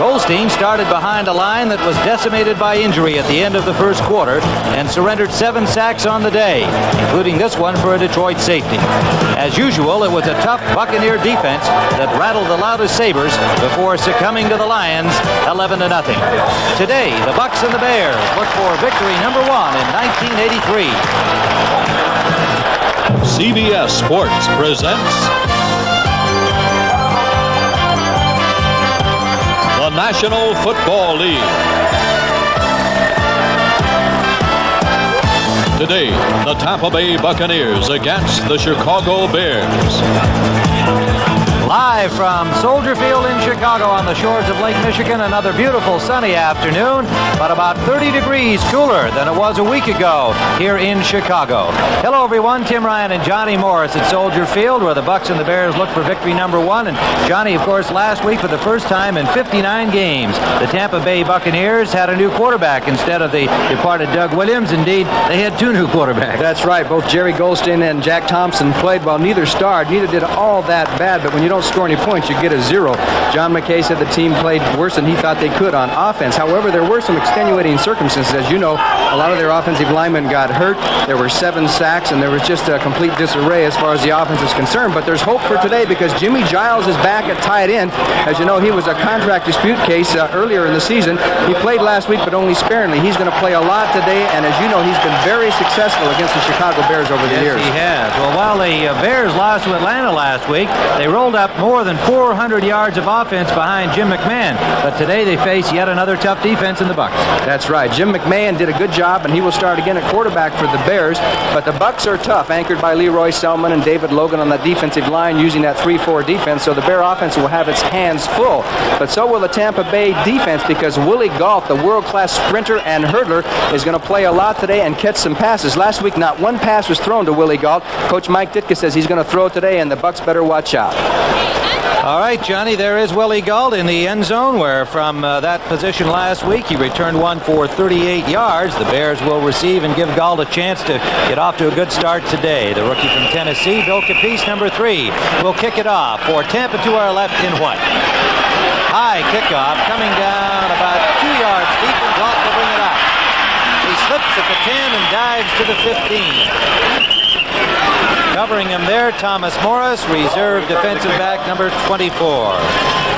Goldstein started behind a line that was decimated by injury at the end of the first quarter and surrendered 7 sacks on the day, including this one for a Detroit safety. As usual, it was a tough Buccaneer defense that rattled the loudest sabers before succumbing to the Lions 11-0. Today, the Bucs and the Bears look for victory number 1 in 1983. CBS Sports presents the National Football League. Today, the Tampa Bay Buccaneers against the Chicago Bears. Live from Soldier Field in Chicago on the shores of Lake Michigan, another beautiful sunny afternoon, but about 30 degrees cooler than it was a week ago here in Chicago. Hello everyone, Tim Ryan and Johnny Morris at Soldier Field, where the Bucs and the Bears look for victory number 1. And Johnny, of course, last week for the first time in 59 games, the Tampa Bay Buccaneers had a new quarterback instead of the departed Doug Williams. Indeed, they had 2 new quarterbacks. That's right. Both Jerry Goldstein and Jack Thompson played well. Neither starred. Neither did all that bad, but when you don't score any points, you get a 0. John McKay said the team played worse than he thought they could on offense. However, there were some extenuating circumstances. As you know, a lot of their offensive linemen got hurt. There were 7 sacks, and there was just a complete disarray as far as the offense is concerned. But there's hope for today because Jimmy Giles is back at tight end. As you know, he was a contract dispute case earlier in the season. He played last week, but only sparingly. He's going to play a lot today, and as you know, he's been very successful against the Chicago Bears over the years. Yes, he has. Well, while the Bears lost to Atlanta last week, they rolled up more than 400 yards of offense behind Jim McMahon. But today they face yet another tough defense in the Bucs. That's right. Jim McMahon did a good job, and he will start again at quarterback for the Bears. But the Bucs are tough, anchored by Leroy Selman and David Logan on the defensive line using that 3-4 defense. So the Bear offense will have its hands full. But so will the Tampa Bay defense because Willie Gault, the world-class sprinter and hurdler, is going to play a lot today and catch some passes. Last week, not one pass was thrown to Willie Gault. Coach Mike Ditka says he's going to throw today, and the Bucs better watch out. All right, Johnny, there is Willie Gault in the end zone, where from that position last week, he returned one for 38 yards. The Bears will receive and give Gault a chance to get off to a good start today. The rookie from Tennessee, Bill Capice, number 3, will kick it off for Tampa to our left in white. High kickoff coming down about 2 yards deep, and Gault will bring it out. He slips at the 10 and dives to the 15. Covering him there, Thomas Morris, reserve defensive back number 24.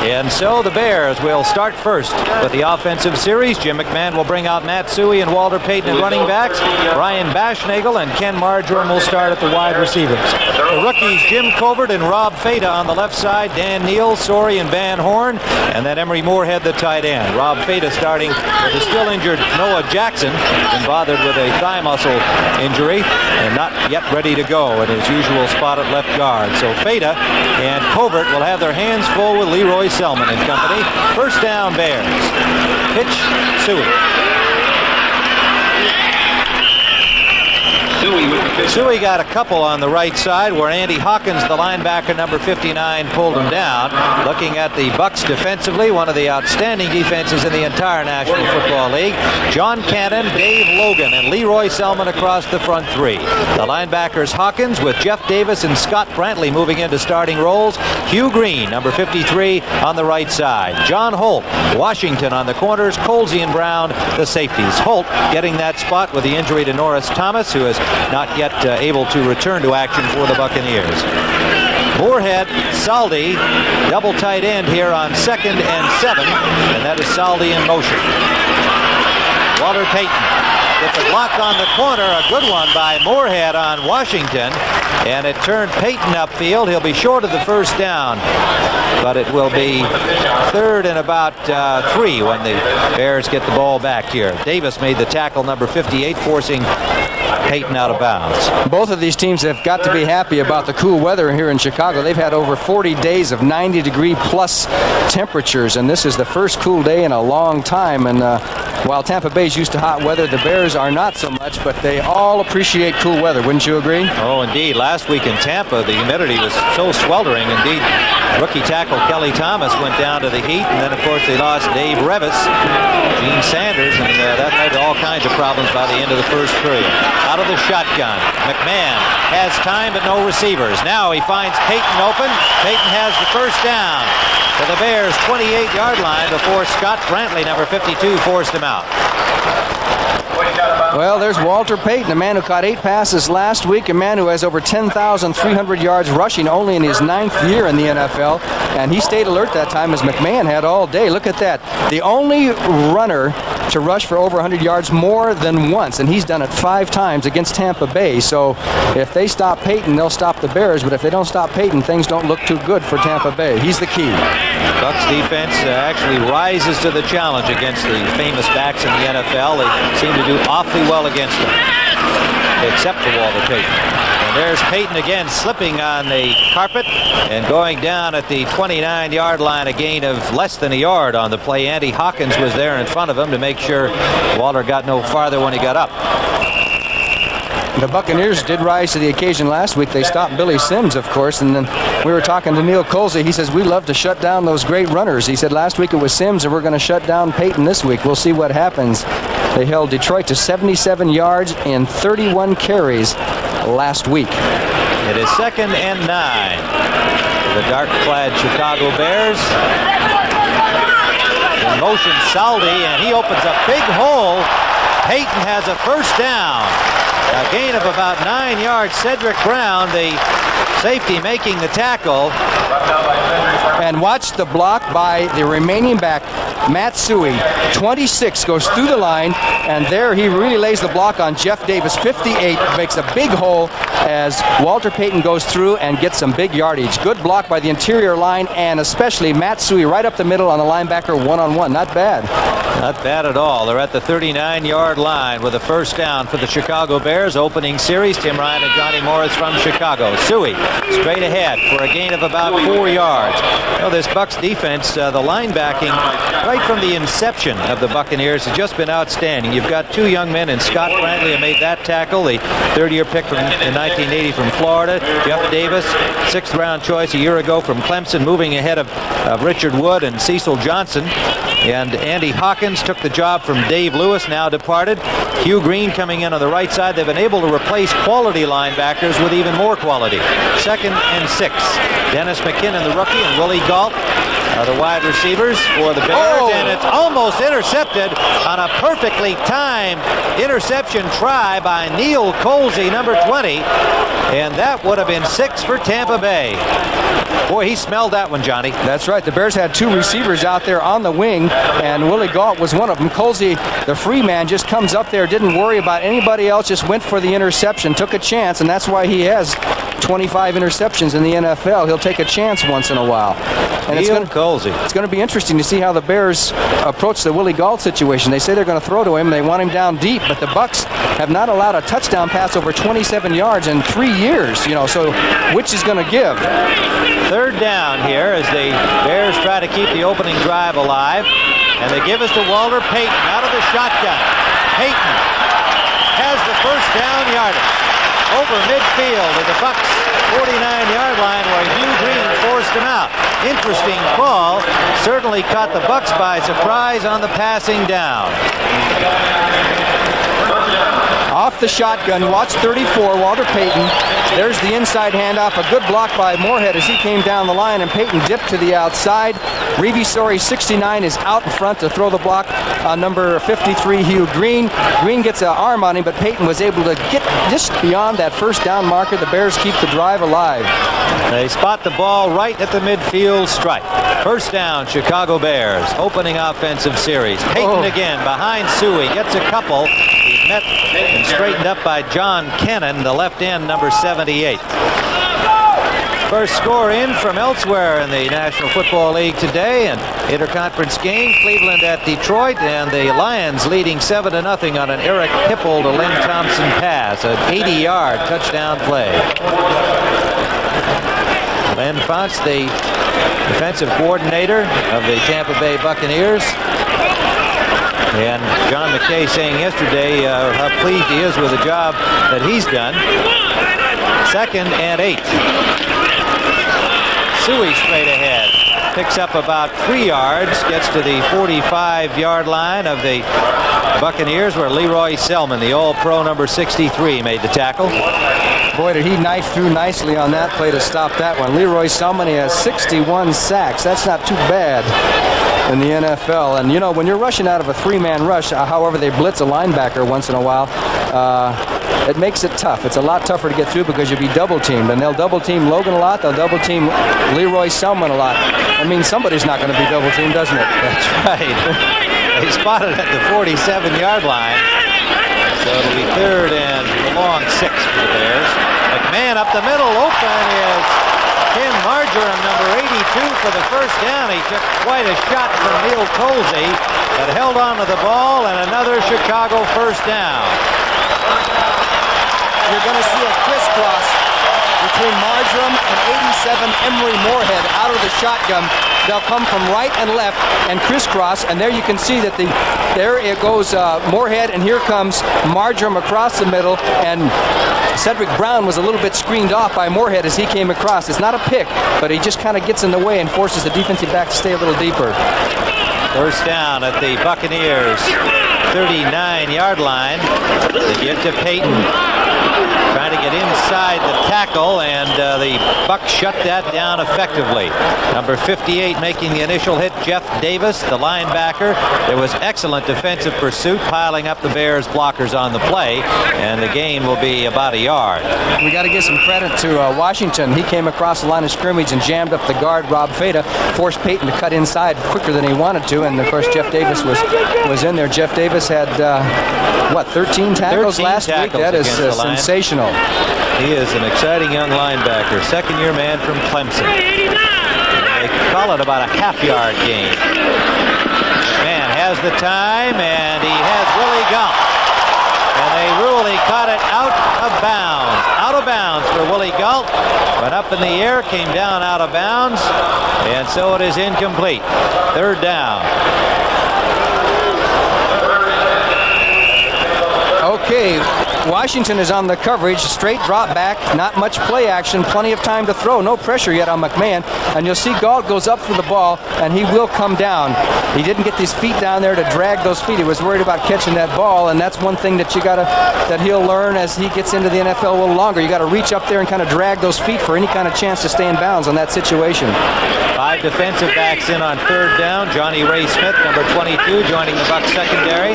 And so the Bears will start first with the offensive series. Jim McMahon will bring out Matt Suhey and Walter Payton at running backs. Brian Bashnagel and Ken Marjoram will start at the wide receivers. The rookies, Jim Covert and Rob Fata on the left side, Dan Neal, Sorey, and Van Horn, and then Emery Moorhead, the tight end. Rob Fata starting with the still injured Noah Jackson, been bothered with a thigh muscle injury and not yet ready to go in his usual spot at left guard. So Fata and Covert will have their hands full with Leroy Selman and company. First down, Bears. Pitch, Suhey. Suhey got a couple on the right side where Andy Hawkins, the linebacker, number 59, pulled him down. Looking at the Bucs defensively, one of the outstanding defenses in the entire National Football League. John Cannon, Dave Logan, and Leroy Selman across the front 3. The linebackers Hawkins with Jeff Davis and Scott Brantley moving into starting roles. Hugh Green, number 53, on the right side. John Holt, Washington on the corners. Colsey and Brown, the safeties. Holt getting that spot with the injury to Norris Thomas, who is not yet able to return to action for the Buccaneers. Moorhead, Saldi, double tight end here on 2nd and 7, and that is Saldi in motion. Walter Payton gets a block on the corner, a good one by Moorhead on Washington, and it turned Payton upfield. He'll be short of the first down, but it will be 3rd and about 3 when the Bears get the ball back here. Davis made the tackle, number 58, forcing Payton out of bounds. Both of these teams have got to be happy about the cool weather here in Chicago. They've had over 40 days of 90-degree plus temperatures, and this is the first cool day in a long time. And while Tampa Bay's used to hot weather, the Bears are not so much, but they all appreciate cool weather. Wouldn't you agree? Oh, indeed. Last week in Tampa, the humidity was so sweltering. Indeed, rookie tackle Kelly Thomas went down to the heat, and then, of course, they lost Dave Revis, Gene Sanders, and that led to all kinds of problems by the end of the first period. Out of the shotgun, McMahon has time but no receivers. Now he finds Payton open. Payton has the first down. to the Bears' 28-yard line before Scott Brantley, number 52, forced him out. Well, there's Walter Payton, a man who caught 8 passes last week, a man who has over 10,300 yards rushing only in his 9th year in the NFL, and he stayed alert that time as McMahon had all day. Look at that. The only runner to rush for over 100 yards more than once, and he's done it 5 times against Tampa Bay. So if they stop Payton, they'll stop the Bears, but if they don't stop Payton, things don't look too good for Tampa Bay. He's the key. Bucs defense actually rises to the challenge against the famous backs in the NFL. They seem to do awfully well against them, except for Walter Payton. And there's Payton again, slipping on the carpet and going down at the 29-yard line, a gain of less than a yard on the play. Andy Hawkins was there in front of him to make sure Walter got no farther when he got up. The Buccaneers did rise to the occasion last week. They stopped Billy Sims, of course, and then we were talking to Neil Colsey. He says, we love to shut down those great runners. He said last week it was Sims, and we're going to shut down Payton this week. We'll see what happens. They held Detroit to 77 yards in 31 carries last week. It is 2nd and 9 for the dark-clad Chicago Bears. In motion, Saldi, and he opens a big hole. Payton has a first down. A gain of about 9 yards. Cedric Brown, the safety, making the tackle. And watch the block by the remaining back, Matt Suey. 26 goes through the line, and there he really lays the block on Jeff Davis. 58 makes a big hole as Walter Payton goes through and gets some big yardage. Good block by the interior line, and especially Matt Suey right up the middle on the linebacker one-on-one. Not bad. Not bad at all. They're at the 39-yard line with a first down for the Chicago Bears. Opening series, Tim Ryan and Johnny Morris from Chicago. Suey straight ahead for a gain of about 4 yards. Well, this Bucs defense, the linebacking right from the inception of the Buccaneers has just been outstanding. You've got 2 young men in Scott Brantley who made that tackle, the 3rd-year pick in 1980 from Florida. Jeff Davis, 6th-round choice a year ago from Clemson, moving ahead of Richard Wood and Cecil Johnson. And Andy Hawkins took the job from Dave Lewis, now departed. Hugh Green coming in on the right side. They've been able to replace quality linebackers with even more quality. 2nd and 6. Dennis McKinnon, the rookie, and Willie Galt are the wide receivers for the Bears. And it's almost intercepted on a perfectly timed interception try by Neil Colsey, number 20. And that would have been 6 for Tampa Bay. Boy, he smelled that one, Johnny. That's right. The Bears had 2 receivers out there on the wing, and Willie Galt was one of them. Colsey, the free man, just comes up there, didn't worry about anybody else, just went for the interception, took a chance, and that's why he has 25 interceptions in the NFL. He'll take a chance once in a while. And it's going to be interesting to see how the Bears approach the Willie Galt situation. They say they're going to throw to him. They want him down deep, but the Bucs have not allowed a touchdown pass over 27 yards in 3 years. You know, so which is going to give? 3rd down here as the Bears try to keep the opening drive alive. And they give us to Walter Payton out of the shotgun. Payton has the first down yardage over midfield at the Bucs 49-yard line where Hugh Green forced him out. Interesting call. Certainly caught the Bucs by surprise on the passing down. Off the shotgun, watch 34, Walter Payton. There's the inside handoff, a good block by Moorhead as he came down the line, and Payton dipped to the outside. Revisori, 69, is out in front to throw the block on number 53, Hugh Green. Green gets an arm on him, but Payton was able to get just beyond that first down marker. The Bears keep the drive alive. They spot the ball right at the midfield stripe. First down, Chicago Bears. Opening offensive series. Payton again behind Suey. Gets a couple. He's met and straightened up by John Cannon, the left end, number 78. First score in from elsewhere in the National Football League today. An interconference game, Cleveland at Detroit, and the Lions leading 7-0 on an Eric Hipple to Lynn Thompson pass, an 80-yard touchdown play. Len Fonts, the defensive coordinator of the Tampa Bay Buccaneers. And John McKay saying yesterday how pleased he is with the job that he's done. 2nd and 8. Suey straight ahead. Picks up about 3 yards. Gets to the 45-yard line of the Buccaneers where Leroy Selman, the All-Pro number 63, made the tackle. Boy, did he knife through nicely on that play to stop that one. Leroy Selman has 61 sacks. That's not too bad in the NFL. And, you know, when you're rushing out of a three-man rush, however they blitz a linebacker once in a while, it makes it tough. It's a lot tougher to get through because you'll be double-teamed. And they'll double-team Logan a lot. They'll double-team Leroy Selman a lot. I mean, somebody's not going to be double-teamed, doesn't it? That's right. They spotted at the 47-yard line. So it'll be third and a long 6 for the Bears. McMahon up the middle. Open is Ken Marjoram, number 82, for the first down. He took quite a shot from Neil Colsey, but held on to the ball, and another Chicago first down. You're going to see a crisscross between Marjoram and 87 Emery Moorhead out of the shotgun. They'll come from right and left and crisscross, and there you can see that there it goes Moorhead, and here comes Marjoram across the middle, and Cedric Brown was a little bit screened off by Moorhead as he came across. It's not a pick, but he just kind of gets in the way and forces the defensive back to stay a little deeper. First down at the Buccaneers 39-yard line. They give to Payton. Trying to get inside the tackle, and the Bucs shut that down effectively. Number 58 making the initial hit, Jeff Davis, the linebacker. There was excellent defensive pursuit, piling up the Bears blockers on the play, and the gain will be about a yard. We got to give some credit to Washington. He came across the line of scrimmage and jammed up the guard, Rob Feta, forced Payton to cut inside quicker than he wanted to, and of course Jeff Davis was in there. Jeff Davis had 13 tackles last week? That is sensational. He is an exciting young linebacker, second-year man from Clemson. They call it about a half-yard gain. Man has the time, and he has Willie Gump. And they really caught it out of bounds. Out of bounds for Willie Galt. Went up in the air, came down out of bounds, and so it is incomplete. Third down. Okay, Washington is on the coverage, straight drop back, not much play action, plenty of time to throw, no pressure yet on McMahon, and you'll see Galt goes up for the ball, and he will come down. He didn't get his feet down there to drag those feet. He was worried about catching that ball, and that's one thing that that he'll learn as he gets into the NFL a little longer. You got to reach up there and kind of drag those feet for any kind of chance to stay in bounds on that situation. 5 defensive backs in on third down. Johnny Ray Smith, number 22, joining the Bucs secondary.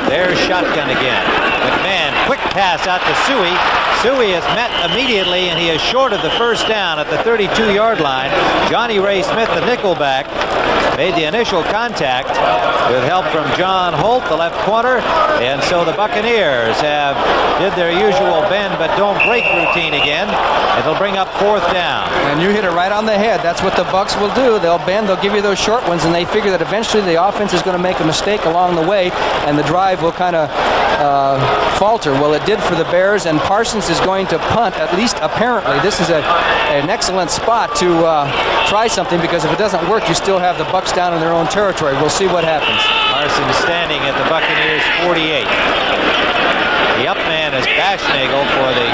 There's shotgun again. McMahon, quick pass out to Suey. Suey is met immediately, and he is short of the first down at the 32-yard line. Johnny Ray Smith, the nickelback, made the initial contact with help from John Holt, the left corner, and so the Buccaneers did their usual bend but don't break routine again. It'll bring up fourth down. And you hit it right on the head. That's what the Bucs will do. They'll bend, they'll give you those short ones, and they figure that eventually the offense is going to make a mistake along the way, and the drive will kind of falter. Well, it did for the Bears, and Parsons is going to punt, at least apparently. This is an excellent spot to try something, because if it doesn't work, you still have the Bucs down in their own territory. We'll see what happens. Parsons standing at the Buccaneers 48. The up man is Bashnagel for the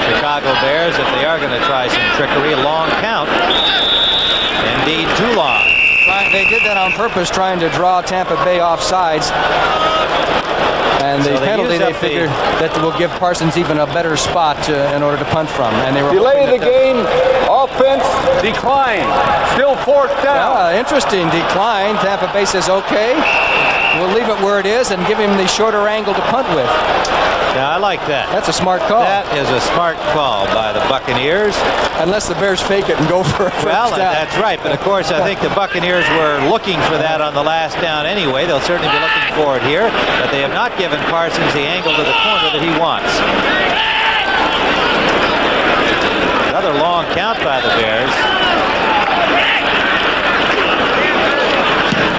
Chicago Bears if they are going to try some trickery. A long count. Indeed, too long. They did that on purpose, trying to draw Tampa Bay off sides. And the penalty, they figured that will give Parsons even a better spot in order to punt from. And they were delay the game. Offense decline. Still fourth down. Interesting decline. Tampa Bay says, okay, we'll leave it where it is and give him the shorter angle to punt with. Yeah, I like that. That's a smart call. That is a smart call by the Buccaneers. Unless the Bears fake it and go for a first down. That's right. But, of course, I think the Buccaneers were looking for that on the last down anyway. They'll certainly be looking for it here. But they have not given Parsons the angle to the corner that he wants. Another long count by the Bears.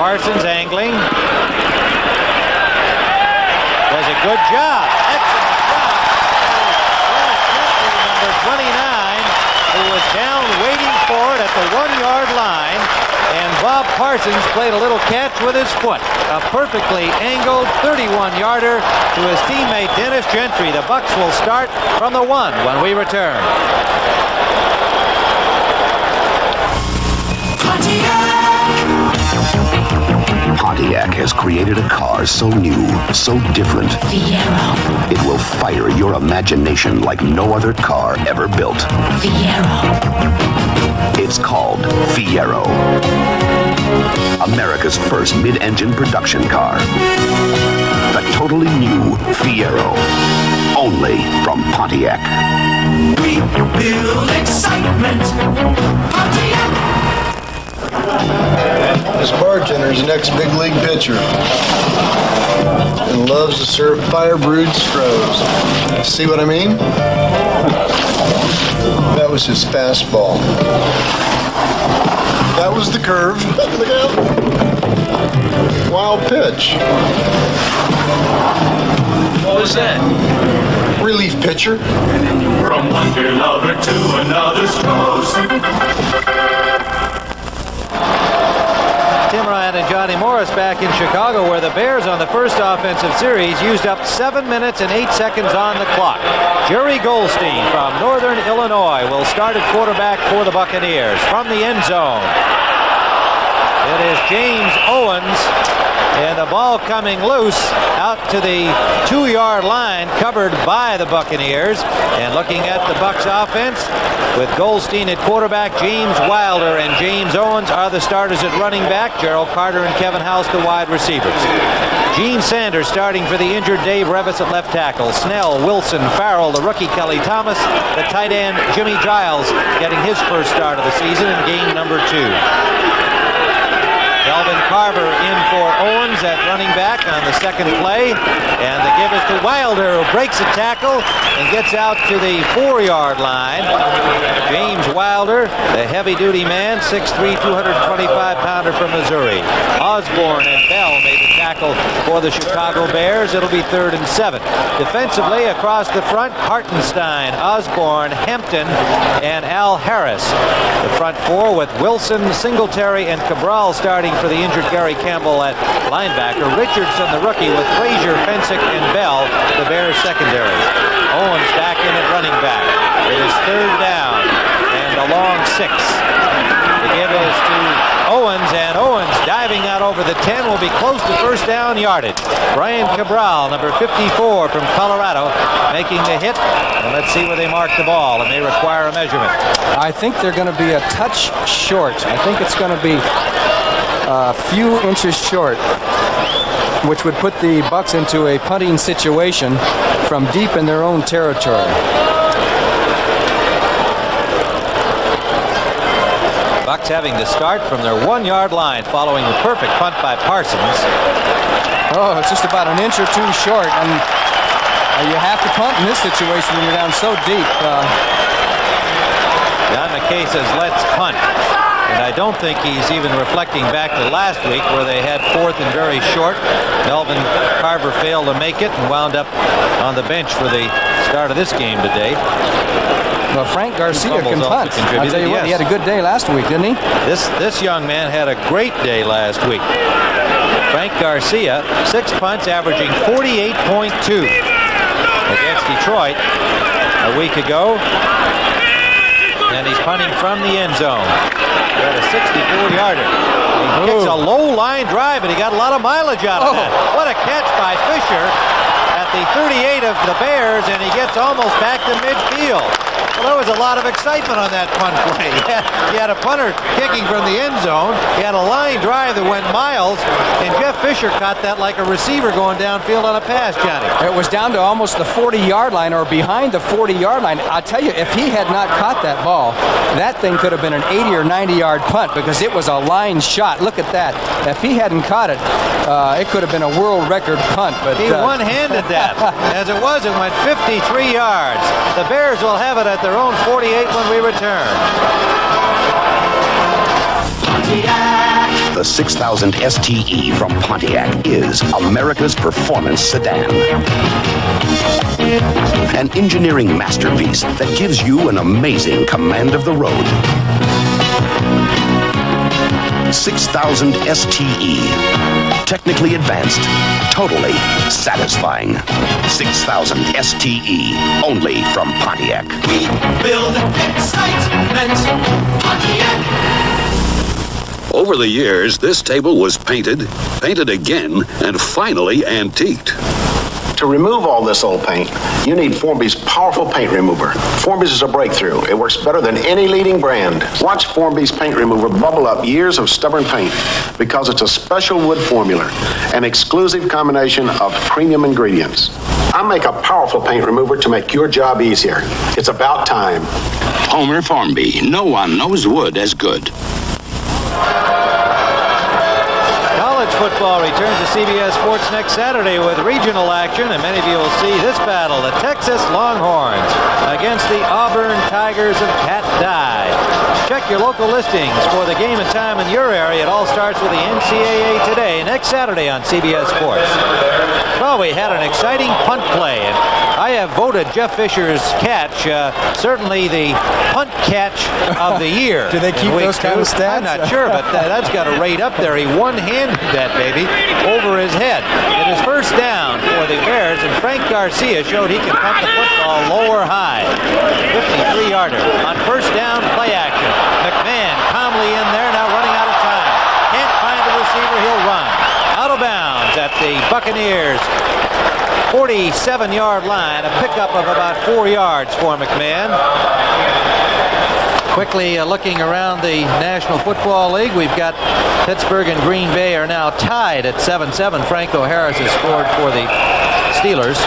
Parsons angling. Does a good job. Excellent job. Number 29, who was down waiting for it at the 1-yard line. And Bob Parsons played a little catch with his foot. A perfectly angled 31-yarder to his teammate Dennis Gentry. The Bucs will start from the 1 when we return. Pontiac has created a car so new, so different. Fiero. It will fire your imagination like no other car ever built. Fiero. It's called Fiero. America's first mid-engine production car. The totally new Fiero. Only from Pontiac. We build excitement. Pontiac. This bartender's next big league pitcher and loves to serve fire-brewed Strohs. See what I mean? That was his fastball. That was the curve. Look out. Wild pitch. What was that? Relief pitcher. From one beer lover to another's toast. Tim Ryan and Johnny Morris back in Chicago, where the Bears on the first offensive series used up 7 minutes and 8 seconds on the clock. Jerry Goldstein from Northern Illinois will start at quarterback for the Buccaneers from the end zone. It is James Owens, and the ball coming loose out to the 2-yard line, covered by the Buccaneers. And looking at the Bucs offense, with Goldstein at quarterback, James Wilder and James Owens are the starters at running back. Gerald Carter and Kevin House the wide receivers. Gene Sanders starting for the injured Dave Revis at left tackle. Snell, Wilson, Farrell, the rookie Kelly Thomas, the tight end Jimmy Giles getting his first start of the season in game number 2. Delvin Carver in for Owens at running back on the second play. And the give is to Wilder, who breaks a tackle and gets out to the 4-yard line. James Wilder, the heavy-duty man, 6'3", 225-pounder from Missouri. Osborne and Bell made the tackle for the Chicago Bears. It'll be 3rd and 7. Defensively across the front, Hartenstein, Osborne, Hampton, and Al Harris. The front four with Wilson, Singletary, and Cabral starting for the injured Gary Campbell at linebacker. Richardson, the rookie, with Frazier, Fensick, and Bell, the Bears secondary. Owens back in at running back. It is 3rd down and a long 6. The give is to Owens, and Owens diving out over the 10 will be close to first down yardage. Brian Cabral, number 54 from Colorado, making the hit. And let's see where they mark the ball. It may require a measurement. I think they're going to be a touch short. I think it's going to be a few inches short, which would put the Bucs into a punting situation from deep in their own territory. Bucs having to start from their 1-yard line following the perfect punt by Parsons. Oh, it's just about an inch or two short, and you have to punt in this situation when you're down so deep. John McKay says, let's punt. And I don't think he's even reflecting back to last week where they had 4th and very short. Melvin Carver failed to make it and wound up on the bench for the start of this game today. Well, Frank Garcia can punt. I'll tell you what, he had a good day last week, didn't he? This young man had a great day last week. Frank Garcia, 6 punts, averaging 48.2 against Detroit a week ago. And he's punting from the end zone. He had a 64-yarder. He kicks a low line drive, and he got a lot of mileage out of that. What a catch by Fisher at the 38 of the Bears, and he gets almost back to midfield. Well, there was a lot of excitement on that punt play. He had a punter kicking from the end zone. He had a line drive that went miles, and Jeff Fisher caught that like a receiver going downfield on a pass, Johnny. It was down to almost the 40-yard line or behind the 40-yard line. I'll tell you, if he had not caught that ball, that thing could have been an 80 or 90-yard punt because it was a line shot. Look at that. If he hadn't caught it, it could have been a world record punt. But he one-handed that. As it was, it went 53 yards. The Bears will have it at their own 48 when we return. The 6000 STE from Pontiac is America's performance sedan. An engineering masterpiece that gives you an amazing command of the road. 6000 STE. Technically advanced, totally satisfying. 6000 STE, only from Pontiac. We build excitement, Pontiac. Over the years, this table was painted, painted again, and finally antiqued. To remove all this old paint, you need Formby's powerful paint remover. Formby's is a breakthrough. It works better than any leading brand. Watch Formby's paint remover bubble up years of stubborn paint because it's a special wood formula, an exclusive combination of premium ingredients. I make a powerful paint remover to make your job easier. It's about time. Homer Formby. No one knows wood as good. College football returns to CBS Sports next Saturday with regional action, and many of you will see this battle, the Texas Longhorns against the Auburn Tigers of Pat Dye. Check your local listings for the game and time in your area. It all starts with the NCAA Today next Saturday on CBS Sports. Well, we had an exciting punt play, and I have voted Jeff Fisher's catch certainly the punt catch of the year. Do they keep those kind of stats? I'm not sure, but that's got a rate up there. He one-handed that baby over his head. It is first down for the Bears, and Frank Garcia showed he can punt the football low or high. 53-yarder on first down, play action. McMahon calmly in there, now running out of time. Can't find the receiver, he'll run. Out of bounds at the Buccaneers 47-yard line, a pickup of about 4 yards for McMahon. Quickly looking around the National Football League, we've got Pittsburgh and Green Bay are now tied at 7-7. Franco Harris has scored for the Steelers.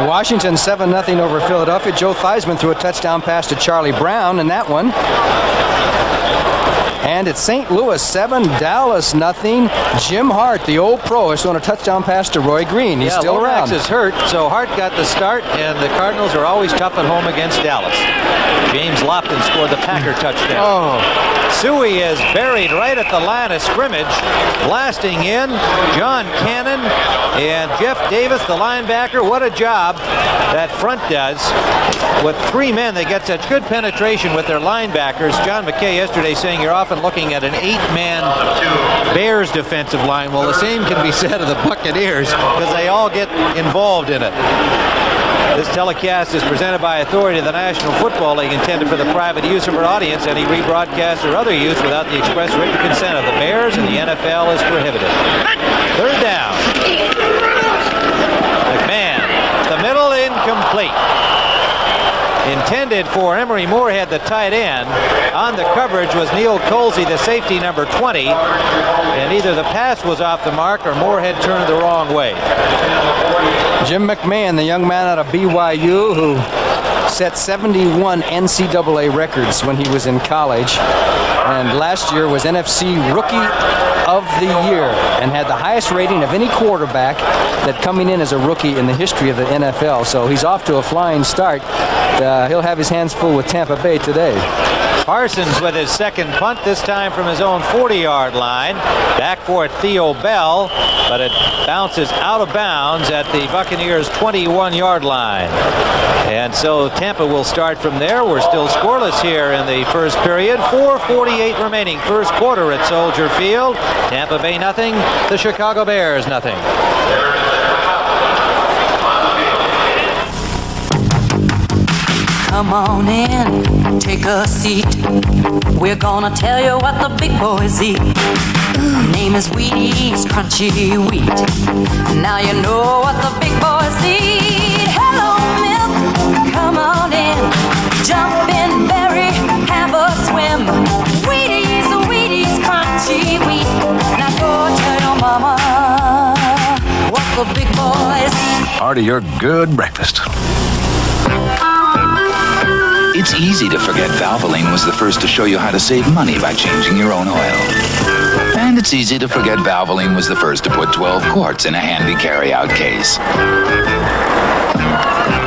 Washington 7-0 over Philadelphia. Joe Theismann threw a touchdown pass to Charlie Brown in that one. And it's St. Louis 7, Dallas 0. Jim Hart, the old pro, has thrown a touchdown pass to Roy Green. He's still around. Lomax is hurt, so Hart got the start, and the Cardinals are always tough at home against Dallas. James Lofton scored the Packer touchdown. Oh. Suey is buried right at the line of scrimmage. Blasting in, John Cannon and Jeff Davis, the linebacker. What a job that front does. With 3 men, they get such good penetration with their linebackers. John McKay yesterday saying you're often looking at an 8-man Bears defensive line. Well, the same can be said of the Buccaneers because they all get involved in it. This telecast is presented by authority of the National Football League, intended for the private use of our audience. Any rebroadcast or other use without the express written consent of the Bears and the NFL is prohibited. Third down. McMahon, the middle, incomplete. Intended for Emery Moorhead, the tight end. On the coverage was Neil Colsey, the safety, number 20. And either the pass was off the mark or Moorhead turned the wrong way. Jim McMahon, the young man out of BYU who set 71 NCAA records when he was in college, and last year was NFC Rookie of the Year and had the highest rating of any quarterback that coming in as a rookie in the history of the NFL. So he's off to a flying start. He'll have his hands full with Tampa Bay today. Parsons with his second punt, this time from his own 40-yard line. Back for it, Theo Bell, but it bounces out of bounds at the Buccaneers' 21-yard line. And so Tampa will start from there. We're still scoreless here in the first period. 4:48 remaining, first quarter at Soldier Field. Tampa Bay nothing, the Chicago Bears nothing. Come on in, take a seat. We're gonna tell you what the big boys eat. Name is Wheaties, crunchy wheat. Now you know what the big boys eat. Hello, milk, come on in. Jump in, berry, have a swim. Wheaties, Wheaties, crunchy wheat. Now go tell your mama what the big boys eat. Part of your good breakfast. It's easy to forget Valvoline was the first to show you how to save money by changing your own oil. And it's easy to forget Valvoline was the first to put 12 quarts in a handy carry-out case.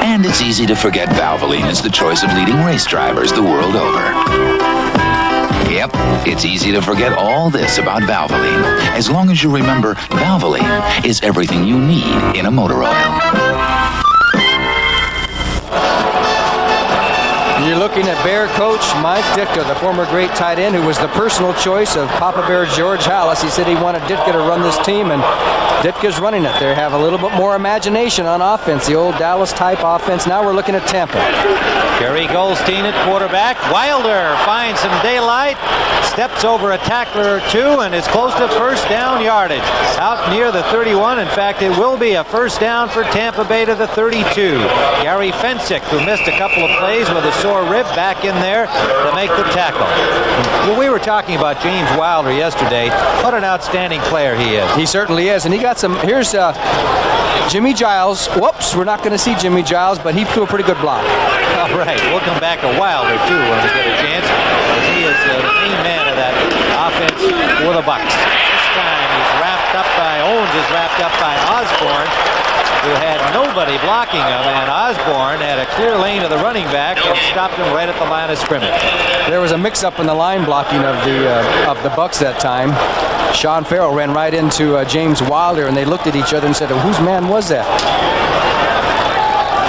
And it's easy to forget Valvoline is the choice of leading race drivers the world over. Yep, it's easy to forget all this about Valvoline, as long as you remember Valvoline is everything you need in a motor oil. You're looking at Bear coach Mike Ditka, the former great tight end who was the personal choice of Papa Bear George Halas. He said he wanted Ditka to run this team, and Ditka's running it. They have a little bit more imagination on offense, the old Dallas-type offense. Now we're looking at Tampa. Jerry Goldstein at quarterback. Wilder finds some daylight, steps over a tackler or two, and is close to first down yardage. Out near the 31. In fact, it will be a first down for Tampa Bay to the 32. Gary Fensick, who missed a couple of plays with a sore rib, back in there to make the tackle. Well, we were talking about James Wilder yesterday. What an outstanding player he is. He certainly is, and he got some. Here's Jimmy Giles. Whoops, we're not going to see Jimmy Giles, but he threw a pretty good block. All right, we'll come back to Wilder too when we get a chance. He is the main man of that offense for the Bucs. This time he's wrapped up by Owens is wrapped up by Osborne, who had nobody blocking him, and Osborne had a clear lane to the running back and stopped him right at the line of scrimmage. There was a mix-up in the line blocking of the Bucs that time. Sean Farrell ran right into James Wilder, and they looked at each other and said, whose man was that?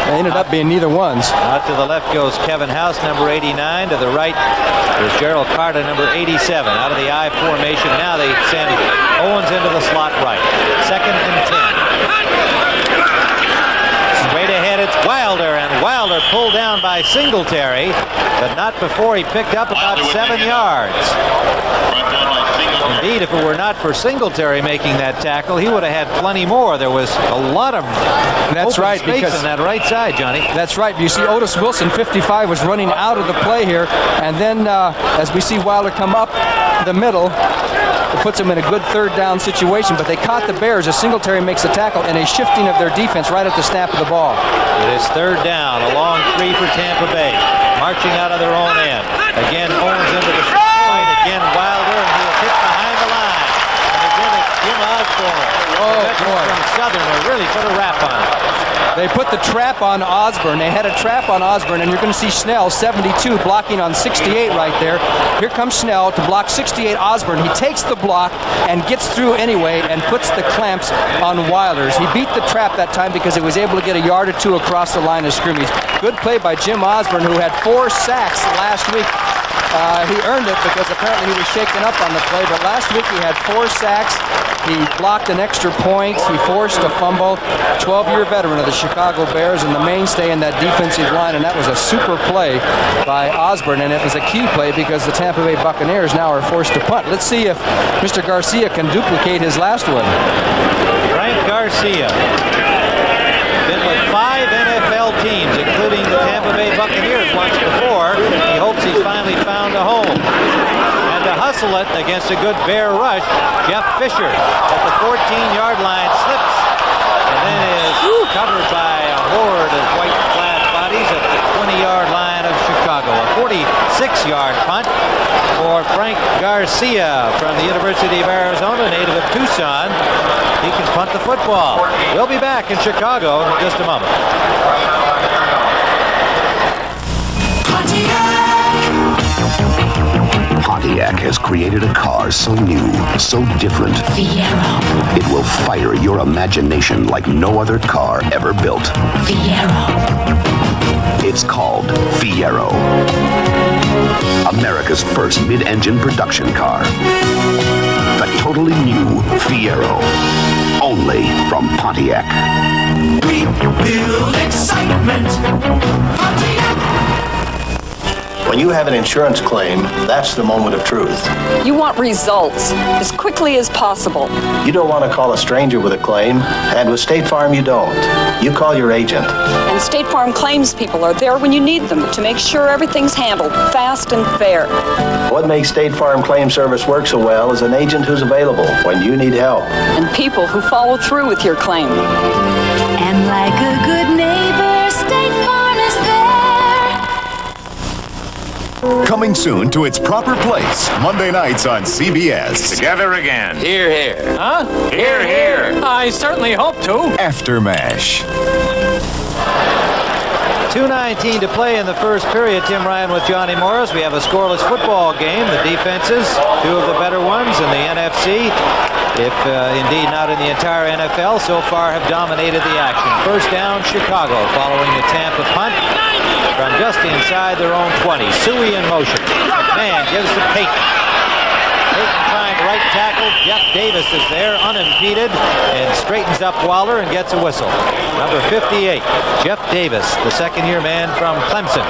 It ended up being neither one's. Out to the left goes Kevin House, number 89. To the right is Gerald Carter, number 87. Out of the I formation. Now they send Owens into the slot right. 2nd and 10. Straight ahead, it's Wilder, and Wilder pulled down by Singletary, but not before he picked up about 7 yards. Indeed, if it were not for Singletary making that tackle, he would have had plenty more. There was a lot of open space on that right side, Johnny. That's right. You see Otis Wilson, 55, was running out of the play here, and then as we see Wilder come up the middle, it puts them in a good third down situation, but they caught the Bears as Singletary makes the tackle and a shifting of their defense right at the snap of the ball. It is 3rd down, a long 3 for Tampa Bay, marching out of their own end. Again, Owens into the line, again Wilder, and he'll hit behind the line. And again, it's Jim Osborne. From Southern, they really put a wrap on it. They put the trap on Osborne. They had a trap on Osborne, and you're going to see Snell, 72, blocking on 68 right there. Here comes Snell to block 68 Osborne. He takes the block and gets through anyway and puts the clamps on Wilders. He beat the trap that time because he was able to get a yard or two across the line of scrimmage. Good play by Jim Osborne, who had 4 sacks last week. He earned it because apparently he was shaken up on the play, but last week he had 4 sacks. He blocked an extra point. He forced a fumble. 12-year veteran of the Chicago Bears and the mainstay in that defensive line, and that was a super play by Osborne, and it was a key play because the Tampa Bay Buccaneers now are forced to punt. Let's see if Mr. Garcia can duplicate his last one. Frank Garcia. Been with 5 NFL teams, including the Tampa Bay Buccaneers once before. He hopes he's finally found a home. And to hustle it against a good Bear rush, Jeff Fisher at the 14-yard line slips and then is covered by a horde of white-clad bodies at the 20-yard line of Chicago. A 46-yard punt for Frank Garcia from the University of Arizona, native of Tucson. He can punt the football. We'll be back in Chicago in just a moment. Pontiac has created a car so new, so different. Fiero. It will fire your imagination like no other car ever built. Fiero. It's called Fiero. America's first mid-engine production car. The totally new Fiero. Only from Pontiac. We build excitement. Pontiac. When you have an insurance claim, that's the moment of truth. You want results as quickly as possible. You don't want to call a stranger with a claim, and with State Farm you don't. You call your agent. And State Farm claims people are there when you need them to make sure everything's handled fast and fair. What makes State Farm Claim Service work so well is an agent who's available when you need help. And people who follow through with your claim. And like a good neighbor, State Farm is there. Coming soon to its proper place, Monday nights on CBS. Together again. Hear, hear. Huh? Hear, hear. I certainly hope to. After MASH. 2:19 to play in the first period. Tim Ryan with Johnny Morris. We have a scoreless football game. The defenses, 2 of the better ones in the NFC, if indeed not in the entire NFL, so far have dominated the action. First down, Chicago, following the Tampa punt from just inside their own 20. Suey in motion. McMahon gives to Peyton. Peyton trying to right tackle. Jeff Davis is there unimpeded and straightens up Wilder and gets a whistle. Number 58, Jeff Davis, the second-year man from Clemson.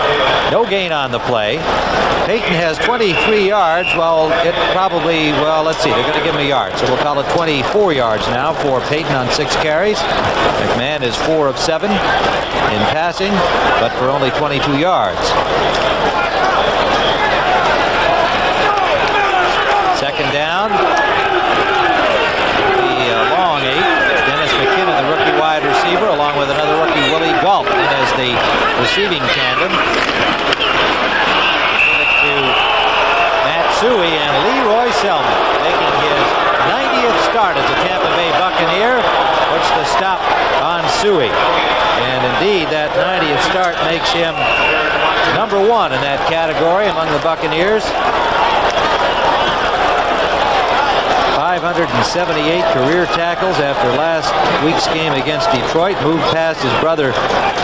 No gain on the play. Peyton has 23 yards. Well, it probably, well, let's see. They're going to give him a yard. So we'll call it 24 yards now for Peyton on 6 carries. McMahon is 4 of 7 in passing, but for only 22 yards. Second down. The long 8. Dennis McKinnon, the rookie wide receiver, along with another rookie, Willie Gault, in as the receiving tandem. To Matt Suhey and Leroy Selman, making his 90th start as a Tampa Bay Buccaneer, puts the stop on Suhey. And indeed, that 90th start makes him number 1 in that category among the Buccaneers. 578 career tackles after last week's game against Detroit. Moved past his brother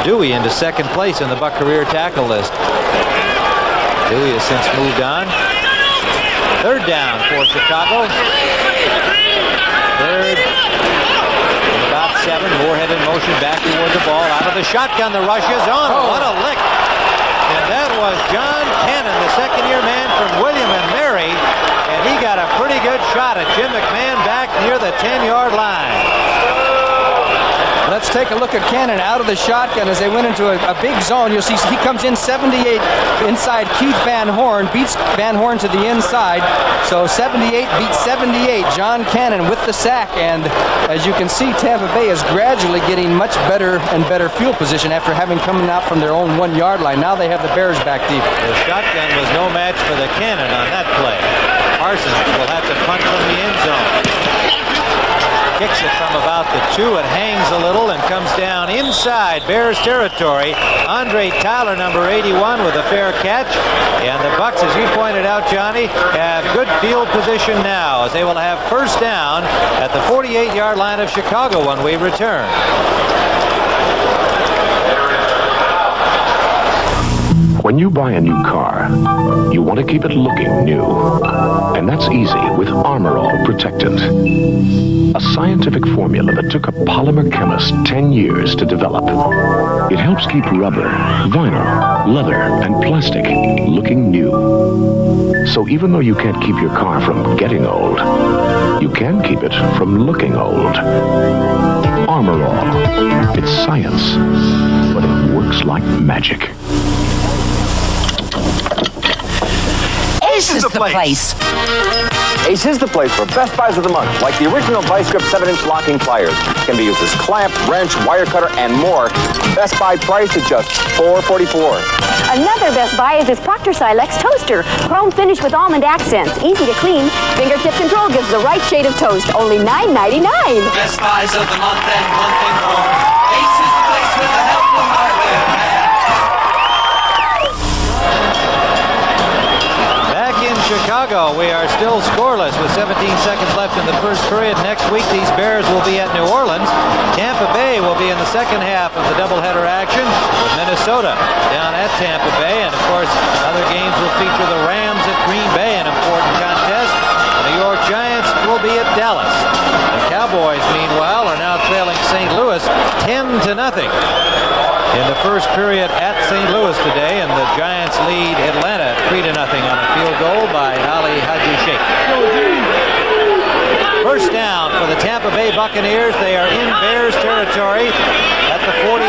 Dewey into second place in the Buck career tackle list. Dewey has since moved on. Third down for Chicago. Third. About 7. Moorhead in motion back toward the ball. Out of the shotgun. The rush is on. Oh, what a lick. And that was John Cannon, the second-year man from William and Mary. And he got a pretty good shot at Jim McMahon back near the 10-yard line. Let's take a look at Cannon out of the shotgun as they went into a big zone. You'll see he comes in 78 inside Keith Van Horn, beats Van Horn to the inside. So 78 beats 78. John Cannon with the sack. And as you can see, Tampa Bay is gradually getting much better and better field position after having coming out from their own 1-yard line. Now they have the Bears back deep. The shotgun was no match for the Cannon on that play. Parsons will have to punt from the end zone. Kicks it from about the 2. It hangs a little and comes down inside Bears territory. Andre Tyler, number 81, with a fair catch. And the Bucs, as you pointed out, Johnny, have good field position now as they will have first down at the 48-yard line of Chicago when we return. When you buy a new car, you want to keep it looking new. And that's easy with Armor All Protectant. A scientific formula that took a polymer chemist 10 years to develop. It helps keep rubber, vinyl, leather, and plastic looking new. So even though you can't keep your car from getting old, you can keep it from looking old. Armor All. It's science, but it works like magic. Ace is the place. Ace is the place for Best Buys of the Month, like the original Vice Grip 7-inch locking pliers. Can be used as clamp, wrench, wire cutter, and more. Best Buy price at just $4.44. Another Best Buy is this Proctor Silex toaster. Chrome finish with almond accents. Easy to clean. Fingertip control gives the right shade of toast. Only $9.99. Best Buys of the Month and one thing more. Ace is the place with the help of hardware. Chicago, we are still scoreless with 17 seconds left in the first period. Next week, these Bears will be at New Orleans. Tampa Bay will be in the second half of the doubleheader action with Minnesota down at Tampa Bay. And, of course, other games will feature the Rams at Green Bay, an important contest. The New York Giants will be at Dallas. The Cowboys, meanwhile, are now trailing St. Louis 10-0. In the first period at St. Louis today, and the Giants lead Atlanta 3-0 on a field goal by Ali Haji Sheikh. First down for the Tampa Bay Buccaneers. They are in Bears territory at the 48.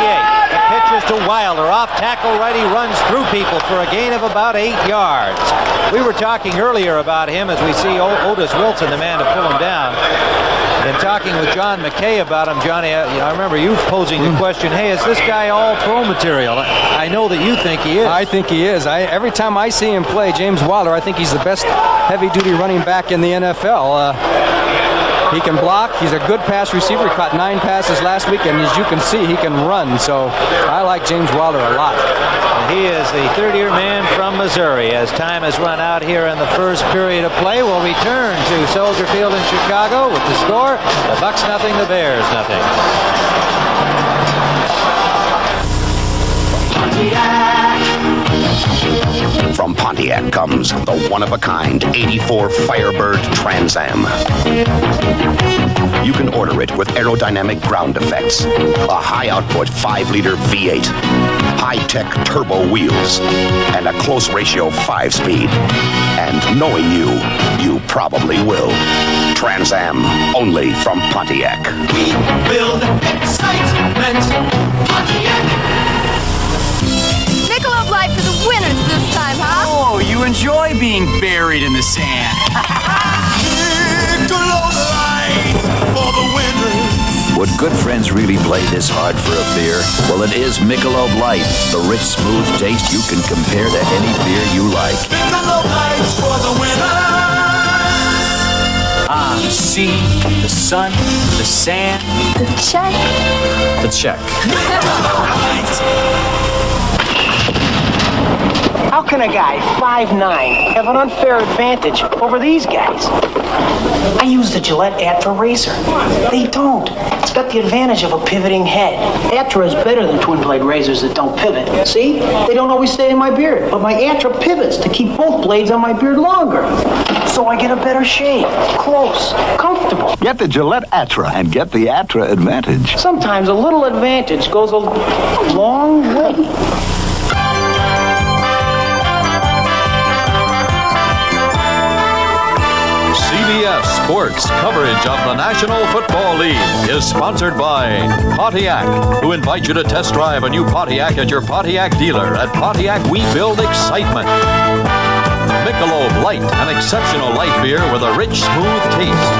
The pitch is to Wilder. Off tackle right, he runs through people for a gain of about 8 yards. We were talking earlier about him as we see Otis Wilson, the man to pull him down. And talking with John McKay about him, Johnny, I remember you posing the question, hey, is this guy all pro material? I know that you think he is. I think he is. Every time I see him play, James Wilder, I think he's the best heavy-duty running back in the NFL. He can block. He's a good pass receiver. He caught 9 passes last week, and as you can see, he can run. So I like James Wilder a lot. And he is the third-year man from Missouri. As time has run out here in the first period of play, we'll return to Soldier Field in Chicago with the score: the Bucs 0, the Bears 0. from Pontiac comes the one-of-a-kind 84 Firebird Trans Am. You can order it with aerodynamic ground effects, a high-output 5-liter V8, high-tech turbo wheels, and a close ratio 5-speed. And knowing you probably will. Trans Am, only from Pontiac. We build excitement. Pontiac. Michelob Light for the winners this time, huh? Oh, you enjoy being buried in the sand. Michelob Light for the winners. Would good friends really play this hard for a beer? Well, it is Michelob Light, the rich, smooth taste you can compare to any beer you like. Michelob Light for the winners. The sea, the sun, the sand. The check. The check. How can a guy 5'9" have an unfair advantage over these guys? I use the Gillette Atra razor. They don't. It's got the advantage of a pivoting head. Atra is better than twin blade razors that don't pivot. See? They don't always stay in my beard, but my Atra pivots to keep both blades on my beard longer. So I get a better shave, close, comfortable. Get the Gillette Atra and get the Atra advantage. Sometimes a little advantage goes a long way. CBS Sports coverage of the National Football League is sponsored by Pontiac, who invite you to test drive a new Pontiac at your Pontiac dealer. At Pontiac, we build excitement. Michelob Light, an exceptional light beer with a rich, smooth taste.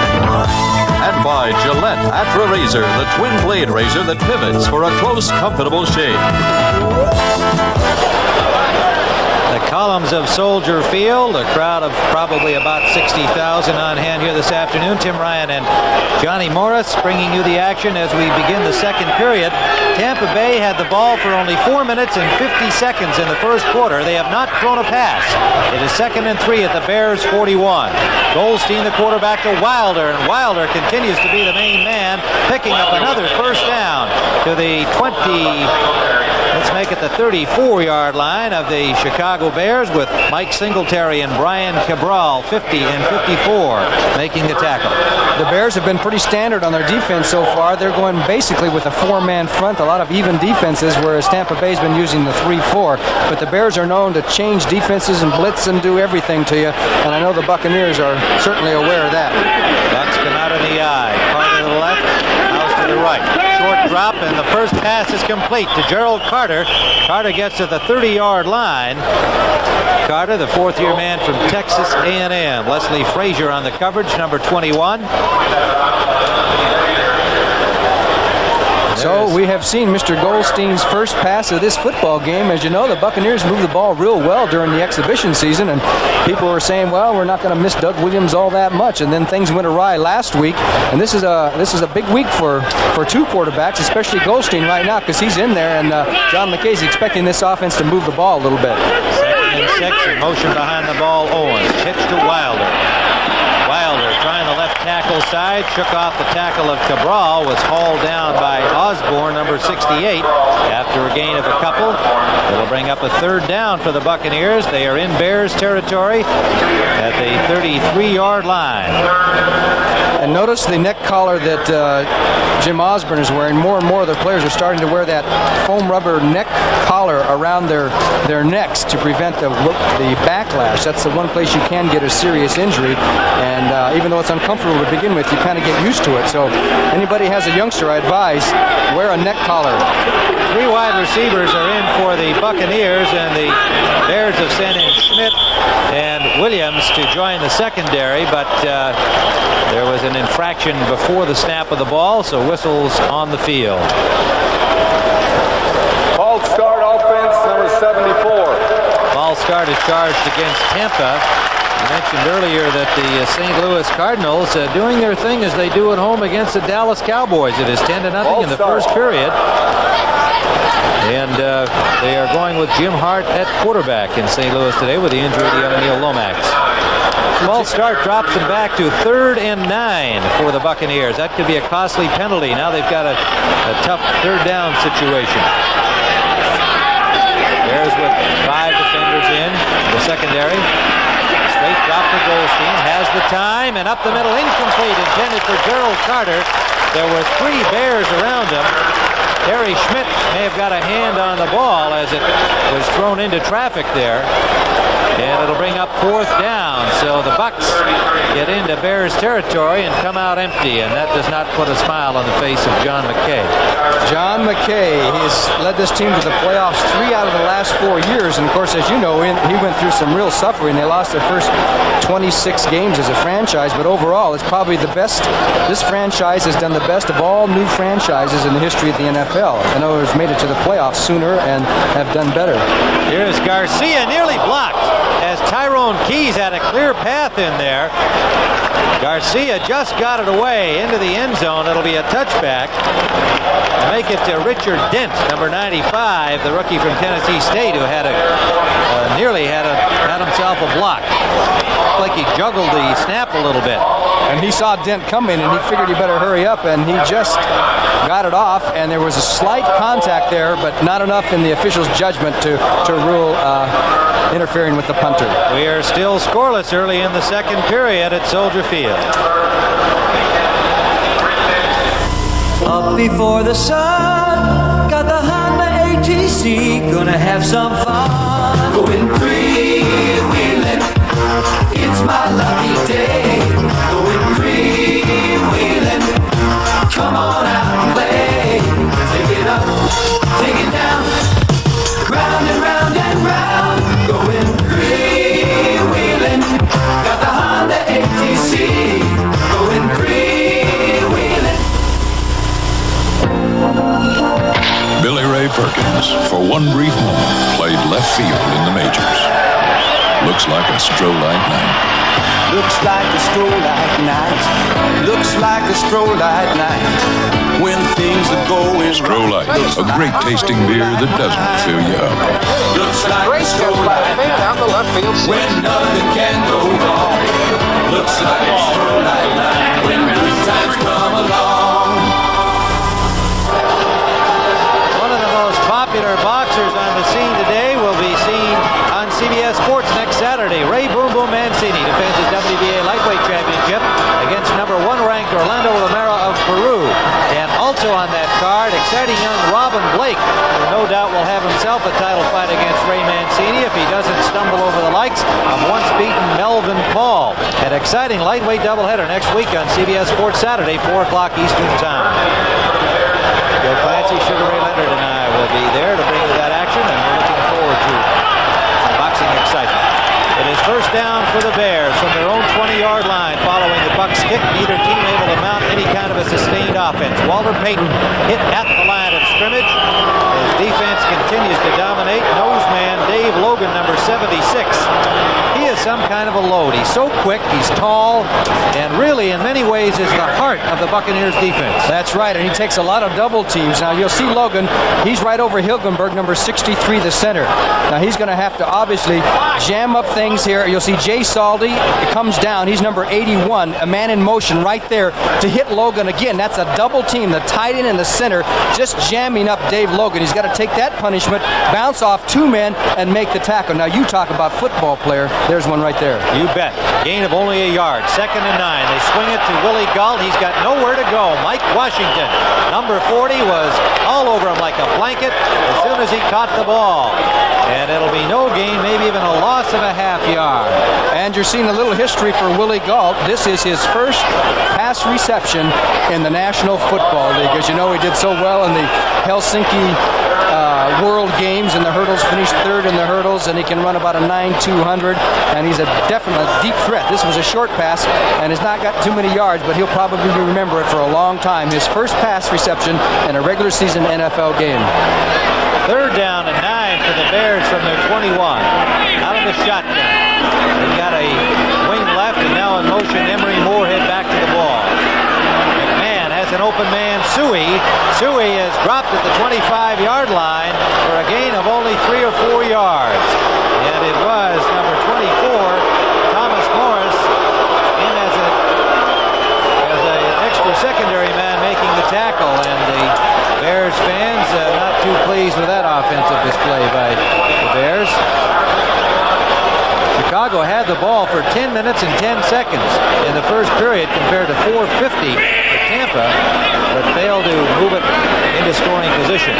And by Gillette Atra Razor, the twin blade razor that pivots for a close, comfortable shave. The columns of Soldier Field, a crowd of probably about 60,000 on hand here this afternoon. Tim Ryan and Johnny Morris bringing you the action as we begin the second period. Tampa Bay had the ball for only 4 minutes and 50 seconds in the first quarter. They have not thrown a pass. It is 2nd and 3 at the Bears' 41. Goldstein, the quarterback, to Wilder, and Wilder continues to be the main man, picking up another first down to the 20. Let's make it the 34-yard line of the Chicago Bears with Mike Singletary and Brian Cabral, 50 and 54, making the tackle. The Bears have been pretty standard on their defense so far. They're going basically with a 4-man front, a lot of even defenses, whereas Tampa Bay's been using the 3-4. But the Bears are known to change defenses and blitz and do everything to you, and I know the Buccaneers are certainly aware of that. Bucks come out in the eye. Carter to the left, House to the right. Short drop, and the first pass is complete to Gerald Carter. Carter gets to the 30-yard line. Carter, the fourth-year man from Texas A&M. Leslie Frazier on the coverage, number 21. So we have seen Mr. Goldstein's first pass of this football game. As you know, the Buccaneers moved the ball real well during the exhibition season, and people were saying, well, we're not going to miss Doug Williams all that much. And then things went awry last week, and this is a big week for two quarterbacks, especially Goldstein right now, because he's in there, and John McKay's expecting this offense to move the ball a little bit. 2nd and 6, in motion behind the ball, Owens. Pitch to Wilder. Wilder trying the left tackle side, shook off the tackle of Cabral, was hauled down by Osborne, number 68, after a gain of a couple. It'll bring up a third down for the Buccaneers. They are in Bears territory at the 33-yard line. And notice the neck collar that Jim Osborne is wearing. More and more of their players are starting to wear that foam rubber neck collar around their necks to prevent the backlash. That's the one place you can get a serious injury, and even though it's uncomfortable to begin with, you kind of get used to it. So anybody has a youngster, I advise, wear a neck collar. 3 wide receivers are in for the Buccaneers, and the Bears have sent in Schmidt and Williams to join the secondary, but there was an infraction before the snap of the ball, so whistles on the field. False start offense, number 74. False start is charged against Tampa. I mentioned earlier that the St. Louis Cardinals doing their thing as they do at home against the Dallas Cowboys. It is 10-0 in the first period. And they are going with Jim Hart at quarterback in St. Louis today with the injury to young Neil Lomax. False start drops them back to 3rd and 9 for the Buccaneers. That could be a costly penalty. Now they've got a tough third down situation. Bears with 5 defenders in. The second time, and up the middle, incomplete, intended for Gerald Carter. There were 3 Bears around him. Terry Schmidt may have got a hand on the ball as it was thrown into traffic there. And it'll bring up 4th down. So the Bucs get into Bears territory and come out empty, and that does not put a smile on the face of John McKay. John McKay has led this team to the playoffs 3 out of the last 4 years. And of course, as you know, he went through some real suffering. They lost their first 26 games as a franchise, but overall, it's probably the best. This franchise has done the best of all new franchises in the history of the NFL. In other words, made it to the playoffs sooner and have done better. Here's Garcia, nearly blocked, as Tyrone Keys had a clear path in there. Garcia just got it away into the end zone. It'll be a touchback to make it to Richard Dent, number 95, the rookie from Tennessee State, who had nearly had himself a block. Like he juggled the snap a little bit. And he saw Dent coming, and he figured he better hurry up, and he just got it off, and there was a slight contact there, but not enough in the official's judgment to rule interfering with the punter. We are still scoreless early in the second period at Soldier Field. Up before the sun, got the Honda ATC, gonna have some fun. Going freewheeling, it's my lucky day. Going freewheeling, come on out and play. Take it up, take it down, round and round and round. Going freewheeling, got the Honda ATC. Going freewheeling. Billy Ray Perkins, for one brief moment, played left field in the majors. Looks like a stroll-like night. Looks like a stroll-like night. Looks like a stroll-like night. When things are going Stroll-like, a great tasting beer that doesn't fill you up. Looks like a stroll-like night. When nothing can go wrong. Looks like a stroll-like night. When good times come along. One of the most popular boxers on the scene today will be seen on CBS Sports next Saturday. Ray Boom Boom Mancini defends his WBA lightweight championship against number 1 ranked Orlando Romero of Peru. And also on that card, exciting young Robin Blake, who no doubt will have himself a title fight against Ray Mancini if he doesn't stumble over the likes of once beaten Melvin Paul. An exciting lightweight doubleheader next week on CBS Sports Saturday, 4 o'clock Eastern Time. Joe Clancy, Sugar Ray Leonard, and I will be there to bring you that action, and we're looking forward to some boxing excitement. It is first down for the Bears from their own 20-yard line following the Bucs kick. Neither team able to mount any kind of a sustained offense. Walter Payton hit at the line of scrimmage. His defense continues to dominate. Noseman Dave Logan, number 76. He is some kind of a load. He's so quick, he's tall, and really in many ways is the heart of the Buccaneers defense. That's right, and he takes a lot of double teams. Now you'll see Logan, he's right over Hilgenberg, number 63, the center. Now he's going to have to obviously jam up things here. You'll see Jay Saldy, it comes down, he's number 81, a man in motion right there to hit Logan again. That's a double team, the tight end and the center just jamming up Dave Logan. He's got to take that punishment, bounce off 2 men, and make the tackle. Now you talk about football player, there's one right there. You bet. Gain of only a yard. 2nd and 9. They swing it to Willie Gault. He's got nowhere to go. Mike Washington, number 40, was all over him like a blanket as soon as he caught the ball. And it'll be no gain, maybe even a loss of a half yard. And you're seeing a little history for Willie Gault. This is his first pass reception in the National Football League. As you know, he did so well in the Helsinki World Games in the hurdles, finished 3rd in the hurdles, and he can run about a 9.200, and he's a definite deep threat. This was a short pass, and has not got too many yards, but he'll probably remember it for a long time. His first pass reception in a regular season NFL game. 3rd down and 9 for the Bears from their 21. Out of the shotgun. They've got a wing left, and now in motion, Emery Moorhead back to the ball. McMahon has an open man, Suey. Suey is dropped at the 25-yard line for a gain of only 3 or 4 yards. And it was number 24, Thomas Morris, in as an extra secondary man making the tackle. And the Bears fans not too pleased with that offensive display by the Bears. Chicago had the ball for 10 minutes and 10 seconds in the first period compared to 4:50 for Tampa, but failed to move it into scoring position.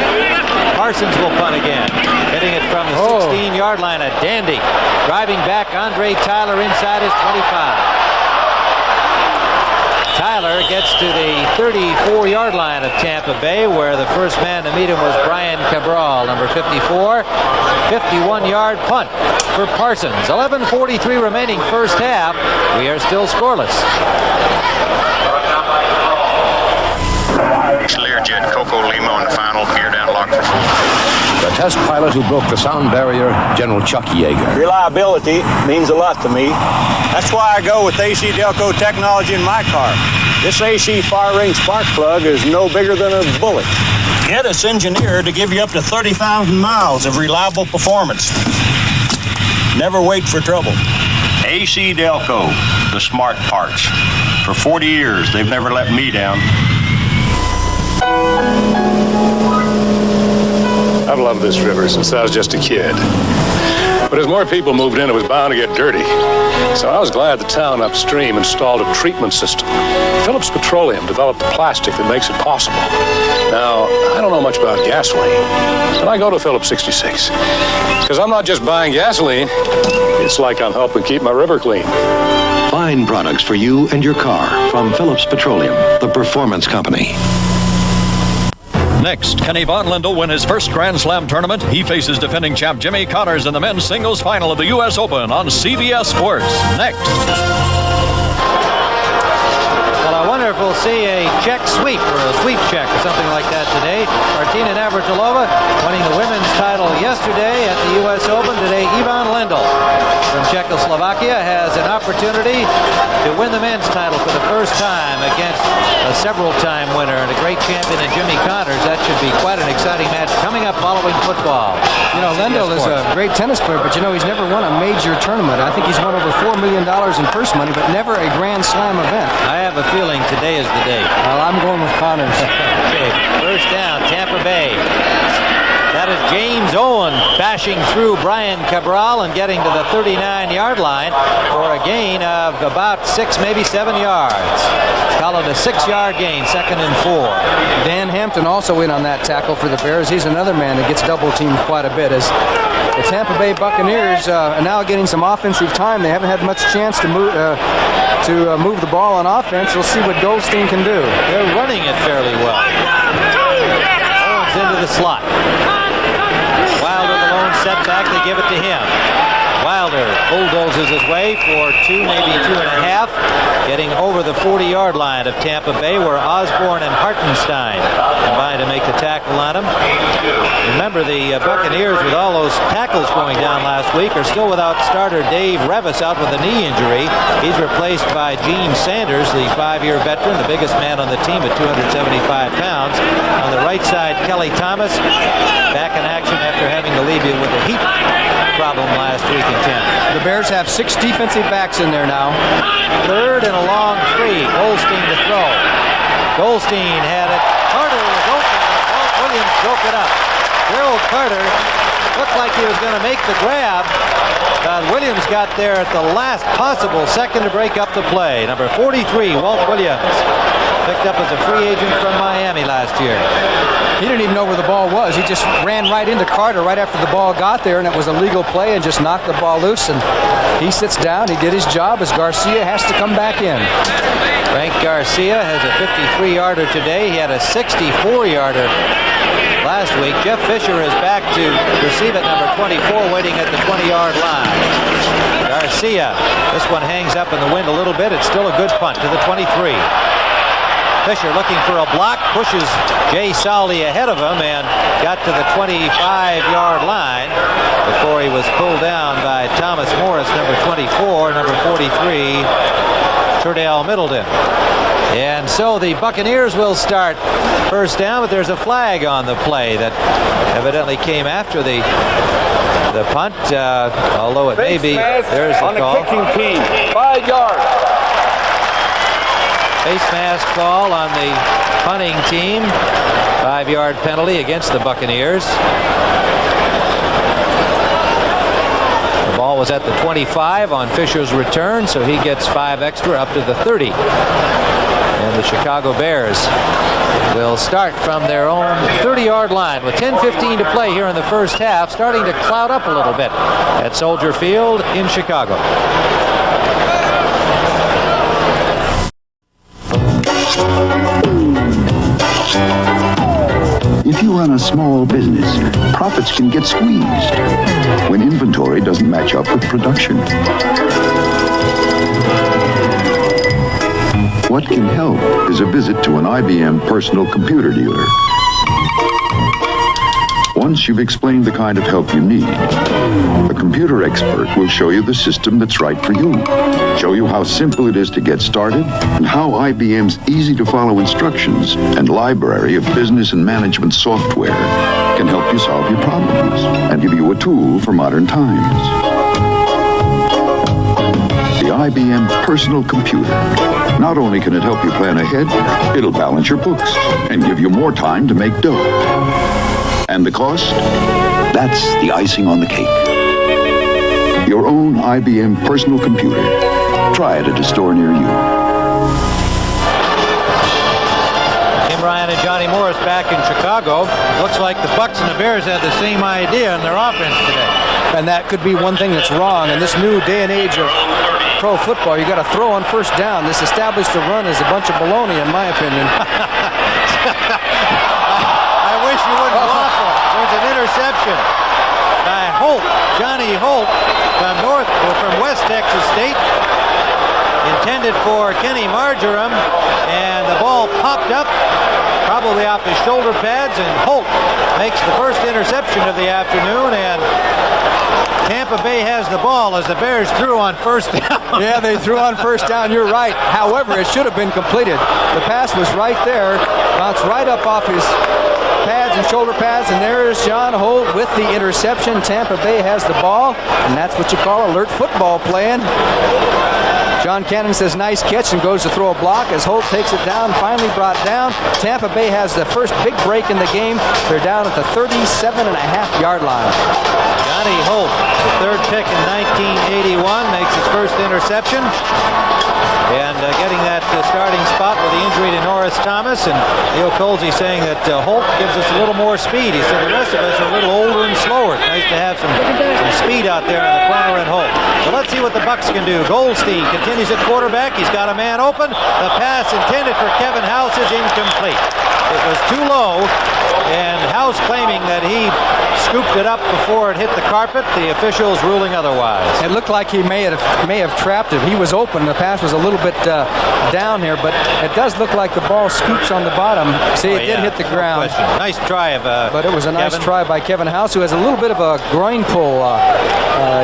Parsons will punt again, hitting it from the 16-yard line. A dandy. Driving back, Andre Tyler inside his 25. Tyler gets to the 34-yard line of Tampa Bay, where the first man to meet him was Brian Cabral, number 54. 51-yard punt for Parsons. 11:43 remaining first half. We are still scoreless. Learjet, Coco Lima on the final, gear down, lock for full. The test pilot who broke the sound barrier, General Chuck Yeager. Reliability means a lot to me. That's why I go with AC Delco technology in my car. This AC fire-ring spark plug is no bigger than a bullet. Get us engineered to give you up to 30,000 miles of reliable performance. Never wait for trouble. AC Delco, the smart parts. For 40 years, they've never let me down. I've loved this river since I was just a kid. But as more people moved in, it was bound to get dirty. So I was glad the town upstream installed a treatment system. Phillips Petroleum developed the plastic that makes it possible. Now, I don't know much about gasoline, but I go to Phillips 66. Because I'm not just buying gasoline, it's like I'm helping keep my river clean. Fine products for you and your car from Phillips Petroleum, the performance company. Next, can Yvonne Lindell win his first Grand Slam tournament? He faces defending champ Jimmy Connors in the men's singles final of the U.S. Open on CBS Sports. Next. Well, I wonder if we'll see a check sweep or a sweep check or something like that today. Martina Navratilova winning the women's title yesterday at the U.S. Open. Today, Yvonne Lindell from Czechoslovakia has an opportunity to win the men's title for the first time against a several-time winner and a great champion in Jimmy Connors. That should be quite an exciting match coming up following football. You know, Lindell is a great tennis player, but you know, he's never won a major tournament. I think he's won over $4 million in purse money, but never a Grand Slam event. I have a feeling today is the day. Well, I'm going with Connors. Okay, first down, Tampa Bay. That is James Owen bashing through Brian Cabral and getting to the 39-yard line for a gain of about 6, maybe 7 yards. It's called a 6-yard gain, 2nd and 4. Dan Hampton also in on that tackle for the Bears. He's another man that gets double-teamed quite a bit. As the Tampa Bay Buccaneers are now getting some offensive time. They haven't had much chance to move the ball on offense. We'll see what Goldstein can do. They're running it fairly well. Owens into the slot. Wilder, the lone setback, they give it to him. Wilder bulldozes his way for 2, maybe 2.5, getting over the 40-yard line of Tampa Bay, where Osborne and Hartenstein combined to make the tackle on him. Remember, the Buccaneers, with all those tackles going down last week, are still without starter Dave Revis out with a knee injury. He's replaced by Gene Sanders, the 5-year veteran, the biggest man on the team at 275 pounds. On the right side, Kelly Thomas, back in action after having to leave you with a heat problem last week in Tampa. The Bears have 6 defensive backs in there now. 3rd and a long 3. Goldstein to throw. Goldstein had it. Carter was open. Walt Williams broke it up. Gerald Carter looked like he was going to make the grab. Williams got there at the last possible second to break up the play. Number 43, Walt Williams, picked up as a free agent from Miami last year. He didn't even know where the ball was. He just ran right into Carter right after the ball got there, and it was a legal play, and just knocked the ball loose. And he sits down. He did his job as Garcia has to come back in. Frank Garcia has a 53-yarder today. He had a 64-yarder last week. Jeff Fisher is back to receive it, number 24, waiting at the 20-yard line. Garcia, this one hangs up in the wind a little bit. It's still a good punt to the 23. Fisher looking for a block, pushes Jay Soldy ahead of him and got to the 25-yard line before he was pulled down by Thomas Morris, number 24, number 43, Turdell Middleton. And so the Buccaneers will start first down, but there's a flag on the play that evidently came after the punt, although it may be. There's the call. On the kicking team, 5 yards. Face mask call on the punting team. 5-yard penalty against the Buccaneers. The ball was at the 25 on Fisher's return, so he gets 5 extra up to the 30. And the Chicago Bears will start from their own 30-yard line with 10:15 to play here in the first half, starting to cloud up a little bit at Soldier Field in Chicago. If you run a small business, profits can get squeezed when inventory doesn't match up with production. What can help is a visit to an IBM personal computer dealer. Once you've explained the kind of help you need, a computer expert will show you the system that's right for you, show you how simple it is to get started, and how IBM's easy-to-follow instructions and library of business and management software can help you solve your problems and give you a tool for modern times. The IBM personal computer. Not only can it help you plan ahead, it'll balance your books and give you more time to make dough. And the cost? That's the icing on the cake. Your own IBM personal computer. Try it at a store near you. Tim Ryan and Johnny Morris back in Chicago. Looks like the Bucs and the Bears had the same idea in their offense today. And that could be one thing that's wrong in this new day and age of pro football. You got to throw on first down. This established the run is a bunch of baloney, in my opinion. I wish you wouldn't waffle. There's an interception by Holt, Johnny Holt, from West Texas State, intended for Kenny Marjoram, and the ball popped up, probably off his shoulder pads, and Holt makes the first interception of the afternoon, and Tampa Bay has the ball as the Bears threw on first down. Yeah, they threw on first down. You're right. However, it should have been completed. The pass was right there, bounced right up off his pads and shoulder pads, and there's John Holt with the interception. Tampa Bay has the ball, and that's what you call alert football playing. John Cannon says nice catch and goes to throw a block as Holt takes it down, finally brought down. Tampa Bay has the first big break in the game. They're down at the 37.5-yard line. Johnny Holt, the third pick in 1981, makes his first interception. And getting that starting spot with the injury to Norris Thomas. And Leo Colsey saying that Holt gives us a little more speed. He said the rest of us are a little older and slower. It's nice to have some speed out there in the corner and Holt. So let's see what the Bucs can do. Goldstein continues at quarterback. He's got a man open. The pass intended for Kevin House is incomplete. It was too low, and House claiming that he scooped it up before it hit the carpet. The officials ruling otherwise. It looked like he may have trapped him. He was open. The pass was a little bit down here, but it does look like the ball scoops on the bottom. See, it did hit the ground. No nice try of but it was a nice try by Kevin House, who has a little bit of a groin pull.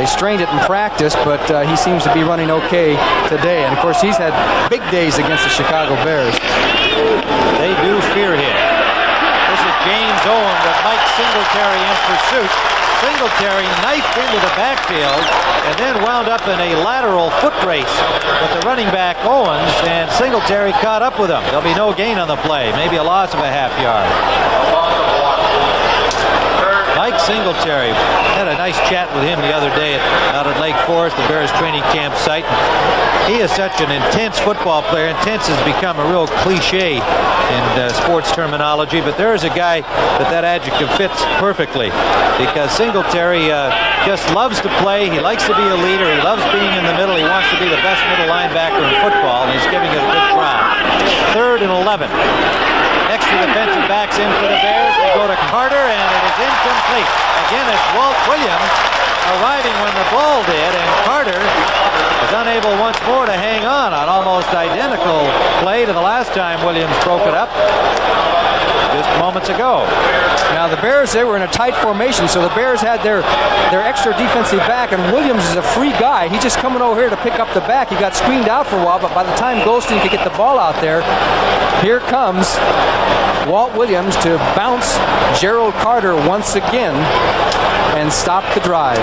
He strained it in practice, but he seems to be running okay today. And, of course, he's had big days against the Chicago Bears. They do fear him. This is James Owen with Mike Singletary in pursuit. Singletary knifed into the backfield and then wound up in a lateral foot race with the running back Owens, and Singletary caught up with him. There'll be no gain on the play, maybe a loss of a half yard. Mike Singletary, had a nice chat with him the other day out at Lake Forest, the Bears training camp site. He is such an intense football player. Intense has become a real cliche in sports terminology, but there is a guy that adjective fits perfectly, because Singletary just loves to play. He likes to be a leader. He loves being in the middle. He wants to be the best middle linebacker in football, and he's giving it a good try. 3rd and 11. Extra defensive backs in for the Bears. They go to Carter, and it is incomplete. Again, it's Walt Williams arriving when the ball did, and Carter was unable once more to hang on almost identical play to the last time Williams broke it up just moments ago. Now the Bears, they were in a tight formation, so the Bears had their extra defensive back, and Williams is a free guy. He's just coming over here to pick up the back. He got screened out for a while, but by the time Goldstein could get the ball out there, here comes Walt Williams to bounce Gerald Carter once again and stop the drive.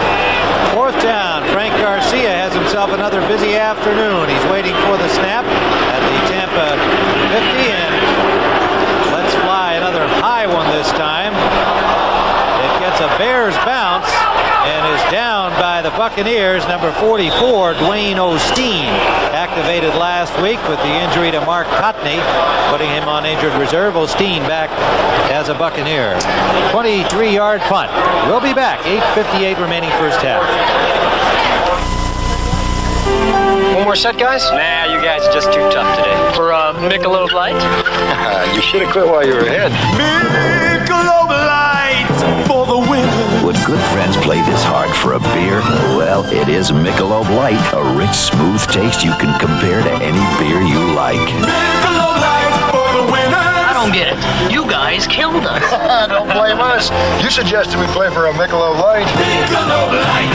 4th down. Frank Garcia has himself another busy afternoon. He's waiting for the snap at the Tampa 50, and let's fly another high one this time. It gets a Bears bounce and is down by the Buccaneers, number 44, Dwayne Osteen, activated last week with the injury to Mark Cotney, putting him on injured reserve. Osteen back as a Buccaneer. 23-yard punt. We'll be back. 8:58 remaining first half. One more set, guys? Nah, you guys are just too tough today. For Michelob Light? You should have quit while you were ahead. Michelob Light for the win. Would good friends play this hard for a beer? Well, it is Michelob Light, a rich, smooth taste you can compare to any beer you like. Michelob Light for the winner. I don't get it. You guys killed us. Don't blame us. You suggested we play for a Michelob Light. Michelob Light.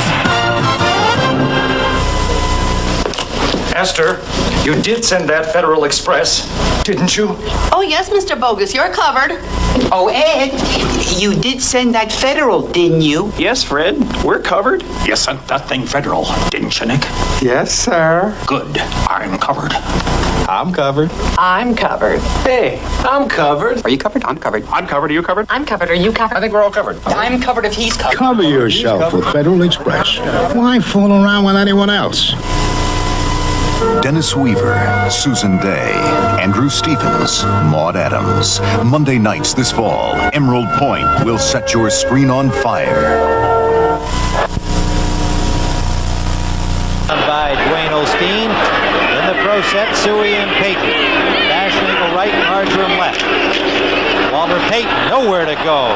Esther, you did send that Federal Express, didn't you? Oh, yes, Mr. Bogus, you're covered. Oh, Ed, you did send that Federal, didn't you? Yes, Fred, we're covered. You sent that thing Federal, didn't you, Nick? Yes, sir. Good, I'm covered. I'm covered. I'm covered. Hey, I'm covered. Are you covered? I'm covered. I'm covered, are you covered? I'm covered. Are you covered? I think we're all covered. I'm covered if he's covered. Cover yourself with Federal Express. Why fool around with anyone else? Dennis Weaver, Susan Day, Andrew Stevens, Maude Adams. Monday nights this fall, Emerald Point will set your screen on fire. By Dwayne Osteen. In the pro set, Suey and Payton. Bashing right, Marjoram left. Walter Payton, nowhere to go.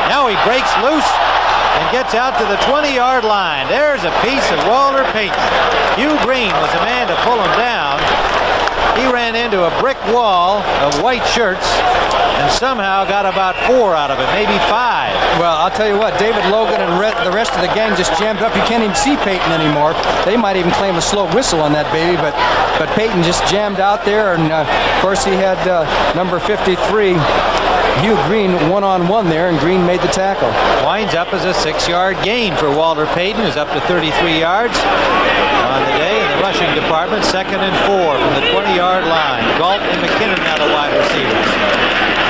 Now he breaks loose and gets out to the 20-yard line. There's a piece of Walter Payton. Hugh Green was the man to pull him down. He ran into a brick wall of white shirts and somehow got about 4 out of it, maybe 5. Well, I'll tell you what, David Logan and the rest of the gang just jammed up. You can't even see Payton anymore. They might even claim a slow whistle on that baby, but Payton just jammed out there, and of course he had number 53, Hugh Green, one-on-one there, and Green made the tackle. Winds up as a 6-yard gain for Walter Payton, who's up to 33 yards on the day. In the rushing department, 2nd and 4 from the 20-yard line. Galt and McKinnon now the wide receivers.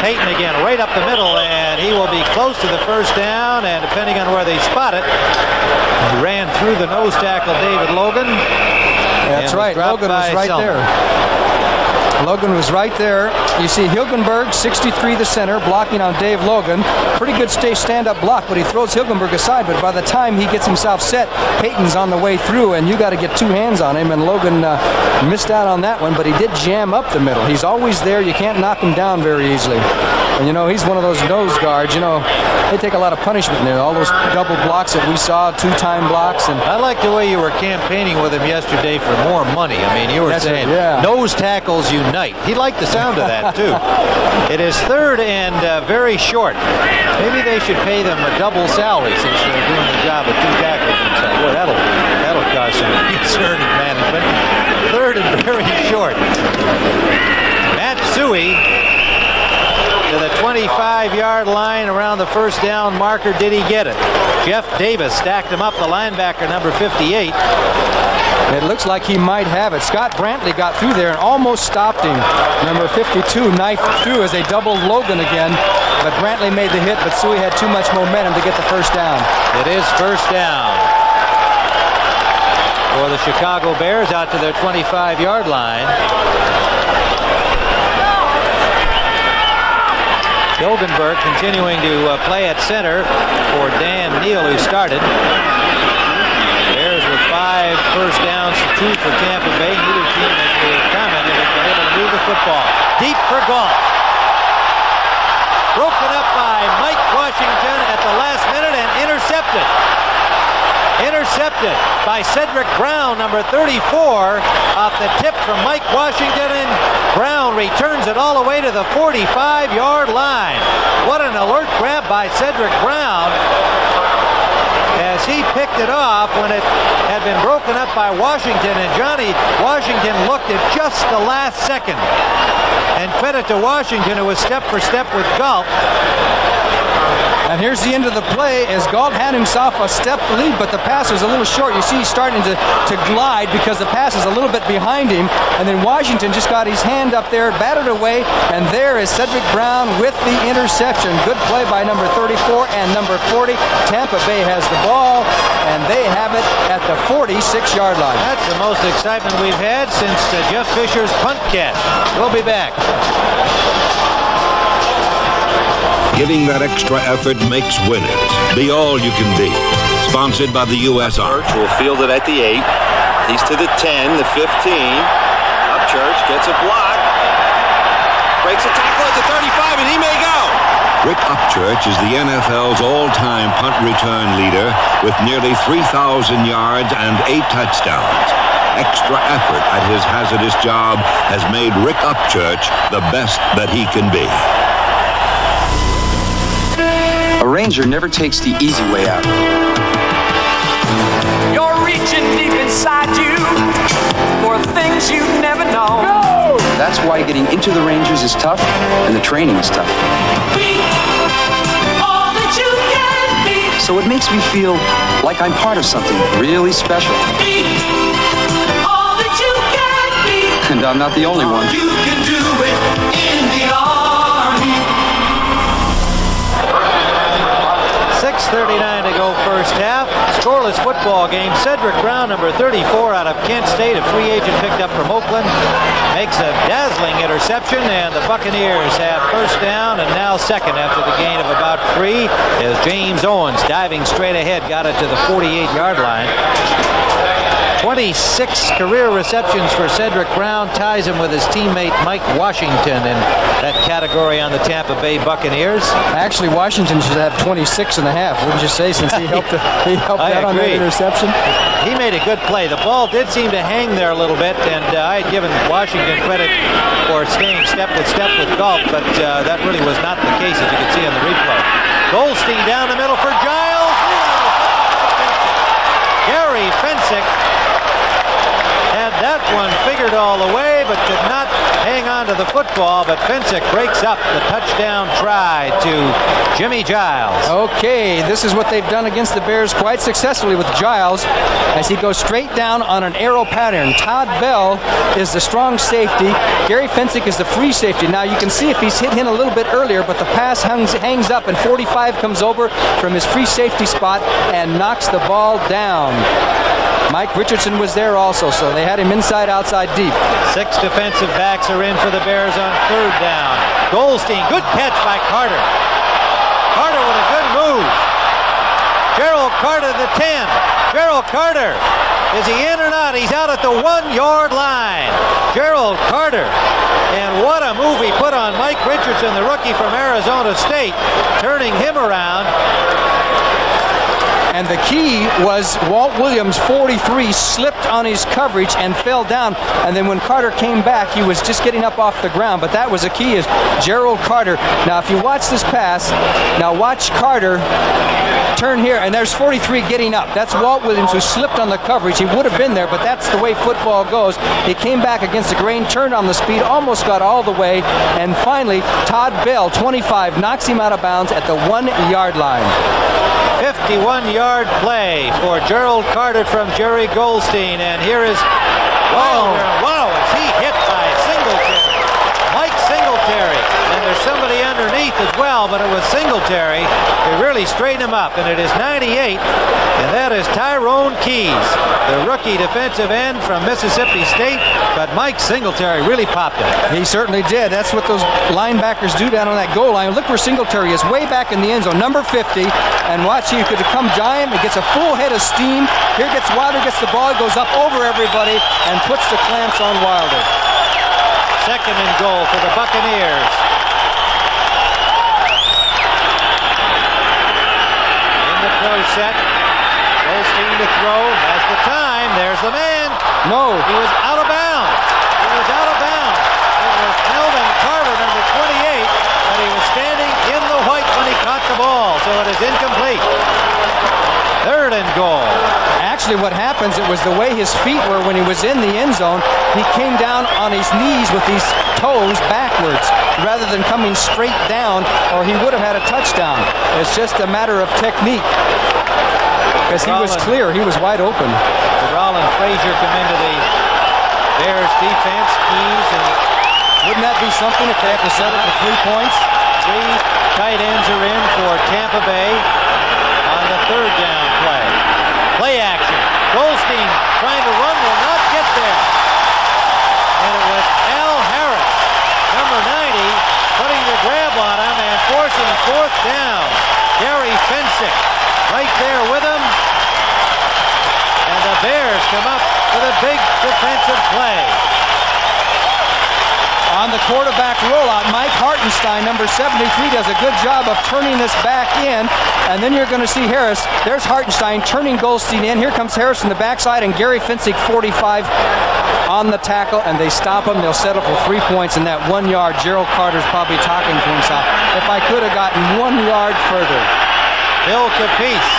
Payton again right up the middle, and he will be close to the first down, and depending on where they spot it, he ran through the nose tackle David Logan. That's right, Logan was right there. Logan was right there. You see Hilgenberg, 63, the center, blocking on Dave Logan. Pretty good stand-up block, but he throws Hilgenberg aside. But by the time he gets himself set, Payton's on the way through, and you got to get 2 hands on him. And Logan missed out on that one, but he did jam up the middle. He's always there. You can't knock him down very easily. And, you know, he's one of those nose guards. You know, they take a lot of punishment there. All those double blocks that we saw, 2-time blocks. And I like the way you were campaigning with him yesterday for more money. I mean, you were saying nose tackles unite. He liked the sound of that, too. It is 3rd and very short. Maybe they should pay them a double salary since they're doing the job of 2 tackles inside. Boy, that'll cause some concern in management. 3rd and very short. Matt Suey to the 25-yard line around the first down marker. Did he get it? Jeff Davis stacked him up, the linebacker, number 58. It looks like he might have it. Scott Brantley got through there and almost stopped him. Number 52 knifed through as they doubled Logan again. But Brantley made the hit, but Suey had too much momentum to get the first down. It is first down for the Chicago Bears out to their 25-yard line. Hilgenberg continuing to play at center for Dan Neal, who started. Bears with 5 first downs to 2 for Tampa Bay. Neither team, as we have commented, has been able to move the football. Deep for Galt. Broken up by Mike Washington at the last minute and intercepted. Intercepted by Cedric Brown, number 34, off the tip from Mike Washington, and Brown returns it all the way to the 45-yard line. What an alert grab by Cedric Brown as he picked it off when it had been broken up by Washington, and Johnny Washington looked at just the last second. And credit to Washington, who was step for step with Galt. And here's the end of the play as Galt had himself a step lead, but the pass was a little short. You see he's starting to glide because the pass is a little bit behind him. And then Washington just got his hand up there, batted away, and there is Cedric Brown with the interception. Good play by number 34 and number 40. Tampa Bay has the ball, and they have it at the 46-yard line. That's the most excitement we've had since Jeff Fisher's punt catch. We'll be back. Giving that extra effort makes winners. Be all you can be. Sponsored by the U.S. Army. Will field it at the 8. He's to the 10, the 15. Upchurch gets a block. Breaks a tackle at the 35, and he may go. Rick Upchurch is the NFL's all-time punt return leader with nearly 3,000 yards and 8 touchdowns. Extra effort at his hazardous job has made Rick Upchurch the best that he can be. A Ranger never takes the easy way out. You're reaching deep inside you for things you've never known. No! That's why getting into the Rangers is tough, and the training is tough. Be all that you can be. So it makes me feel like I'm part of something really special. Be all that you can be. And I'm not the only one. You can do it in the Army. 6:39 to go first half. Scoreless football game. Cedric Brown, number 34 out of Kent State, a free agent picked up from Oakland, makes a dazzling interception, and the Buccaneers have first down and now second after the gain of about 3 as James Owens, diving straight ahead, got it to the 48-yard line. 26 career receptions for Cedric Brown, ties him with his teammate Mike Washington in that category on the Tampa Bay Buccaneers. Actually, Washington should have 26 and a half, wouldn't you say, since he helped out on that interception? He made a good play. The ball did seem to hang there a little bit, and I had given Washington credit for staying step with Galt, but that really was not the case, as you can see on the replay. Goldstein down the middle for Giles. Gary Fensick had that one figured all the way, but could not hang on to the football. But Fensick breaks up the touchdown try to Jimmy Giles. Okay, this is what they've done against the Bears quite successfully with Giles as he goes straight down on an arrow pattern. Todd Bell is the strong safety. Gary Fensick is the free safety. Now you can see if he's hit him a little bit earlier, but the pass hangs up and 45 comes over from his free safety spot and knocks the ball down. Mike Richardson was there also, so they had him inside, outside, deep. 6 defensive backs are in for the Bears on third down. Goldstein, good catch by Carter. Carter with a good move. Gerald Carter, the 10. Gerald Carter, is he in or not? He's out at the 1-yard line. Gerald Carter, and what a move he put on Mike Richardson, the rookie from Arizona State, turning him around. And the key was Walt Williams, 43, slipped on his coverage and fell down. And then when Carter came back, he was just getting up off the ground. But that was the key, is Gerald Carter. Now, if you watch this pass, now watch Carter turn here, and there's 43 getting up. That's Walt Williams, who slipped on the coverage. He would have been there, but that's the way football goes. He came back against the grain, turned on the speed, almost got all the way, and finally, Todd Bell, 25, knocks him out of bounds at the 1-yard line. 51-yard play for Gerald Carter from Jerry Goldstein, and here is wow, is he hit by Singletary. Mike Singletary, and there's somebody underneath as well, but it was Singletary. They really straightened him up, and it is 98, and that is Tyrone Keys, the rookie defensive end from Mississippi State, but Mike Singletary really popped him. He certainly did. That's what those linebackers do down on that goal line. Look where Singletary is, way back in the end zone, number 50, and watch, he could come giant. He gets a full head of steam. Here gets Wilder, gets the ball, goes up over everybody, and puts the clamps on Wilder. Second and goal for the Buccaneers. In the throw set. Goldstein to throw. Has the time. There's the man. No. He was out of bounds. He was out of bounds. It was Melvin Carter, number 28, but he was standing in the white when he caught the ball, so it is incomplete. Third and goal. Actually, what happens, it was the way his feet were when he was in the end zone. He came down on his knees with his toes backwards rather than coming straight down, or he would have had a touchdown. It's just a matter of technique. Because he was clear. He was wide open. Terrell and Frazier come into the Bears defense. Keys, and wouldn't that be something if they have to settle for 3 points? 3 tight ends are in for Tampa Bay on the third down play. Play action. Goldstein trying to run, will not get there. And it was Al Harris, number 90, putting the grab on him and forcing fourth down. Gary Fensick right there with him. And the Bears come up with a big defensive play. On the quarterback rollout, Mike Hartenstein, number 73, does a good job of turning this back in. And then you're going to see Harris. There's Hartenstein turning Goldstein in. Here comes Harris from the backside, and Gary Fensick, 45, on the tackle, and they stop him. They'll settle for 3 points in that 1 yard. Gerald Carter's probably talking to himself. If I could have gotten 1 yard further. Bill Capice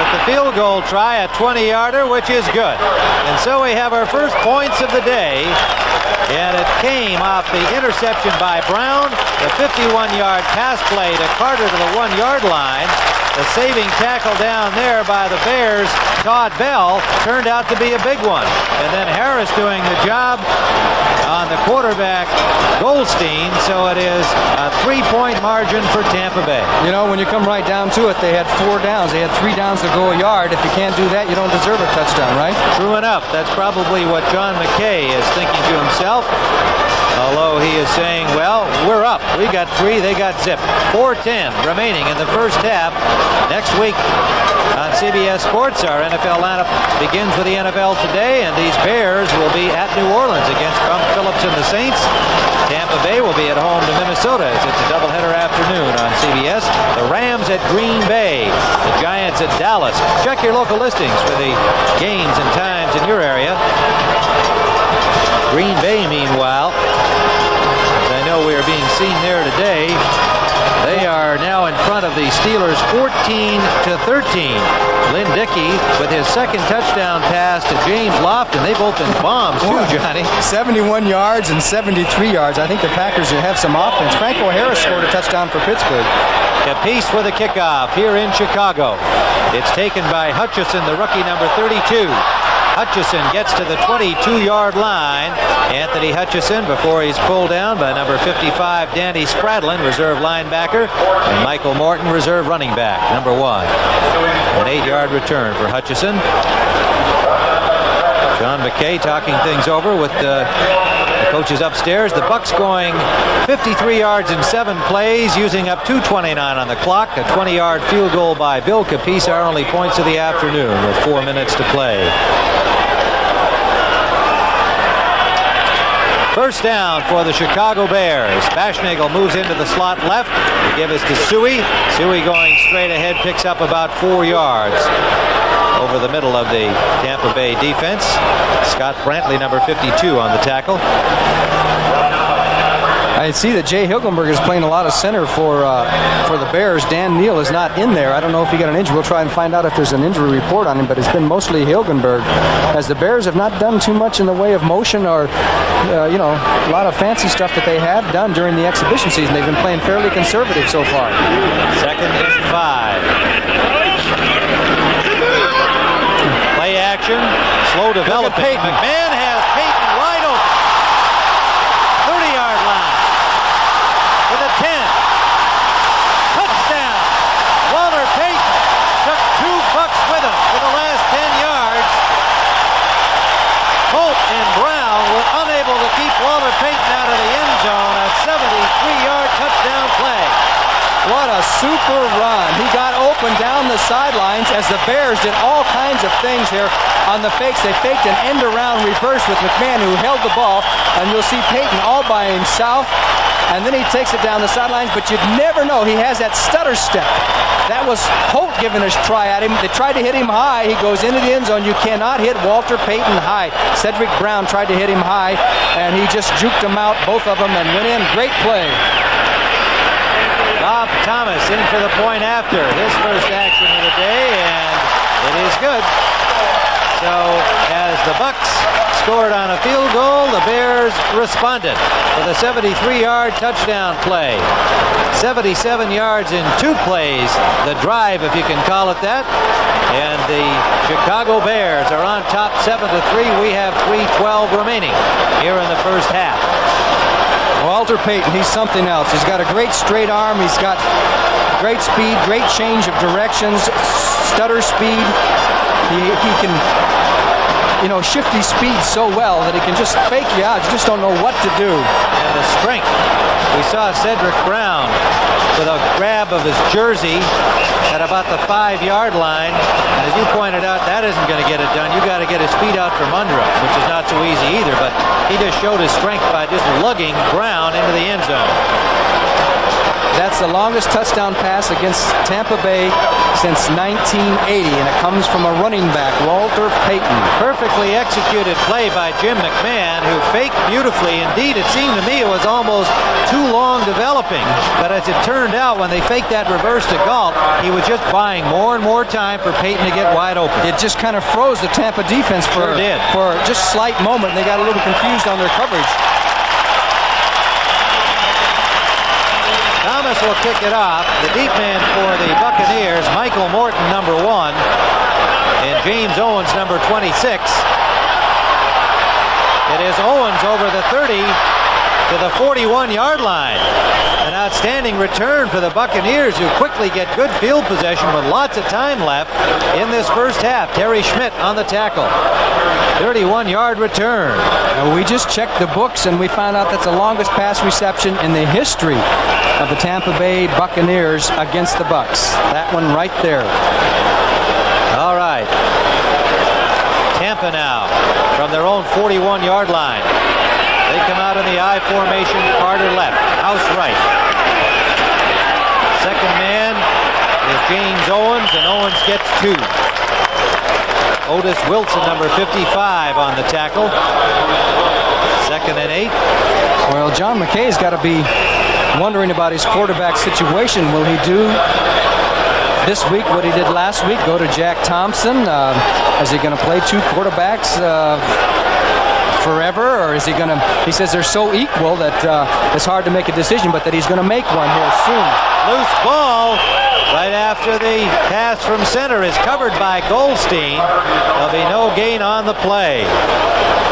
with the field goal try, a 20-yarder, which is good. And so we have our first points of the day. And it came off the interception by Brown, the 51-yard pass play to Carter to the 1 yard line. The saving tackle down there by the Bears, Todd Bell, turned out to be a big one. And then Harris doing the job on the quarterback, Goldstein. So it is a 3-point margin for Tampa Bay. You know, when you come right down to it, they had 4 downs. They had 3 downs to go a yard. If you can't do that, you don't deserve a touchdown, right? True enough. That's probably what John McKay is thinking to himself. Although he is saying, well, we're up. We got 3, they got zipped. 4:10 remaining in the first half. Next week on CBS Sports, our NFL lineup begins with the NFL Today, and these Bears will be at New Orleans against Bump Phillips and the Saints. Tampa Bay will be at home to Minnesota as it's a doubleheader afternoon on CBS. The Rams at Green Bay, the Giants at Dallas. Check your local listings for the games and times in your area. Green Bay, meanwhile, as I know we are being seen there today, they are now in front of the Steelers 14-13. Lynn Dickey with his second touchdown pass to James Lofton. They both been bombs too, Johnny. 71 yards and 73 yards. I think the Packers have some offense. Franco Harris scored a touchdown for Pittsburgh. Capice with a kickoff here in Chicago. It's taken by Hutchison, the rookie, number 32. Hutchison gets to the 22-yard line. Anthony Hutchison before he's pulled down by number 55, Danny Spradlin, reserve linebacker, and Michael Morton, reserve running back, number 1. An 8-yard return for Hutchison. John McKay talking things over with the coaches upstairs. The Bucs going 53 yards in 7 plays, using up 2:29 on the clock. A 20-yard field goal by Bill Capice, our only points of the afternoon with 4 minutes to play. First down for the Chicago Bears. Bashnagle moves into the slot left to give us to Suey. Suey going straight ahead, picks up about 4 yards over the middle of the Tampa Bay defense. Scott Brantley, number 52, on the tackle. I see that Jay Hilgenberg is playing a lot of center for the Bears. Dan Neal is not in there. I don't know if he got an injury. We'll try and find out if there's an injury report on him, but it's been mostly Hilgenberg, as the Bears have not done too much in the way of motion or, a lot of fancy stuff that they have done during the exhibition season. They've been playing fairly conservative so far. 2nd and 5. Play action, slow developing. McMahon has Peyton wide open. 30-yard line. With a 10. Touchdown. Walter Payton took 2 Bucks with him for the last 10 yards. Holt and Brown were unable to keep Walter Payton out of the end zone. A 73-yard touchdown play. What a super run. He got open down the sidelines as the Bears did all kinds of things here on the fakes. They faked an end-around reverse with McMahon, who held the ball, and you'll see Payton all by himself, and then he takes it down the sidelines, but you'd never know. He has that stutter step. That was Holt giving a try at him. They tried to hit him high. He goes into the end zone. You cannot hit Walter Payton high. Cedric Brown tried to hit him high, and he just juked them out, both of them, and went in. Great play. Bob Thomas in for the point after. His first action of the day, and it is good. So as the Bucs scored on a field goal. The Bears responded with a 73-yard touchdown play. 77 yards in 2 plays. The drive, if you can call it that. And the Chicago Bears are on top 7-3. We have 3:12 remaining here in the first half. Walter Payton, he's something else. He's got a great straight arm. He's got great speed, great change of directions, stutter speed. He can, shift his speed so well that he can just fake you out. You just don't know what to do. And the strength. We saw Cedric Brown with a grab of his jersey at about the 5-yard line. And as you pointed out, that isn't going to get it done. You got to get his feet out from under him, which is not so easy either. But he just showed his strength by just lugging Brown into the end zone. That's the longest touchdown pass against Tampa Bay since 1980, and it comes from a running back, Walter Payton. Perfectly executed play by Jim McMahon, who faked beautifully. Indeed, it seemed to me it was almost too long developing. But as it turned out, when they faked that reverse to Galt, he was just buying more and more time for Payton to get wide open. It just kind of froze the Tampa defense for just a slight moment, and they got a little confused on their coverage. Thomas will kick it off. The deep man for the Buccaneers, Michael Morton, number 1, and James Owens, number 26. It is Owens over the 30 to the 41-yard line. An outstanding return for the Buccaneers, who quickly get good field possession with lots of time left in this first half. Terry Schmidt on the tackle. 31-yard return. We just checked the books, and we found out that's the longest pass reception in the history of the Tampa Bay Buccaneers against the Bucs. That one right there. All right. Tampa now from their own 41-yard line. They come out in the I formation, Carter left, House right. Second man is James Owens, and Owens gets 2. Otis Wilson, number 55, on the tackle. 2nd and 8. Well, John McKay's got to be wondering about his quarterback situation. Will he do this week what he did last week, go to Jack Thompson? Is he going to play 2 quarterbacks forever, or is he going to? He says they're so equal that it's hard to make a decision, but that he's going to make one here soon. Loose ball right after the pass from center is covered by Goldstein. There'll be no gain on the play.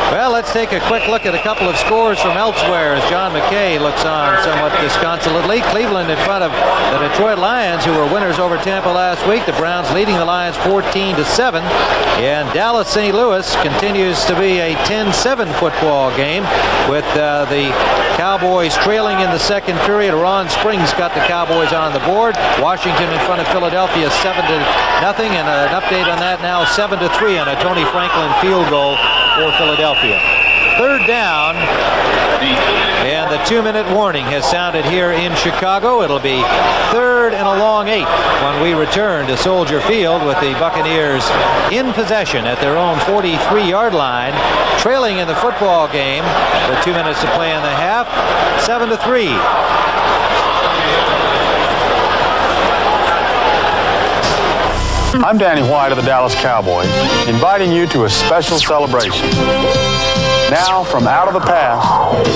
Well, let's take a quick look at a couple of scores from elsewhere as John McKay looks on somewhat disconsolately. Cleveland in front of the Detroit Lions, who were winners over Tampa last week. The Browns leading the Lions 14-7. And Dallas St. Louis continues to be a 10-7 football game with the Cowboys trailing in the second period. Ron Springs got the Cowboys on the board. Washington in front of Philadelphia 7-0, and an update on that now 7-3 on a Tony Franklin field goal for Philadelphia. Third down, and the 2-minute warning has sounded here in Chicago. It'll be 3rd and a long 8 when we return to Soldier Field with the Buccaneers in possession at their own 43-yard line, trailing in the football game with 2 minutes to play in the half, 7-3. I'm Danny White of the Dallas Cowboys, inviting you to a special celebration. Now, from out of the past,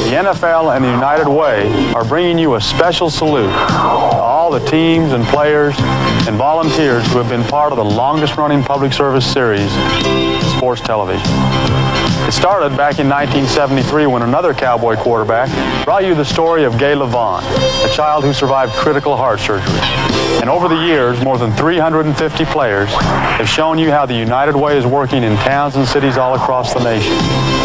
the NFL and the United Way are bringing you a special salute to all the teams and players and volunteers who have been part of the longest-running public service series in sports television. It started back in 1973 when another Cowboy quarterback brought you the story of Gay Levon, a child who survived critical heart surgery. And over the years, more than 350 players have shown you how the United Way is working in towns and cities all across the nation.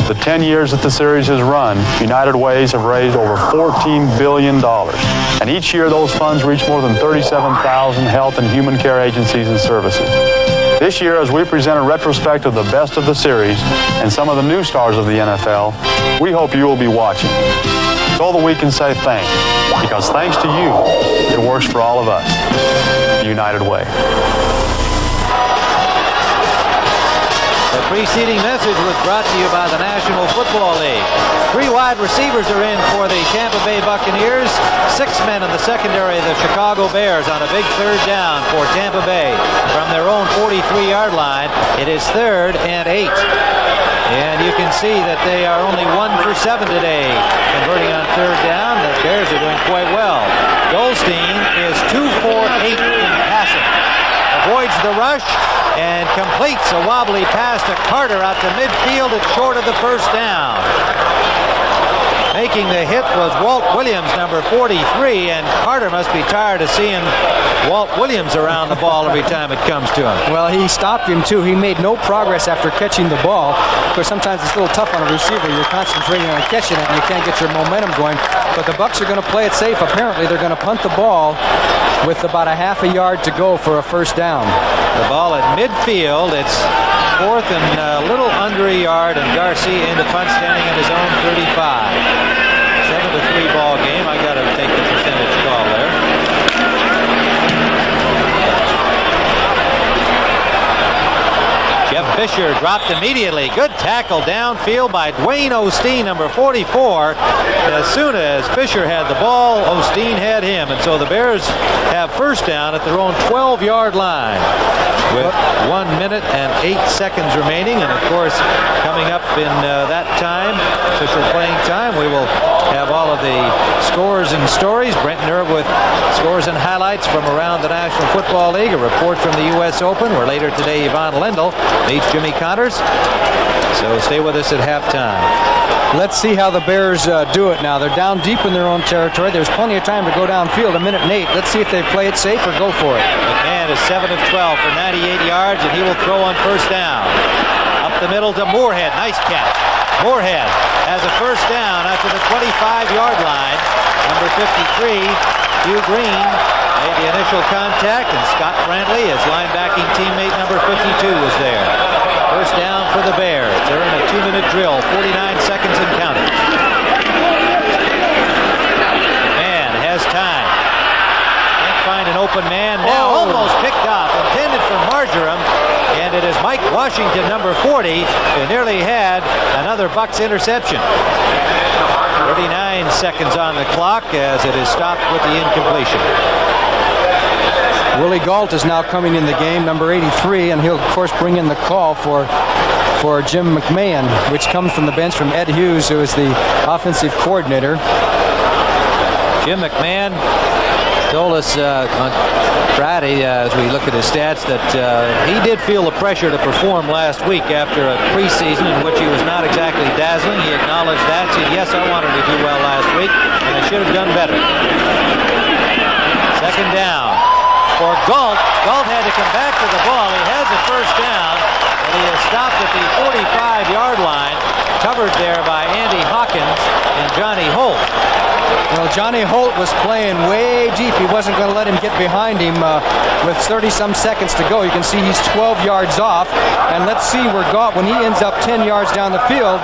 The 10 years that the series has run, United Ways have raised over $14 billion. And each year, those funds reach more than 37,000 health and human care agencies and services. This year, as we present a retrospect of the best of the series and some of the new stars of the NFL, we hope you will be watching so that we can say thanks. Because thanks to you, it works for all of us. The United Way. The preceding message was brought to you by the National Football League. 3 wide receivers are in for the Tampa Bay Buccaneers. 6 men in the secondary of the Chicago Bears on a big 3rd down for Tampa Bay. From their own 43-yard line, it is 3rd and 8. And you can see that they are only 1 for 7 today, converting on third down. The Bears are doing quite well. Goldstein is 2 for 8 in passing. Avoids the rush and completes a wobbly pass to Carter out to midfield. It's short of the first down. Making the hit was Walt Williams, number 43, and Carter must be tired of seeing Walt Williams around the ball every time it comes to him. Well, he stopped him, too. He made no progress after catching the ball. Of course, sometimes it's a little tough on a receiver. You're concentrating on catching it, and you can't get your momentum going. But the Bucs are going to play it safe. Apparently, they're going to punt the ball with about a half a yard to go for a first down. The ball at midfield. It's 4th and a little under a yard, and Garcia in the punt standing at his own 35. 7-3 ball game. I got to take the percentage call there. Jeff Fisher dropped immediately. Good tackle downfield by Dwayne Osteen, number 44. As soon as Fisher had the ball, Osteen had him. And so the Bears have first down at their own 12-yard line with 1 minute and 8 seconds remaining. And, of course, coming up in that time, official playing time, we will have all of the scores and stories. Brent Nerve with scores and highlights from around the National Football League. A report from the U.S. Open, where later today Yvonne Lindell meets Jimmy Connors. So stay with us at halftime. Let's see how the Bears do it now. They're down deep in their own territory. There's plenty of time to go downfield, 1 minute and 8. Let's see if they play it safe or go for it. McMahon is 7 of 12 for 98 yards, and he will throw on first down. Up the middle to Moorhead. Nice catch. Moorhead has a first down out to the 25-yard line. Number 53, Hugh Green, made the initial contact, and Scott Brantley, his linebacking teammate, number 52, was there. First down for the Bears. They're in a 2-minute drill, 49 seconds and counting. Man has time. Can't find an open man now. Almost picked off, intended for Marjoram, and it is Mike Washington, number 40, who nearly had another Bucs interception. 39 seconds on the clock as it is stopped with the incompletion. Willie Gault is now coming in the game, number 83, and he'll, of course, bring in the call for Jim McMahon, which comes from the bench from Ed Hughes, who is the offensive coordinator. Jim McMahon told us on Friday, as we look at his stats, that he did feel the pressure to perform last week after a preseason in which he was not exactly dazzling. He acknowledged that, said, yes, I wanted to do well last week, and I should have done better. Second down for Gault. Gault had to come back to the ball. He has a first down, and he is stopped at the 45-yard line, covered there by Andy Hawkins and Johnny Holt. Well, Johnny Holt was playing way deep. He wasn't going to let him get behind him with 30-some seconds to go. You can see he's 12 yards off. And let's see where Gault, when he ends up 10 yards down the field,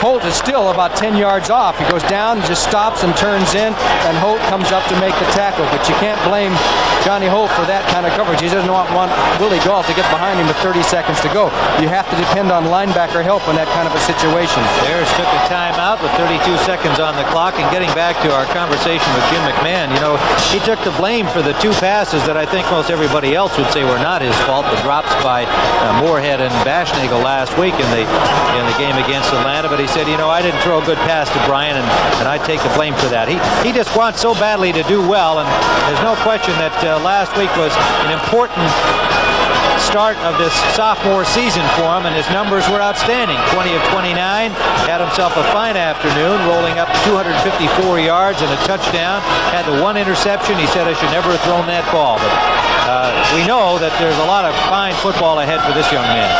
Holt is still about 10 yards off. He goes down, just stops and turns in, and Holt comes up to make the tackle. But you can't blame Johnny Holt for that kind of coverage. He doesn't want Willie Gault to get behind him with 30 seconds to go. You have to depend on linebacker help in that kind of a situation. Bears took a timeout with 32 seconds on the clock. And getting back to our conversation with Jim McMahon, you know, he took the blame for the 2 passes that I think most everybody else would say were not his fault. The drops by Moorhead and Bashnagel last week in the game against Atlanta. But he said, you know, I didn't throw a good pass to Brian, and I take the blame for that. He just wants so badly to do well, and there's no question that last week was an important start of this sophomore season for him, and his numbers were outstanding. 20 of 29, had himself a fine afternoon, rolling up 254 yards and a touchdown. Had the 1 interception. He said, I should never have thrown that ball. But we know that there's a lot of fine football ahead for this young man.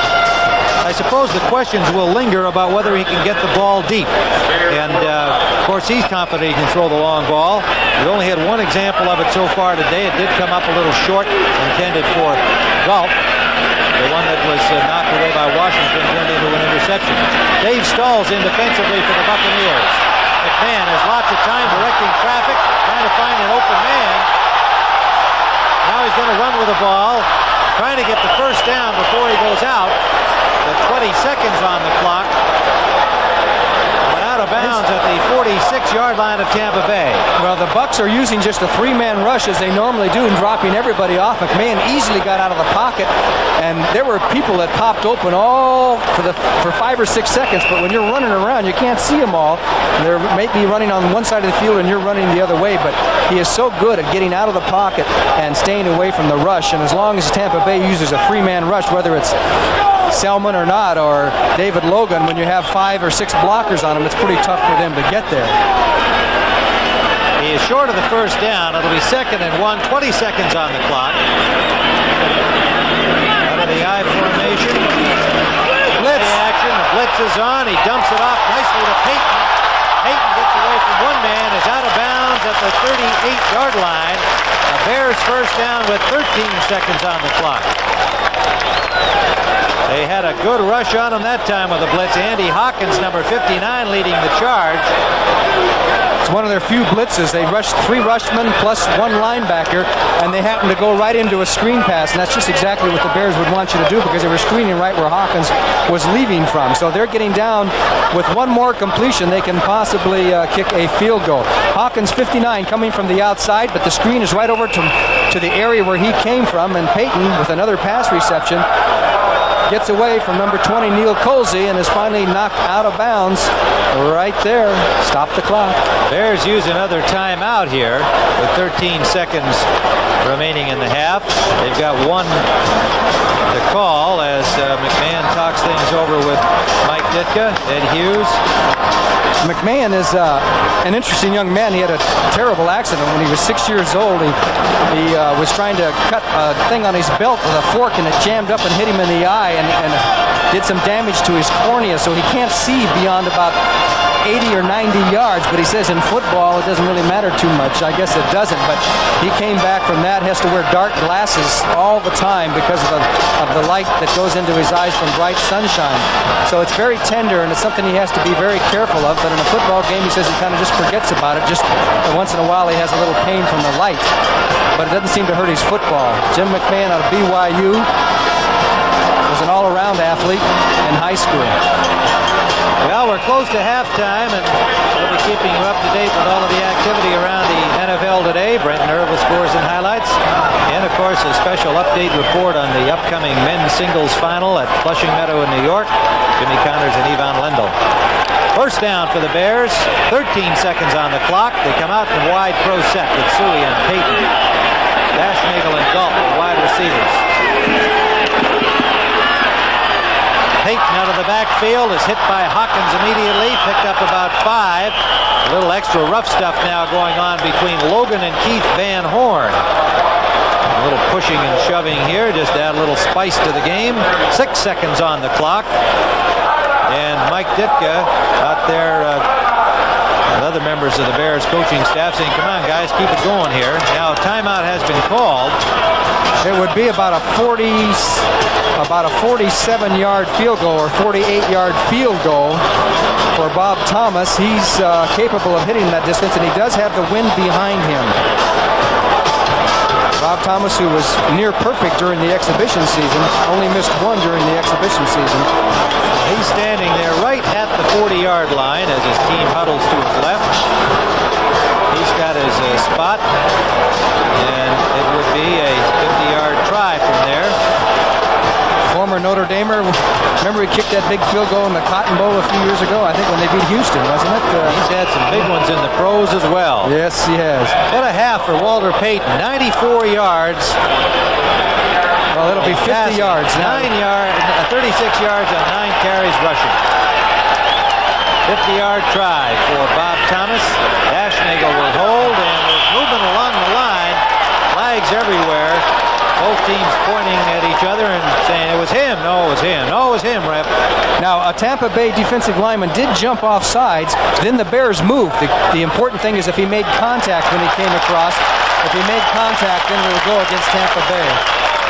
I suppose the questions will linger about whether he can get the ball deep. And, of course, he's confident he can throw the long ball. We only had 1 example of it so far today. It did come up a little short, intended for Gault. The one that was knocked away by Washington turned into an interception. Dave Stahl's in defensively for the Buccaneers. McMahon has lots of time directing traffic, trying to find an open man. Now he's going to run with the ball, trying to get the first down before he goes out. With 20 seconds on the clock. Went out of bounds at the 46-yard line of Tampa Bay. Well, Well, the Bucs are using just a three-man rush as they normally do and dropping everybody off. McMahon easily got out of the pocket, and there were people that popped open all for 5 or 6 seconds, but when you're running around, you can't see them all. They're maybe running on one side of the field and you're running the other way, but he is so good at getting out of the pocket and staying away from the rush, and as long as Tampa Bay uses a three-man rush, whether it's Selman or not, or David Logan, when you have 5 or 6 blockers on him, it's pretty tough for them to get there. He is short of the first down. It'll be 2nd and 1, 20 seconds on the clock. Out of the I formation. Blitz action. The blitz is on. He dumps it off nicely to Payton. Payton gets away from one man, is out of bounds at the 38-yard line. The Bears first down with 13 seconds on the clock. They had a good rush on him that time with the blitz. Andy Hawkins, number 59, leading the charge. It's one of their few blitzes. They rushed 3 rushmen plus 1 linebacker, and they happened to go right into a screen pass, and that's just exactly what the Bears would want you to do because they were screening right where Hawkins was leaving from. So they're getting down with 1 more completion. They can possibly kick a field goal. Hawkins, 59, coming from the outside, but the screen is right over to the area where he came from, and Payton, with another pass reception, gets away from number 20, Neil Colsey, and is finally knocked out of bounds right there. Stop the clock. Bears use another timeout here with 13 seconds remaining in the half. They've got 1 to call as McMahon talks things over with Mike Ditka, Ed Hughes. McMahon is an interesting young man. He had a terrible accident when he was 6 years old. He was trying to cut a thing on his belt with a fork, and it jammed up and hit him in the eye and did some damage to his cornea, so he can't see beyond about 80 or 90 yards, but he says in football it doesn't really matter too much. I guess it doesn't, but he came back from that, has to wear dark glasses all the time because of the light that goes into his eyes from bright sunshine. So it's very tender, and it's something he has to be very careful of, but in a football game he says he kind of just forgets about it. Just once in a while he has a little pain from the light, but it doesn't seem to hurt his football. Jim McMahon out of BYU was an all-around athlete in high school. Well, we're close to halftime, and we'll be keeping you up to date with all of the activity around the NFL today. Brent Nerval scores and highlights. And, of course, a special update report on the upcoming men's singles final at Flushing Meadow in New York. Jimmy Connors and Yvonne Lendl. First down for the Bears. 13 seconds on the clock. They come out in wide pro set with Suey and Payton. Dashnagel and Galt, the wide receivers. Payton out of the backfield is hit by Hawkins immediately, picked up about 5. A little extra rough stuff now going on between Logan and Keith Van Horn. A little pushing and shoving here, just to add a little spice to the game. 6 seconds on the clock. And Mike Ditka out there with other members of the Bears coaching staff saying, come on guys, keep it going here. Now a timeout has been called. It would be about a 47-yard field goal or 48-yard field goal for Bob Thomas. He's capable of hitting that distance, and he does have the wind behind him. Bob Thomas, who was near perfect during the exhibition season, only missed 1 during the exhibition season. He's standing there right at the 40-yard line as his team huddles to his left. He's got his spot, and it would be a 50-yard try from there. Former Notre Damer, remember he kicked that big field goal in the Cotton Bowl a few years ago, I think when they beat Houston, wasn't it? He's had some big ones in the pros as well. Yes, he has. What a half for Walter Payton, 94 yards. Well, it'll be 50 yards now. 36 yards on 9 carries rushing. 50-yard try for Bob Thomas. Dashnagel will hold, and is moving along the line. Flags everywhere. Both teams pointing at each other and saying it was him. No, it was him. No, it was him, ref. Now, a Tampa Bay defensive lineman did jump off sides. Then the Bears moved. The important thing is if he made contact when he came across. If he made contact, then it will go against Tampa Bay.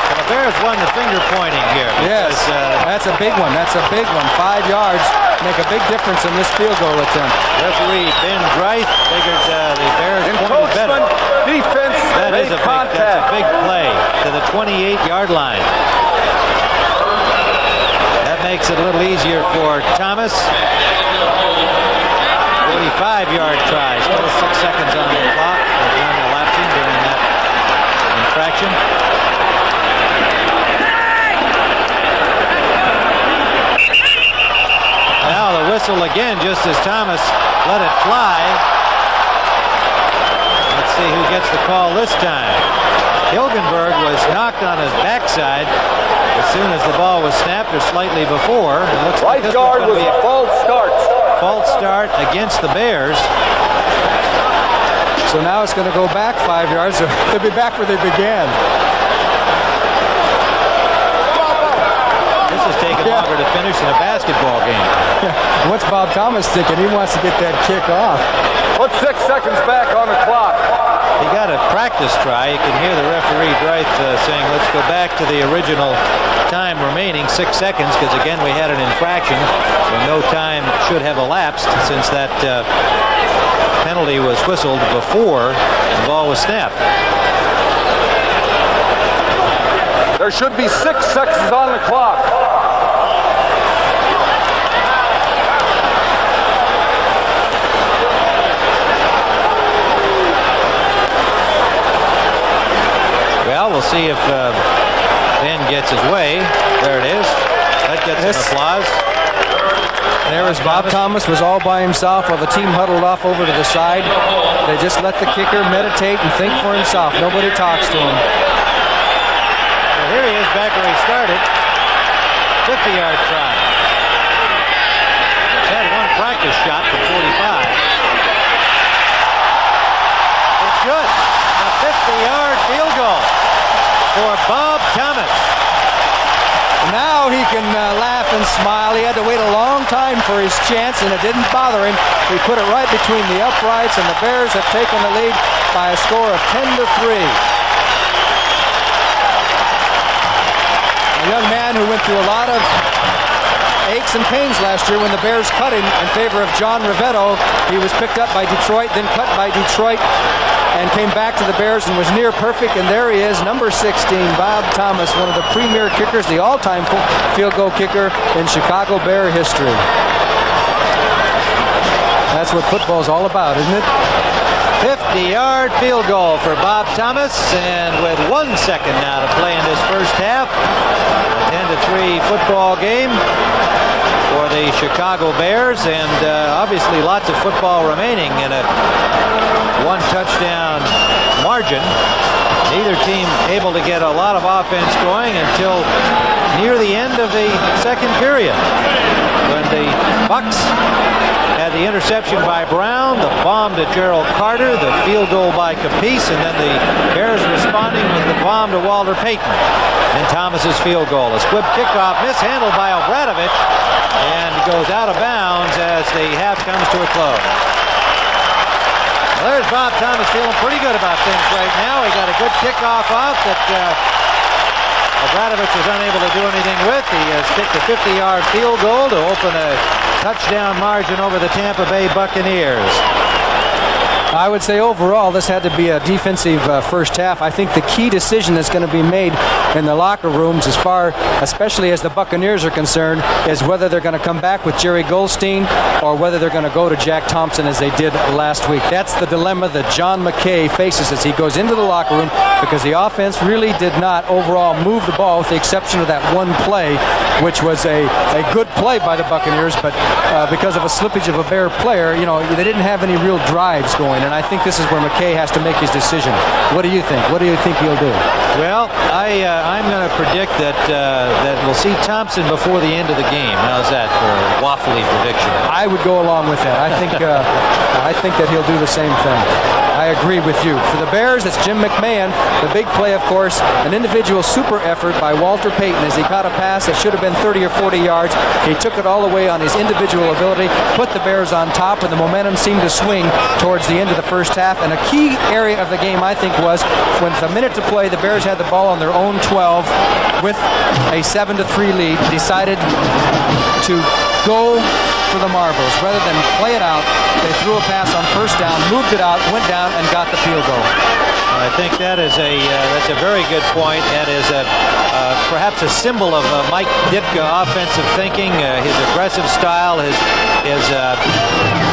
Well, the Bears won the finger pointing here. Yes, that's a big one. That's a big one. 5 yards make a big difference in this field goal attempt. Referee Ben Greith figured the Bears pointed better. Defense That's a big play to the 28-yard line. That makes it a little easier for Thomas. 45-yard try. Still 6 seconds on the clock. Again, elapsing during that infraction. Now the whistle again, just as Thomas let it fly. Let's see who gets the call this time. Hilgenberg was knocked on his backside as soon as the ball was snapped, or slightly before. It looks like right guard was a false start. False start against the Bears. So now it's going to go back 5 yards. So they'll be back where they began. This is taking longer to finish than a basketball game. What's Bob Thomas thinking? He wants to get that kick off. Put 6 seconds back on the clock. He got a practice try. You can hear the referee Bright saying, let's go back to the original time remaining, 6 seconds, because again we had an infraction, so no time should have elapsed since that penalty was whistled before the ball was snapped. There should be 6 seconds on the clock. Well, we'll see if Ben gets his way. There it is. That gets some applause. There was Bob Thomas was all by himself while the team huddled off over to the side. They just let the kicker meditate and think for himself. Nobody talks to him. Well, here he is back where he started. 50-yard try. He's had one practice shot from 45. It's good. A 50-yard field goal for Bob Thomas. Now he can laugh and smile. He had to wait a long time for his chance, and it didn't bother him. He put it right between the uprights, and the Bears have taken the lead by a score of 10-3. A young man who went through a lot of aches and pains last year when the Bears cut him in favor of John Rivetto. He was picked up by Detroit, then cut by Detroit, and came back to the Bears and was near perfect. And there he is, number 16, Bob Thomas, one of the premier kickers, the all-time field goal kicker in Chicago Bear history. That's what football's all about, isn't it? 50-yard field goal for Bob Thomas, and with 1 second now to play in this first half, a 10-3 football game for the Chicago Bears, and obviously lots of football remaining in a one-touchdown margin. Neither team able to get a lot of offense going until near the end of the second period, when the Bucs had the interception by Brown, the bomb to Gerald Carter, the field goal by Capice, and then the Bears responding with the bomb to Walter Payton. And Thomas's field goal. A squib kickoff mishandled by Obradovich and goes out of bounds as the half comes to a close. Well, there's Bob Thomas feeling pretty good about things right now. He got a good kickoff off that Obradovich was unable to do anything with. He has kicked a 50-yard field goal to open a touchdown margin over the Tampa Bay Buccaneers. I would say overall this had to be a defensive first half. I think the key decision that's going to be made in the locker rooms, especially as the Buccaneers are concerned, is whether they're going to come back with Jerry Goldstein or whether they're going to go to Jack Thompson as they did last week. That's the dilemma that John McKay faces as he goes into the locker room, because the offense really did not overall move the ball, with the exception of that one play, which was a good play by the Buccaneers, but because of a slippage of a Bear player, they didn't have any real drives going. And I think this is where McKay has to make his decision. What do you think? What do you think he'll do? Well, I'm going to predict that we'll see Thompson before the end of the game. How's that for a waffly prediction? I would go along with that. I think that he'll do the same thing. I agree with you. For the Bears, it's Jim McMahon. The big play, of course, an individual super effort by Walter Payton as he caught a pass that should have been 30 or 40 yards. He took it all the way on his individual ability, put the Bears on top, and the momentum seemed to swing towards the end of the first half. And a key area of the game, I think, was when with a minute to play, the Bears had the ball on their own 12 with a 7-3 lead, decided to go for the marbles. Rather than play it out, they threw a pass on first down, moved it out, went down, and got the field goal. I think that's a very good point. That is perhaps a symbol of Mike Ditka offensive thinking, his aggressive style, his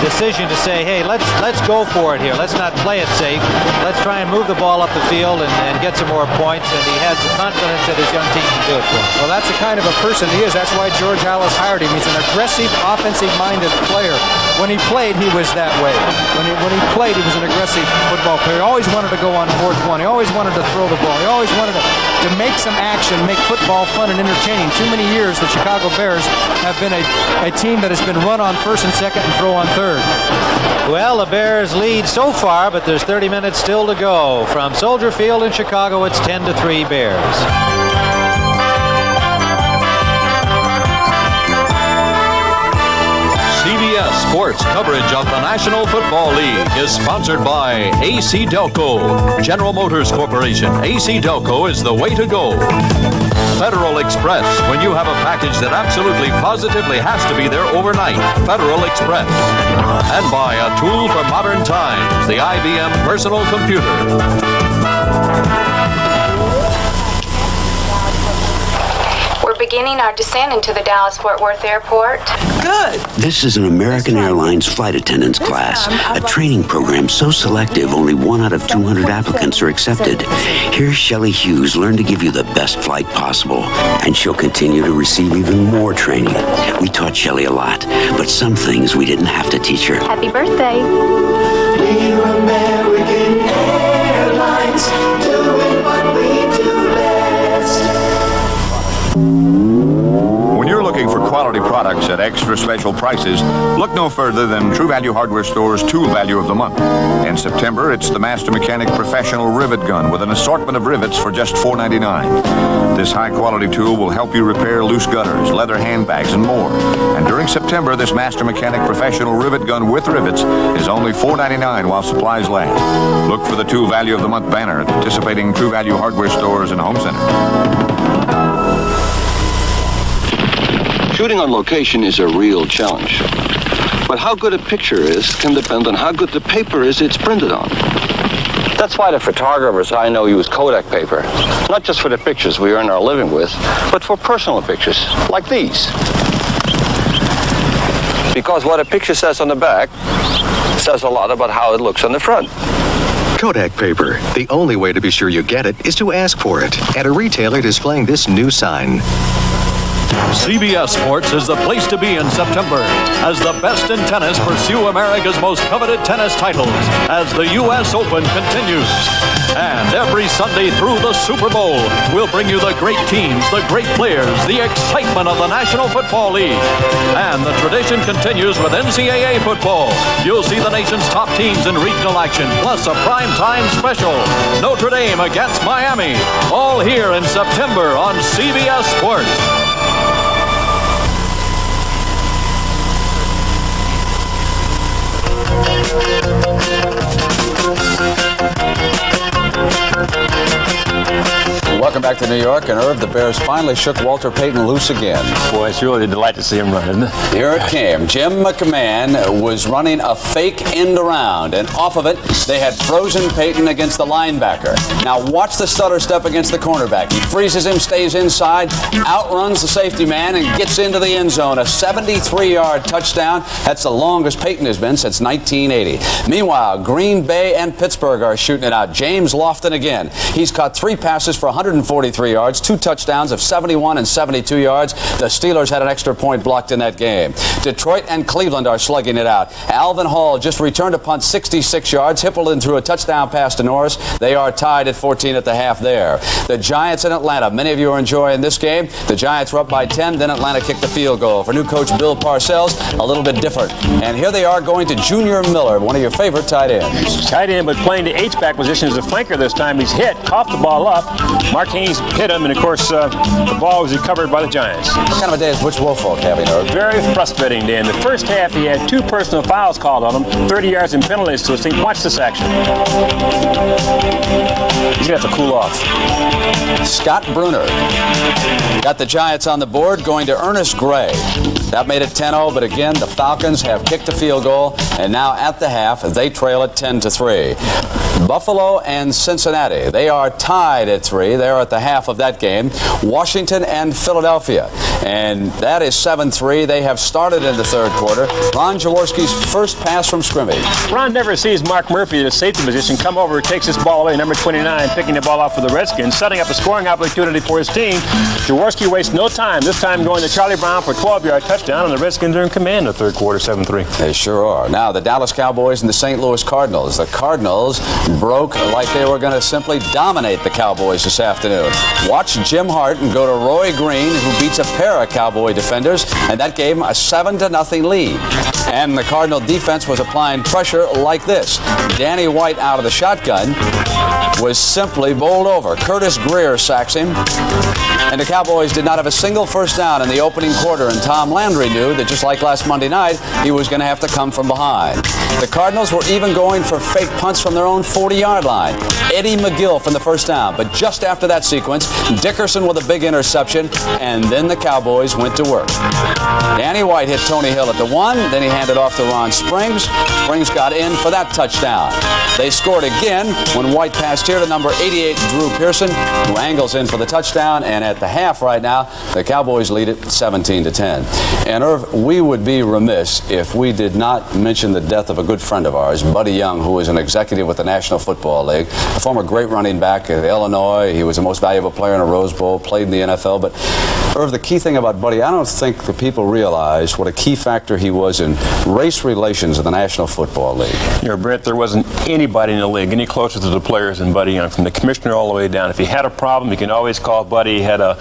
decision to say, hey, let's go for it here. Let's not play it safe. Let's try and move the ball up the field and get some more points. And he has the confidence that his young team can do it for him. Well, that's the kind of a person he is. That's why George Halas hired him. He's an aggressive, offensive-minded player. When he played, he was that way. When he played, he was an aggressive football player. He always wanted to go on 4th 1. He always wanted to throw the ball. He always wanted to make some action, make football fun and entertaining. Too many years the Chicago Bears have been a team that has been run on 1st and 2nd and throw on 3rd. Well, the Bears lead so far, but there's 30 minutes still to go. From Soldier Field in Chicago, it's 10-3 Bears. CBS Sports coverage of the National Football League is sponsored by AC Delco, General Motors Corporation. AC Delco is the way to go. Federal Express, when you have a package that absolutely positively has to be there overnight. Federal Express. And by a tool for modern times, the IBM personal computer. We're beginning our descent into the Dallas-Fort Worth Airport. Good. This is an American Airlines flight attendants class, a training program so selective only 1 out of 200 applicants are accepted. Here's Shelley Hughes, learn to give you the best flight possible, and she'll continue to receive even more training. We taught Shelley a lot, but some things we didn't have to teach her. Happy birthday. We're American Airlines, doing what we do best. When you're looking for quality products at extra special prices, look no further than True Value Hardware Store's Tool Value of the Month. In September, it's the Master Mechanic Professional Rivet Gun with an assortment of rivets for just $4.99. This high-quality tool will help you repair loose gutters, leather handbags, and more. And during September, this Master Mechanic Professional Rivet Gun with rivets is only $4.99 while supplies last. Look for the Tool Value of the Month banner at participating True Value Hardware Stores and Home Centers. Shooting on location is a real challenge. But how good a picture is can depend on how good the paper is it's printed on. That's why the photographers I know use Kodak paper. Not just for the pictures we earn our living with, but for personal pictures, like these. Because what a picture says on the back says a lot about how it looks on the front. Kodak paper. The only way to be sure you get it is to ask for it at a retailer displaying this new sign. CBS Sports is the place to be in September as the best in tennis pursue America's most coveted tennis titles as the U.S. Open continues. And every Sunday through the Super Bowl, we'll bring you the great teams, the great players, the excitement of the National Football League. And the tradition continues with NCAA football. You'll see the nation's top teams in regional action, plus a primetime special. Notre Dame against Miami. All here in September on CBS Sports. Welcome back to New York, and Irv, the Bears finally shook Walter Payton loose again. Boy, it's really a delight to see him run, isn't it? Here it came. Jim McMahon was running a fake end around, and off of it, they had frozen Payton against the linebacker. Now watch the stutter step against the cornerback. He freezes him, stays inside, outruns the safety man, and gets into the end zone. A 73-yard touchdown. That's the longest Payton has been since 1980. Meanwhile, Green Bay and Pittsburgh are shooting it out. James Lofton again. He's caught 3 passes for 143 yards, 2 touchdowns of 71 and 72 yards. The Steelers had an extra point blocked in that game. Detroit and Cleveland are slugging it out. Alvin Hall just returned a punt 66 yards. Hippleton threw a touchdown pass to Norris. They are tied at 14 at the half there. The Giants in Atlanta. Many of you are enjoying this game. The Giants were up by 10, then Atlanta kicked the field goal. For new coach Bill Parcells, a little bit different. And here they are going to Junior Miller, one of your favorite tight ends. Tight end, but playing the H-back position as a flanker this time. He's hit, coughed the ball up. Mark Haynes hit him, and of course, the ball was recovered by the Giants. What kind of a day is Butch Woolfolk having, Irv? Very frustrating day. In the first half, he had 2 personal fouls called on him, 30 yards in penalties twisting. Watch this action. He's going to have to cool off. Scott Brunner got the Giants on the board, going to Ernest Gray. That made it 10-0, but again, the Falcons have kicked a field goal, and now at the half, they trail it 10-3. Buffalo and Cincinnati. They are tied at 3. They're at the half of that game. Washington and Philadelphia. And that is 7-3. They have started in the third quarter. Ron Jaworski's first pass from scrimmage. Ron never sees Mark Murphy at a safety position come over, takes this ball away, number 29, picking the ball off for the Redskins, setting up a scoring opportunity for his team. Jaworski wastes no time, this time going to Charlie Brown for a 12-yard touchdown, and the Redskins are in command in the third quarter, 7-3. They sure are. Now, the Dallas Cowboys and the St. Louis Cardinals. The Cardinals broke like they were going to simply dominate the Cowboys this afternoon. Watch Jim Hart and go to Roy Green, who beats a pair of Cowboy defenders, and that gave him a 7-0 lead. And the Cardinal defense was applying pressure like this. Danny White out of the shotgun was simply bowled over. Curtis Greer sacks him. And the Cowboys did not have a single first down in the opening quarter, and Tom Landry knew that just like last Monday night, he was going to have to come from behind. The Cardinals were even going for fake punts from their own 40-yard line. Eddie McGill from the first down, but just after that sequence, Dickerson with a big interception, and then the Cowboys went to work. Danny White hit Tony Hill at the 1, then he handed off to Ron Springs. Springs got in for that touchdown. They scored again when White passed here to number 88, Drew Pearson, who angles in for the touchdown, and at the half right now, the Cowboys lead it 17-10. And Irv, we would be remiss if we did not mention the death of a good friend of ours, Buddy Young, who is an executive with the National Football League, a former great running back at Illinois. He was the most valuable player in a Rose Bowl, played in the NFL. But Irv, the key thing about Buddy, I don't think the people realize what a key factor he was in race relations in the National Football League. You know, Brett, there wasn't anybody in the league any closer to the players than Buddy Young, from the commissioner all the way down. If he had a problem, you can always call Buddy. He had a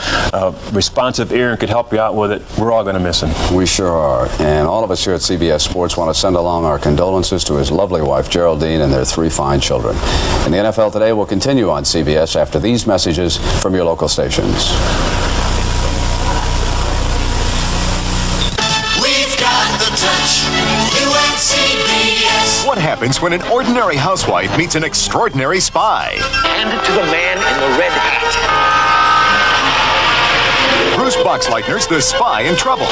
responsive ear and could help you out with it. We're all going to miss him. We sure are. And all of us here at CBS Sports want to send along our condolences to his lovely wife, Geraldine, and their 3 fine children. And the NFL Today will continue on CBS after these messages from your local stations. We've got the touch. UNCBS. What happens when an ordinary housewife meets an extraordinary spy? Hand it to the man in the red hat. Bruce Boxleitner's The Spy in Trouble.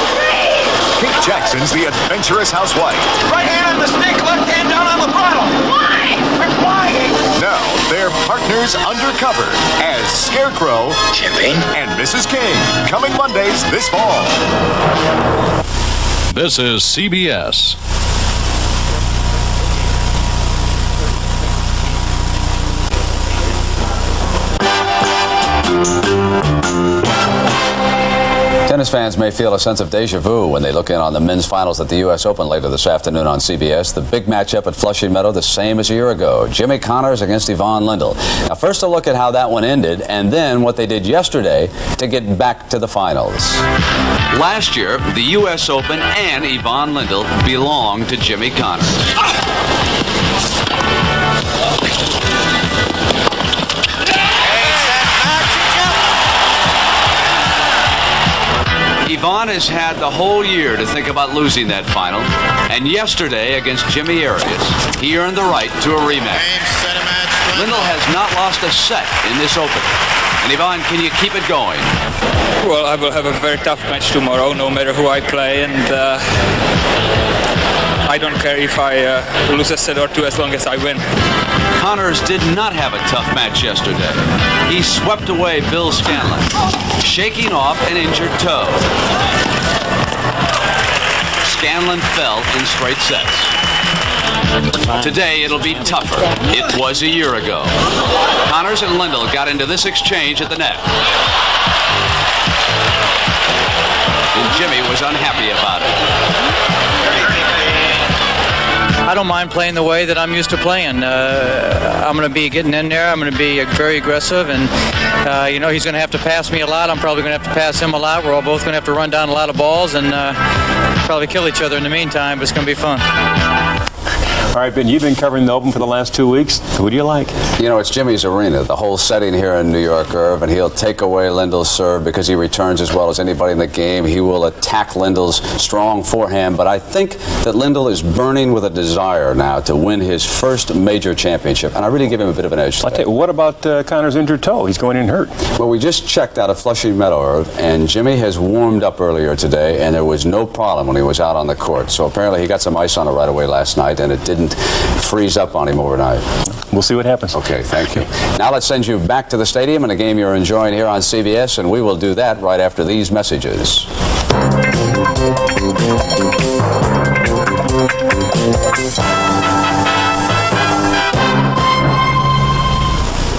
Kate Jackson's The Adventurous Housewife. Right hand on the stick, left hand down on the throttle. Why? We're flying. Now, they're partners undercover as Scarecrow, Chipping, and Mrs. King. Coming Mondays this fall. This is CBS. Tennis fans may feel a sense of deja vu when they look in on the men's finals at the U.S. Open later this afternoon on CBS. The big matchup at Flushing Meadow, the same as a year ago. Jimmy Connors against Yvonne Lindell. Now, first a look at how that one ended, and then what they did yesterday to get back to the finals. Last year, the U.S. Open and Yvonne Lindell belonged to Jimmy Connors. Yvonne has had the whole year to think about losing that final, and yesterday against Jimmy Arias, he earned the right to a rematch. Lindell has not lost a set in this Open. And Yvonne, can you keep it going? Well, I will have a very tough match tomorrow, no matter who I play, and I don't care if I lose a set or 2 as long as I win. Connors did not have a tough match yesterday. He swept away Bill Scanlon, shaking off an injured toe. Scanlon fell in straight sets. Today it'll be tougher. It was a year ago. Connors and Lindell got into this exchange at the net. And Jimmy was unhappy about it. I don't mind playing the way that I'm used to playing. I'm going to be getting in there. I'm going to be very aggressive, and he's going to have to pass me a lot. I'm probably going to have to pass him a lot. We're all both going to have to run down a lot of balls and probably kill each other in the meantime, but it's going to be fun. All right, Ben, you've been covering the Open for the last 2 weeks. Who do you like? You know, it's Jimmy's arena, the whole setting here in New York, Irv, and he'll take away Lindell's serve because he returns as well as anybody in the game. He will attack Lindell's strong forehand, but I think that Lindell is burning with a desire now to win his first major championship, and I really give him a bit of an edge today. What about Connors' injured toe? He's going in hurt. Well, we just checked out of Flushing Meadow, Irv, and Jimmy has warmed up earlier today, and there was no problem when he was out on the court. So apparently he got some ice on it right away last night, and it did didn't freeze up on him overnight. We'll see what happens. Okay, thank you. Now let's send you back to the stadium in a game you're enjoying here on CBS, and we will do that right after these messages.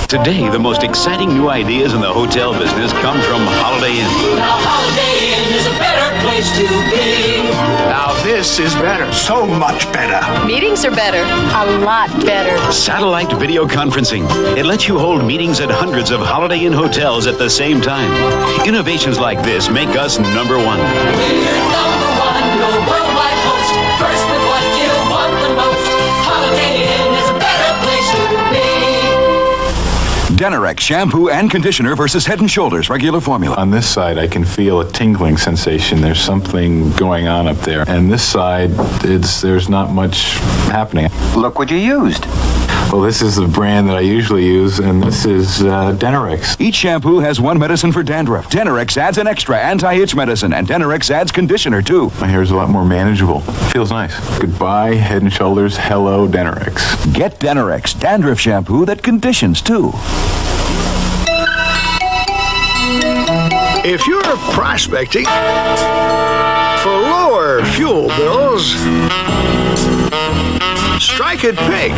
Today, the most exciting new ideas in the hotel business come from Holiday Inn. Now Holiday Inn is a better place to be. Now this is better, so much better. Meetings are better, a lot better. Satellite video conferencing. It lets you hold meetings at hundreds of Holiday Inn hotels at the same time. Innovations like this make us number one. We're number one, your worldwide host. First with what you want the most. Holiday Inn is a better place to be. Denerex shampoo and conditioner versus Head & Shoulders regular formula. On this side, I can feel a tingling sensation. There's something going on up there. And this side, there's not much happening. Look what you used. Well, this is the brand that I usually use, and this is Denerex. Each shampoo has one medicine for dandruff. Denerex adds an extra anti-itch medicine, and Denerex adds conditioner, too. My hair is a lot more manageable. Feels nice. Goodbye, Head & Shoulders. Hello, Denerex. Get Denerex, dandruff shampoo that conditions, too. If you're prospecting for lower fuel bills, strike it pink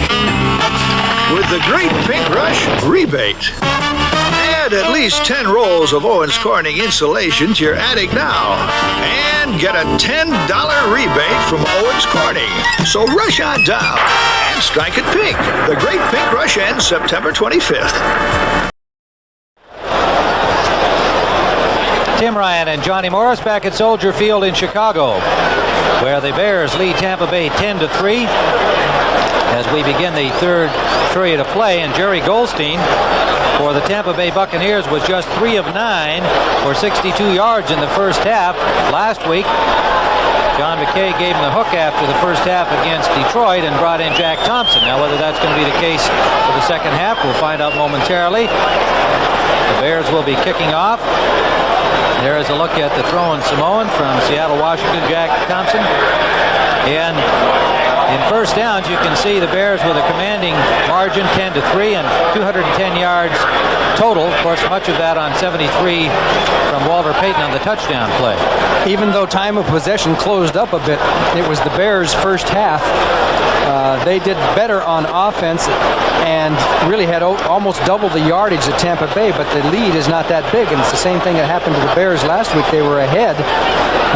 with the Great Pink Rush rebate. Add at least 10 rolls of Owens Corning insulation to your attic now and get a $10 rebate from Owens Corning. So rush on down and strike it pink. The Great Pink Rush ends September 25th. Tim Ryan and Johnny Morris back at Soldier Field in Chicago, where the Bears lead Tampa Bay 10-3 as we begin the third period of play. And Jerry Goldstein for the Tampa Bay Buccaneers was just 3 of 9 for 62 yards in the first half. Last week, John McKay gave him the hook after the first half against Detroit and brought in Jack Thompson. Now, whether that's going to be the case for the second half, we'll find out momentarily. The Bears will be kicking off. There is a look at the throwing Samoan from Seattle, Washington, Jack Thompson. And in first downs, you can see the Bears with a commanding margin, 10-3, and 210 yards total. Of course, much of that on 73 from Walter Payton on the touchdown play. Even though time of possession closed up a bit, it was the Bears' first half. They did better on offense and really had almost double the yardage at Tampa Bay, but the lead is not that big, and it's the same thing that happened to the Bears last week. They were ahead,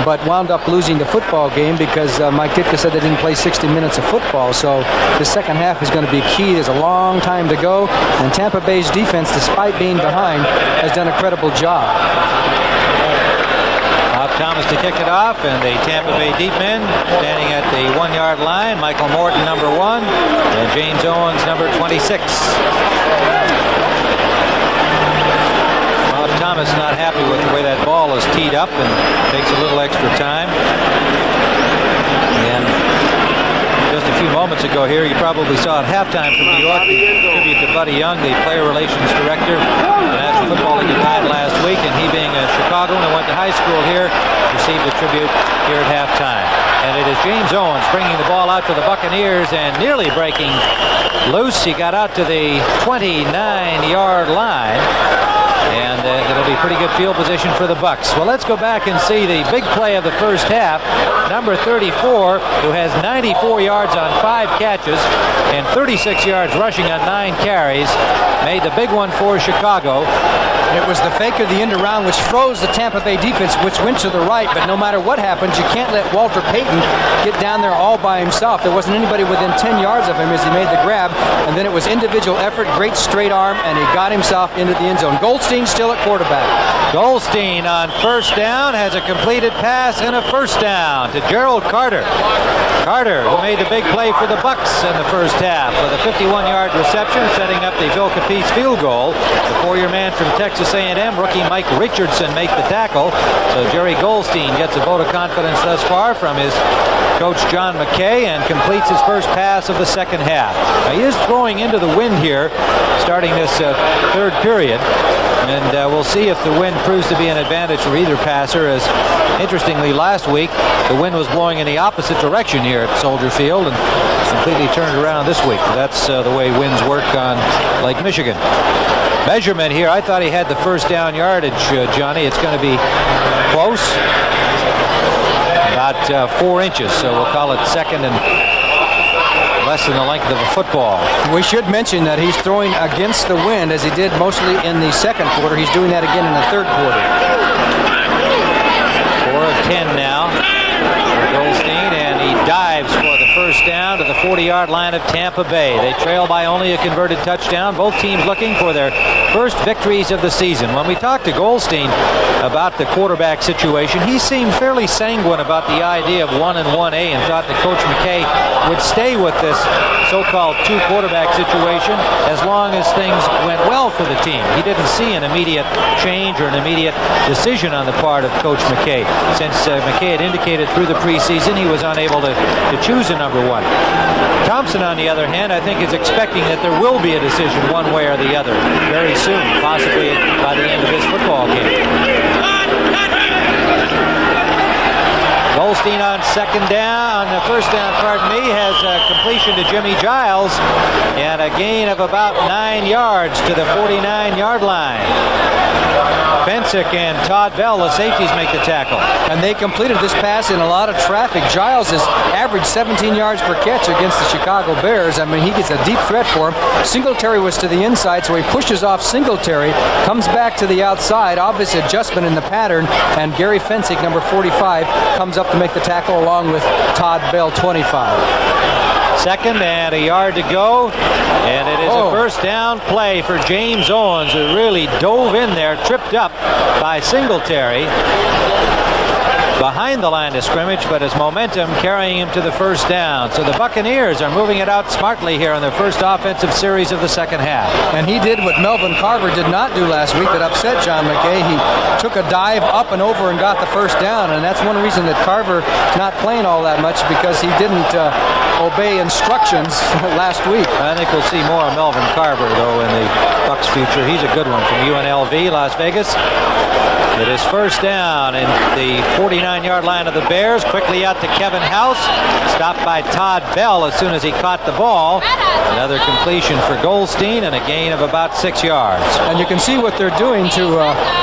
but wound up losing the football game because Mike Ditka said they didn't play 60 minutes of football. So the second half is going to be key. There's a long time to go, and Tampa Bay's defense, despite being behind, has done a credible job. Thomas to kick it off, and the Tampa Bay deep men standing at the 1-yard line. Michael Morton, number 1, and James Owens, number 26. Bob Thomas not happy with the way that ball is teed up and takes a little extra time. And just a few moments ago here, you probably saw at halftime from New York, the tribute to Buddy Young, the player relations director of the National Football League, who died last week, and he being a Chicagoan who went to high school here, received a tribute here at halftime. And it is James Owens bringing the ball out to the Buccaneers and nearly breaking loose. He got out to the 29-yard line. And it'll be pretty good field position for the Bucs. Well, let's go back and see the big play of the first half. Number 34, who has 94 yards on 5 catches and 36 yards rushing on 9 carries, made the big one for Chicago. It was the fake of the end around which froze the Tampa Bay defense, which went to the right. But no matter what happens, you can't let Walter Payton get down there all by himself. There wasn't anybody within 10 yards of him as he made the grab. And then it was individual effort, great straight arm, and he got himself into the end zone. Goldstein still at quarterback. Goldstein on first down has a completed pass and a first down to Gerald Carter. Carter, who made the big play for the Bucs in the first half with a 51-yard reception, setting up the Bill Capiz field goal. The 4-year man from Texas A&M, rookie Mike Richardson, make the tackle. So Jerry Goldstein gets a vote of confidence thus far from his coach John McKay and completes his first pass of the second half. Now, he is throwing into the wind here, starting this third period. And we'll see if the wind proves to be an advantage for either passer, as interestingly last week the wind was blowing in the opposite direction here at Soldier Field and completely turned around this week. That's the way winds work on Lake Michigan. Measurement here, I thought he had the first down yardage, Johnny. It's going to be close, about 4 inches, so we'll call it second and less than the length of a football. We should mention that he's throwing against the wind, as he did mostly in the second quarter. He's doing that again in the third quarter. 4 of 10 now for Goldstein, and he dives for the first down to the 40-yard line of Tampa Bay. They trail by only a converted touchdown. Both teams looking for their first victories of the season. When we talked to Goldstein about the quarterback situation, he seemed fairly sanguine about the idea of 1 and 1A and thought that Coach McKay would stay with this so-called 2-quarterback situation as long as things went well for the team. He didn't see an immediate change or an immediate decision on the part of Coach McKay. Since McKay had indicated through the preseason he was unable to choose a number 1. Thompson, on the other hand, I think is expecting that there will be a decision one way or the other very soon, possibly by the end of this football game. Goldstein on first down, has a completion to Jimmy Giles and a gain of about 9 yards to the 49-yard line. Fensick and Todd Bell, the safeties, make the tackle. And they completed this pass in a lot of traffic. Giles has averaged 17 yards per catch against the Chicago Bears. I mean, he gets a deep threat for him. Singletary was to the inside, so he pushes off Singletary, comes back to the outside, obvious adjustment in the pattern, and Gary Fensick, number 45, comes up to make the tackle along with Todd Bell, 25. Second and a yard to go, and it is a first down play for James Owens, who really dove in there, tripped up by Singletary behind the line of scrimmage, but his momentum carrying him to the first down. So the Buccaneers are moving it out smartly here in their first offensive series of the second half. And he did what Melvin Carver did not do last week that upset John McKay. He took a dive up and over and got the first down, and that's one reason that Carver is not playing all that much, because he didn't obey instructions last week. I think we'll see more of Melvin Carver, though, in the Bucs' future. He's a good one from UNLV, Las Vegas. It is first down in the 49-yard line of the Bears. Quickly out to Kevin House. Stopped by Todd Bell as soon as he caught the ball. Another completion for Goldstein and a gain of about 6 yards. And you can see what they're doing to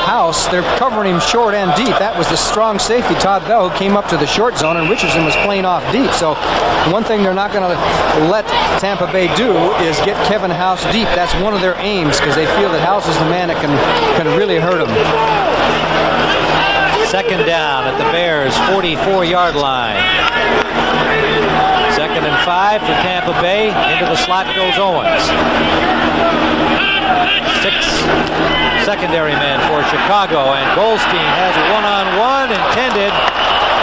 House. They're covering him short and deep. That was the strong safety, Todd Bell, who came up to the short zone, and Richardson was playing off deep. So one thing they're not going to let Tampa Bay do is get Kevin House deep. That's one of their aims, because they feel that House is the man that can really hurt them. Second down at the Bears' 44-yard line. Second and 5 for Tampa Bay. Into the slot goes Owens. 6 secondary men for Chicago, and Goldstein has a one-on-one intended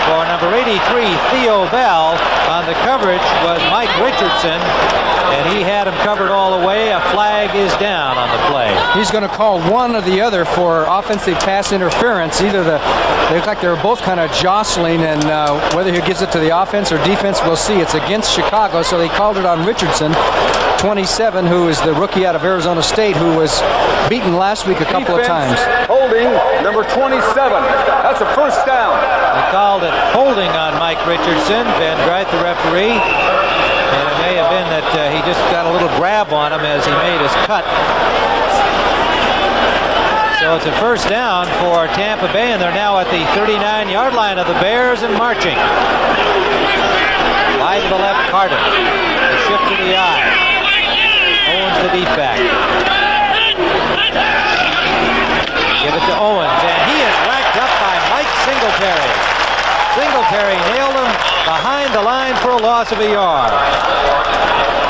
for number 83, Theo Bell. On the coverage was Mike Richardson, and he had him covered all the way. A flag is down on the play. He's going to call one or the other for offensive pass interference. They look like they're both kind of jostling, and whether he gives it to the offense or defense, we'll see. It's against Chicago, so they called it on Richardson, 27, who is the rookie out of Arizona State, who was beaten last week a couple of times. Holding number 27. That's a first down. They called it holding on Mike Richardson. Ben Greit, the referee. And it may have been that he just got a little grab on him as he made his cut. So it's a first down for Tampa Bay, and they're now at the 39-yard line of the Bears and marching. Wide to the left, Carter. The shift to the eye. Owens the deep back. Give it to Owens, and he is racked up by Mike Singletary. Singletary nailed him behind the line for a loss of a yard.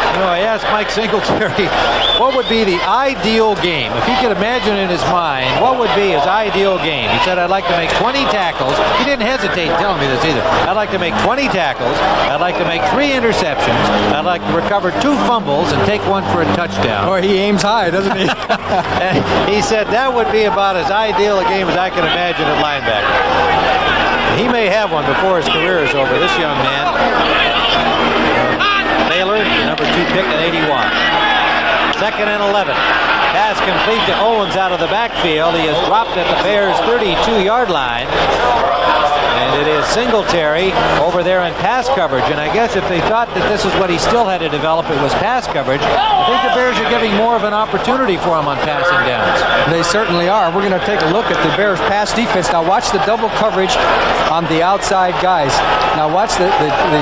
You know, I asked Mike Singletary what would be the ideal game. If he could imagine in his mind, what would be his ideal game? He said, I'd like to make 20 tackles. He didn't hesitate telling me this either. I'd like to make 20 tackles. I'd like to make 3 interceptions. I'd like to recover 2 fumbles and take 1 for a touchdown. Boy, he aims high, doesn't he? And he said that would be about as ideal a game as I can imagine at linebacker. He may have one before his career is over, this young man. Baylor, number 2 pick at 81. 2nd and 11. Pass complete to Owens out of the backfield. He is dropped at the Bears' 32-yard line. And it is Singletary over there in pass coverage. And I guess if they thought that this is what he still had to develop, it was pass coverage. I think the Bears are giving more of an opportunity for him on passing downs. They certainly are. We're going to take a look at the Bears' pass defense. Now watch the double coverage on the outside guys. Now watch the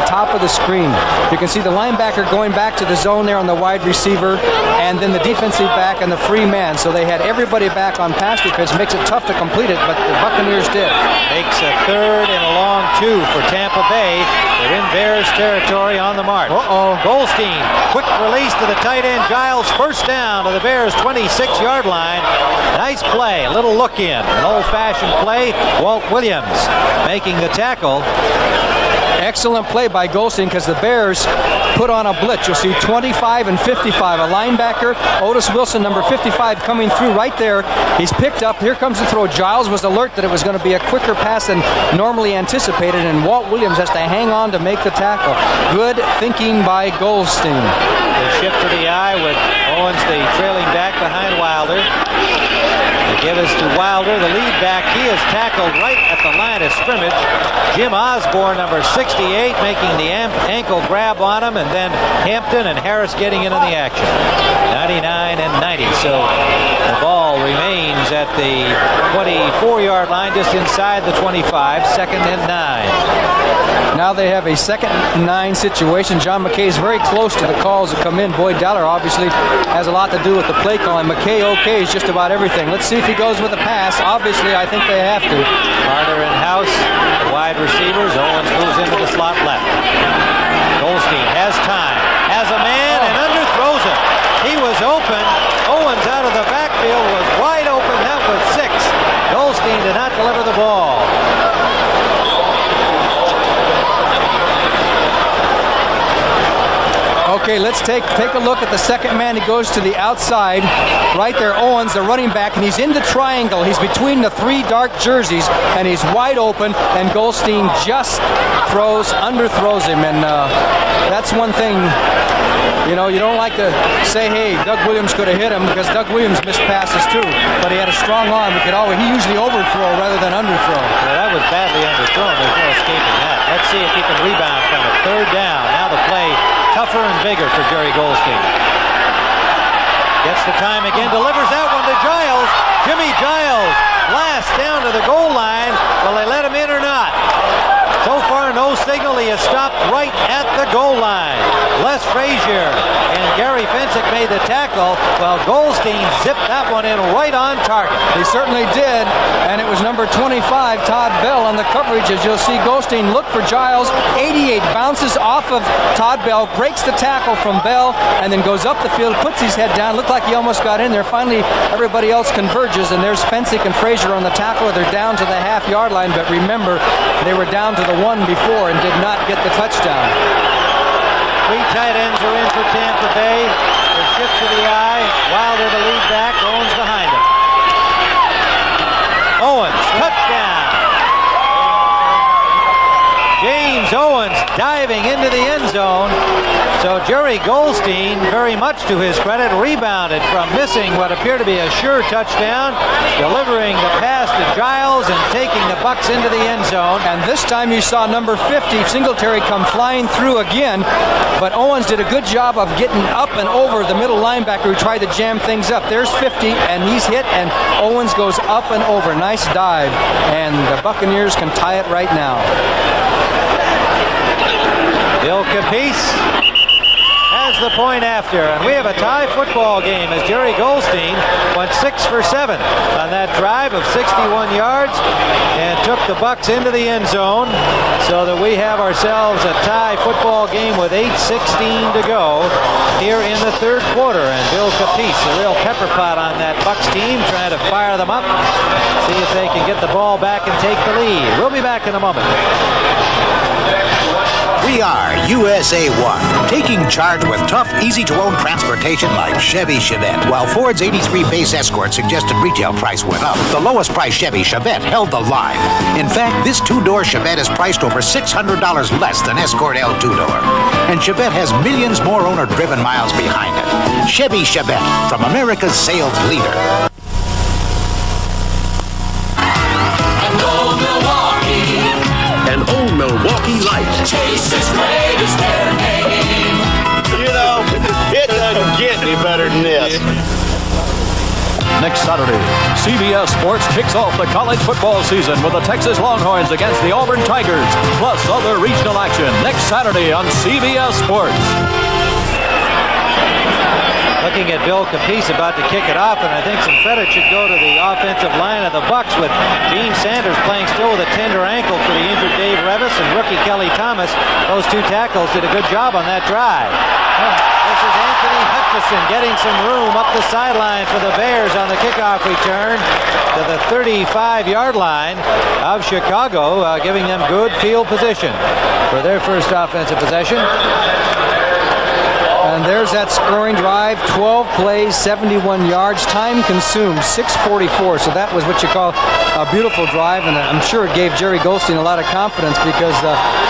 top of the screen. You can see the linebacker going back to the zone there on the wide receiver, and then the defensive back and the free man. So they had everybody back on pass defense. Makes it tough to complete it, but the Buccaneers did. Makes a 3rd and a long 2 for Tampa Bay. They're in Bears territory on the march. Goldstein, quick release to the tight end Giles, first down to the Bears' 26-yard line. Nice play, a little look in, an old-fashioned play. Walt Williams making the tackle. Excellent play by Goldstein because the Bears put on a blitz. You'll see 25 and 55. A linebacker, Otis Wilson, number 55, coming through right there. He's picked up. Here comes the throw. Giles was alert that it was going to be a quicker pass than normally anticipated, and Walt Williams has to hang on to make the tackle. Good thinking by Goldstein. They shift to the eye with Owens, the trailing back behind Wilder. They give us to Wilder, the lead back. He is tackled right at the line of scrimmage. Jim Osborne, number 68, making the ankle grab on him, and then Hampton and Harris getting into the action. 99 and 90. So the ball remains at the 24-yard line, just inside the 25, 2nd and 9. Now they have a 2nd and 9 situation. John McKay is very close to the calls that come in. Boyd Dowler obviously has a lot to do with the play calling. McKay okays just about everything. Let's see if he goes with a pass. Obviously, I think they have to. Carter and House, the wide receivers. Owens moves into the slot left. Goldstein has time, has a man, and underthrows him. He was open. Owens out of the backfield was wide open. That was 6. Goldstein did not deliver the ball. Okay, let's take a look at the second man. He goes to the outside. Right there, Owens, the running back, and he's in the triangle. He's between the 3 dark jerseys, and he's wide open, and Goldstein just underthrows him. And that's one thing, you don't like to say, hey, Doug Williams could have hit him, because Doug Williams missed passes too. But he had a strong arm. He usually overthrow rather than underthrow. Well, that was badly underthrown. There's no escaping that. Let's see if he can rebound from it. 3rd down. Now the play tougher and bigger for Jerry Goldstein. Gets the time again, delivers that one to Giles. Jimmy Giles blasts down to the goal line. Will they let him in or not? So far, no signal. He has stopped right at the goal line. Les Frazier and Gary Fensick made the tackle, while Goldstein zipped that one in right on target. He certainly did, and it was number 25, Todd Bell, on the coverage. As you'll see, Goldstein look for Giles. 88 bounces off of Todd Bell, breaks the tackle from Bell, and then goes up the field, puts his head down. Looked like he almost got in there. Finally, everybody else converges, and there's Fensick and Frazier on the tackle. They're down to the half-yard line, but remember, they were down to the 1 before and did not get the touchdown. 3 tight ends are in for Tampa Bay. They shift to the eye. Wilder, the lead back. Owens behind him. Owens, touchdown. James Owens diving into the end zone. So Jerry Goldstein, very much to his credit, rebounded from missing what appeared to be a sure touchdown, delivering the pass to Giles and taking the Bucs into the end zone. And this time you saw number 50, Singletary, come flying through again, but Owens did a good job of getting up and over the middle linebacker who tried to jam things up. There's 50, and he's hit, and Owens goes up and over. Nice dive, and the Buccaneers can tie it right now. Bill Capice has the point after, and we have a tie football game as Jerry Goldstein went 6 for 7 on that drive of 61 yards and took the Bucs into the end zone, so that we have ourselves a tie football game with 8:16 to go here in the 3rd quarter. And Bill Capice, a real pepper pot on that Bucs team, trying to fire them up, see if they can get the ball back and take the lead. We'll be back in a moment. We are USA 1, taking charge with tough, easy-to-own transportation like Chevy Chevette. While Ford's 83 base Escort suggested retail price went up, the lowest price Chevy Chevette held the line. In fact, this two-door Chevette is priced over $600 less than Escort L two-door. And Chevette has millions more owner-driven miles behind it. Chevy Chevette, from America's sales leader. And old Milwaukee Light. Taste as great as their name. You know, it doesn't get any better than this. Next Saturday, CBS Sports kicks off the college football season with the Texas Longhorns against the Auburn Tigers, plus other regional action next Saturday on CBS Sports. Looking at Bill Capice about to kick it off, and I think some credit should go to the offensive line of the Bucs with Dean Sanders playing still with a tender ankle for the injured Dave Revis and rookie Kelly Thomas. Those two tackles did a good job on that drive. This is Anthony Hutchison getting some room up the sideline for the Bears on the kickoff return to the 35-yard line of Chicago, giving them good field position for their first offensive possession. And there's that scoring drive, 12 plays, 71 yards, time consumed, 6:44. So that was what you call a beautiful drive, and I'm sure it gave Jerry Goldstein a lot of confidence because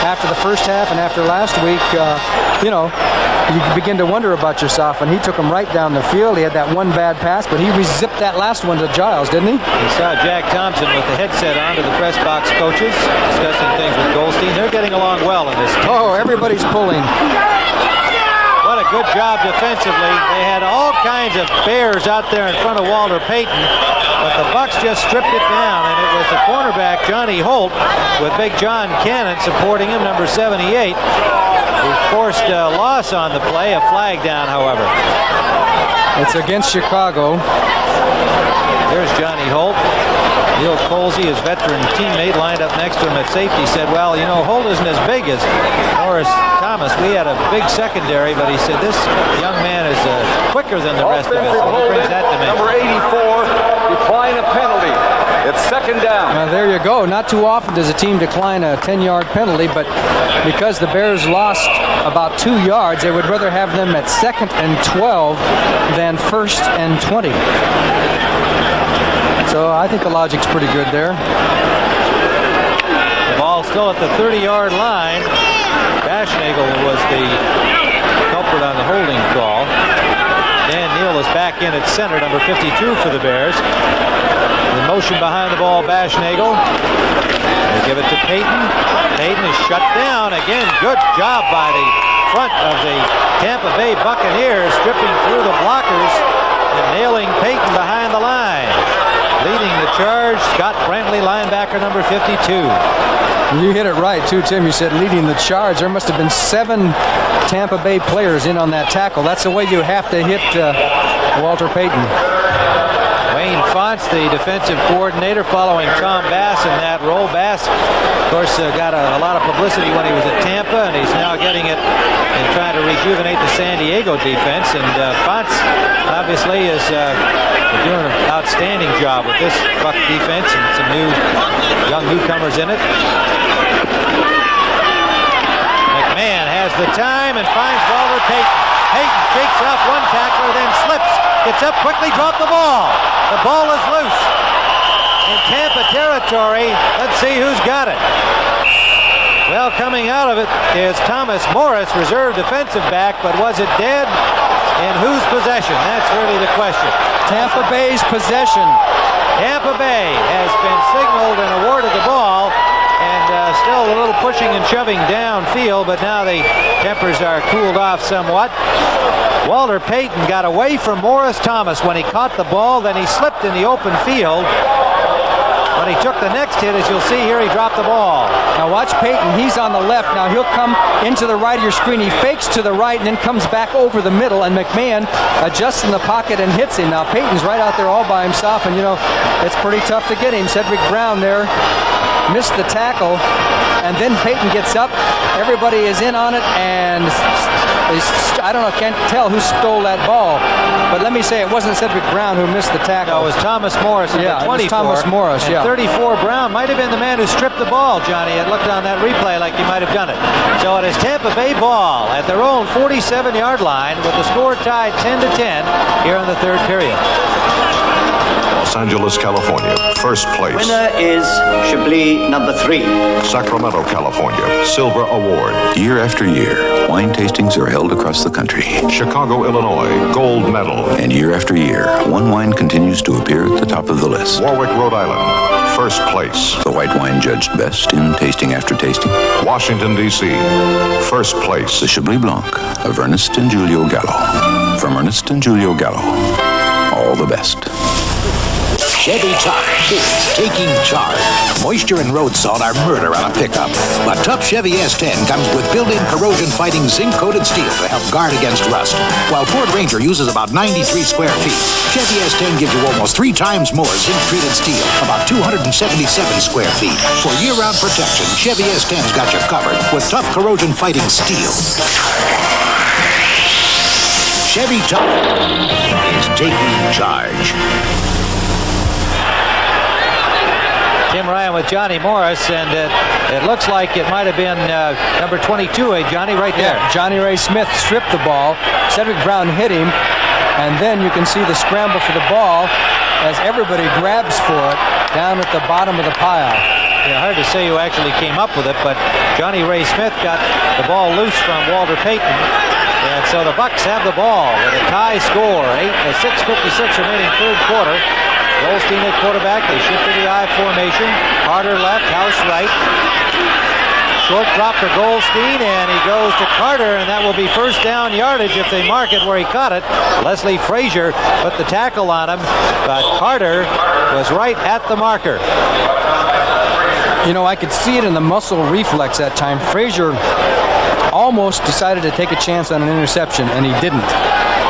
after the first half and after last week, you begin to wonder about yourself, and he took him right down the field. He had that one bad pass, but he zipped that last one to Giles, didn't he? We saw Jack Thompson with the headset on to the press box coaches discussing things with Goldstein. They're getting along well in this team. Oh, everybody's pulling. What a good job defensively. They had all kinds of bears out there in front of Walter Payton, but the Bucs just stripped it down, and it was the cornerback, Johnny Holt, with Big John Cannon supporting him, number 78, who forced a loss on the play, a flag down, however. It's against Chicago. There's Johnny Holt. Neil Colsey, his veteran teammate, lined up next to him at safety, said, well, you know, Holt isn't as big as Morris Thomas. We had a big secondary, but he said this young man is quicker than the rest of us. So he brings that dimension. Number 84, decline a penalty. It's second down. Now, there you go. Not too often does a team decline a 10-yard penalty, but because the Bears lost about 2 yards, they would rather have them at 2nd and 12 than 1st and 20. So I think the logic's pretty good there. The ball still at the 30-yard line. Bashnagel was the culprit on the holding call. Dan Neal is back in at center, number 52 for the Bears. In motion behind the ball, Bashnagel. They give it to Payton. Payton is shut down. Again, good job by the front of the Tampa Bay Buccaneers, stripping through the blockers and nailing Payton behind the line. Leading the charge, Scott Brantley, linebacker number 52. You hit it right, too, Tim. You said leading the charge. There must have been 7 Tampa Bay players in on that tackle. That's the way you have to hit Walter Payton. Wayne Fonts, the defensive coordinator, following Tom Bass in that role. Bass, of course, got a lot of publicity when he was at Tampa, and he's now getting it and trying to rejuvenate the San Diego defense. And Fonts, obviously, is doing an outstanding job with this Buck defense and some young newcomers in it. McMahon has the time and finds Walter Payton. Payton shakes off one tackler, then slips. Gets up quickly, dropped the ball. The ball is loose. In Tampa territory, let's see who's got it. Well, coming out of it is Thomas Morris, reserve defensive back, but was it dead? In whose possession? That's really the question. Tampa Bay's possession. Tampa Bay has been signaled and awarded the ball, and still a little pushing and shoving downfield, but now the tempers are cooled off somewhat. Walter Payton got away from Morris Thomas when he caught the ball, then he slipped in the open field. When he took the next hit, as you'll see here, he dropped the ball. Now watch Payton. He's on the left. Now he'll come into the right of your screen. He fakes to the right and then comes back over the middle, and McMahon adjusts in the pocket and hits him. Now Payton's right out there all by himself, and you know, it's pretty tough to get him. Cedric Brown there missed the tackle, and then Payton gets up. Everybody is in on it, and I don't know, can't tell who stole that ball. But let me say, it wasn't Cedric Brown who missed the tackle. No, it was Thomas Morris. Yeah, it was Thomas Morris, and 34 Brown might have been the man who stripped the ball, Johnny. It looked on that replay like he might have done it. So it is Tampa Bay ball at their own 47-yard line with the score tied 10-10 here in the third period. Los Angeles, California, first place. Winner is Chablis number 3. Sacramento, California, silver award. Year after year, wine tastings are held across the country. Chicago, Illinois, gold medal. And year after year, one wine continues to appear at the top of the list. Warwick, Rhode Island, first place. The white wine judged best in tasting after tasting. Washington, D.C., first place. The Chablis Blanc of Ernest and Julio Gallo. From Ernest and Julio Gallo, all the best. Chevy Tough is taking charge. Moisture and road salt are murder on a pickup. But Tough Chevy S10 comes with built-in corrosion-fighting zinc-coated steel to help guard against rust. While Ford Ranger uses about 93 square feet, Chevy S10 gives you almost 3 times more zinc-treated steel, about 277 square feet. For year-round protection, Chevy S10's got you covered with tough corrosion-fighting steel. Chevy Tough is taking charge. Tim Ryan with Johnny Morris, and it looks like it might have been number 22, Johnny, right there. Yeah, Johnny Ray Smith stripped the ball. Cedric Brown hit him, and then you can see the scramble for the ball as everybody grabs for it down at the bottom of the pile. Yeah, hard to say who actually came up with it, but Johnny Ray Smith got the ball loose from Walter Payton. And so the Bucs have the ball with a tie score. 6:56 remaining third quarter. Goldstein at quarterback. They shift to the I formation. Carter left, House right. Short drop for Goldstein, and he goes to Carter, and that will be first down yardage if they mark it where he caught it. Leslie Frazier put the tackle on him, but Carter was right at the marker. You know, I could see it in the muscle reflex that time. Frazier almost decided to take a chance on an interception, and he didn't.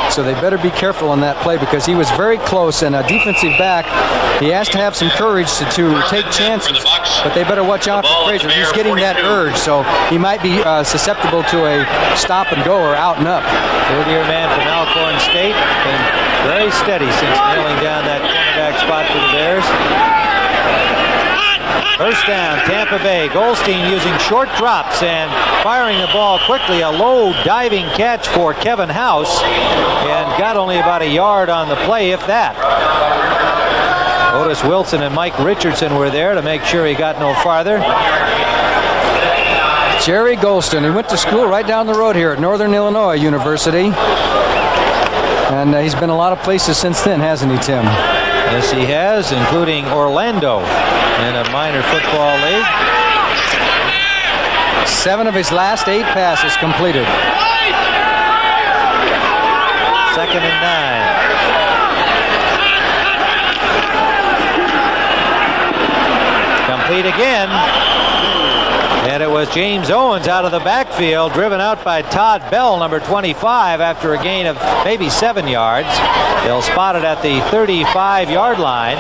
So they better be careful on that play because he was very close, and a defensive back, he has to have some courage to take chances, but they better watch out for Frazier. He's getting that urge, so he might be susceptible to a stop and go or out and up. Third-year man from Alcorn State, been very steady since nailing down that cornerback spot for the Bears. First down, Tampa Bay. Goldstein using short drops and firing the ball quickly. A low diving catch for Kevin House, and got only about a yard on the play, if that. Otis Wilson and Mike Richardson were there to make sure he got no farther. Jerry Goldstein, he went to school right down the road here at Northern Illinois University. And he's been a lot of places since then, hasn't he, Tim? Yes, he has, including Orlando in a minor football league. 7 of his last 8 passes completed. 2nd and 9. Complete again. And it was James Owens out of the backfield, driven out by Todd Bell, number 25, after a gain of maybe 7 yards. They'll spot it at the 35-yard line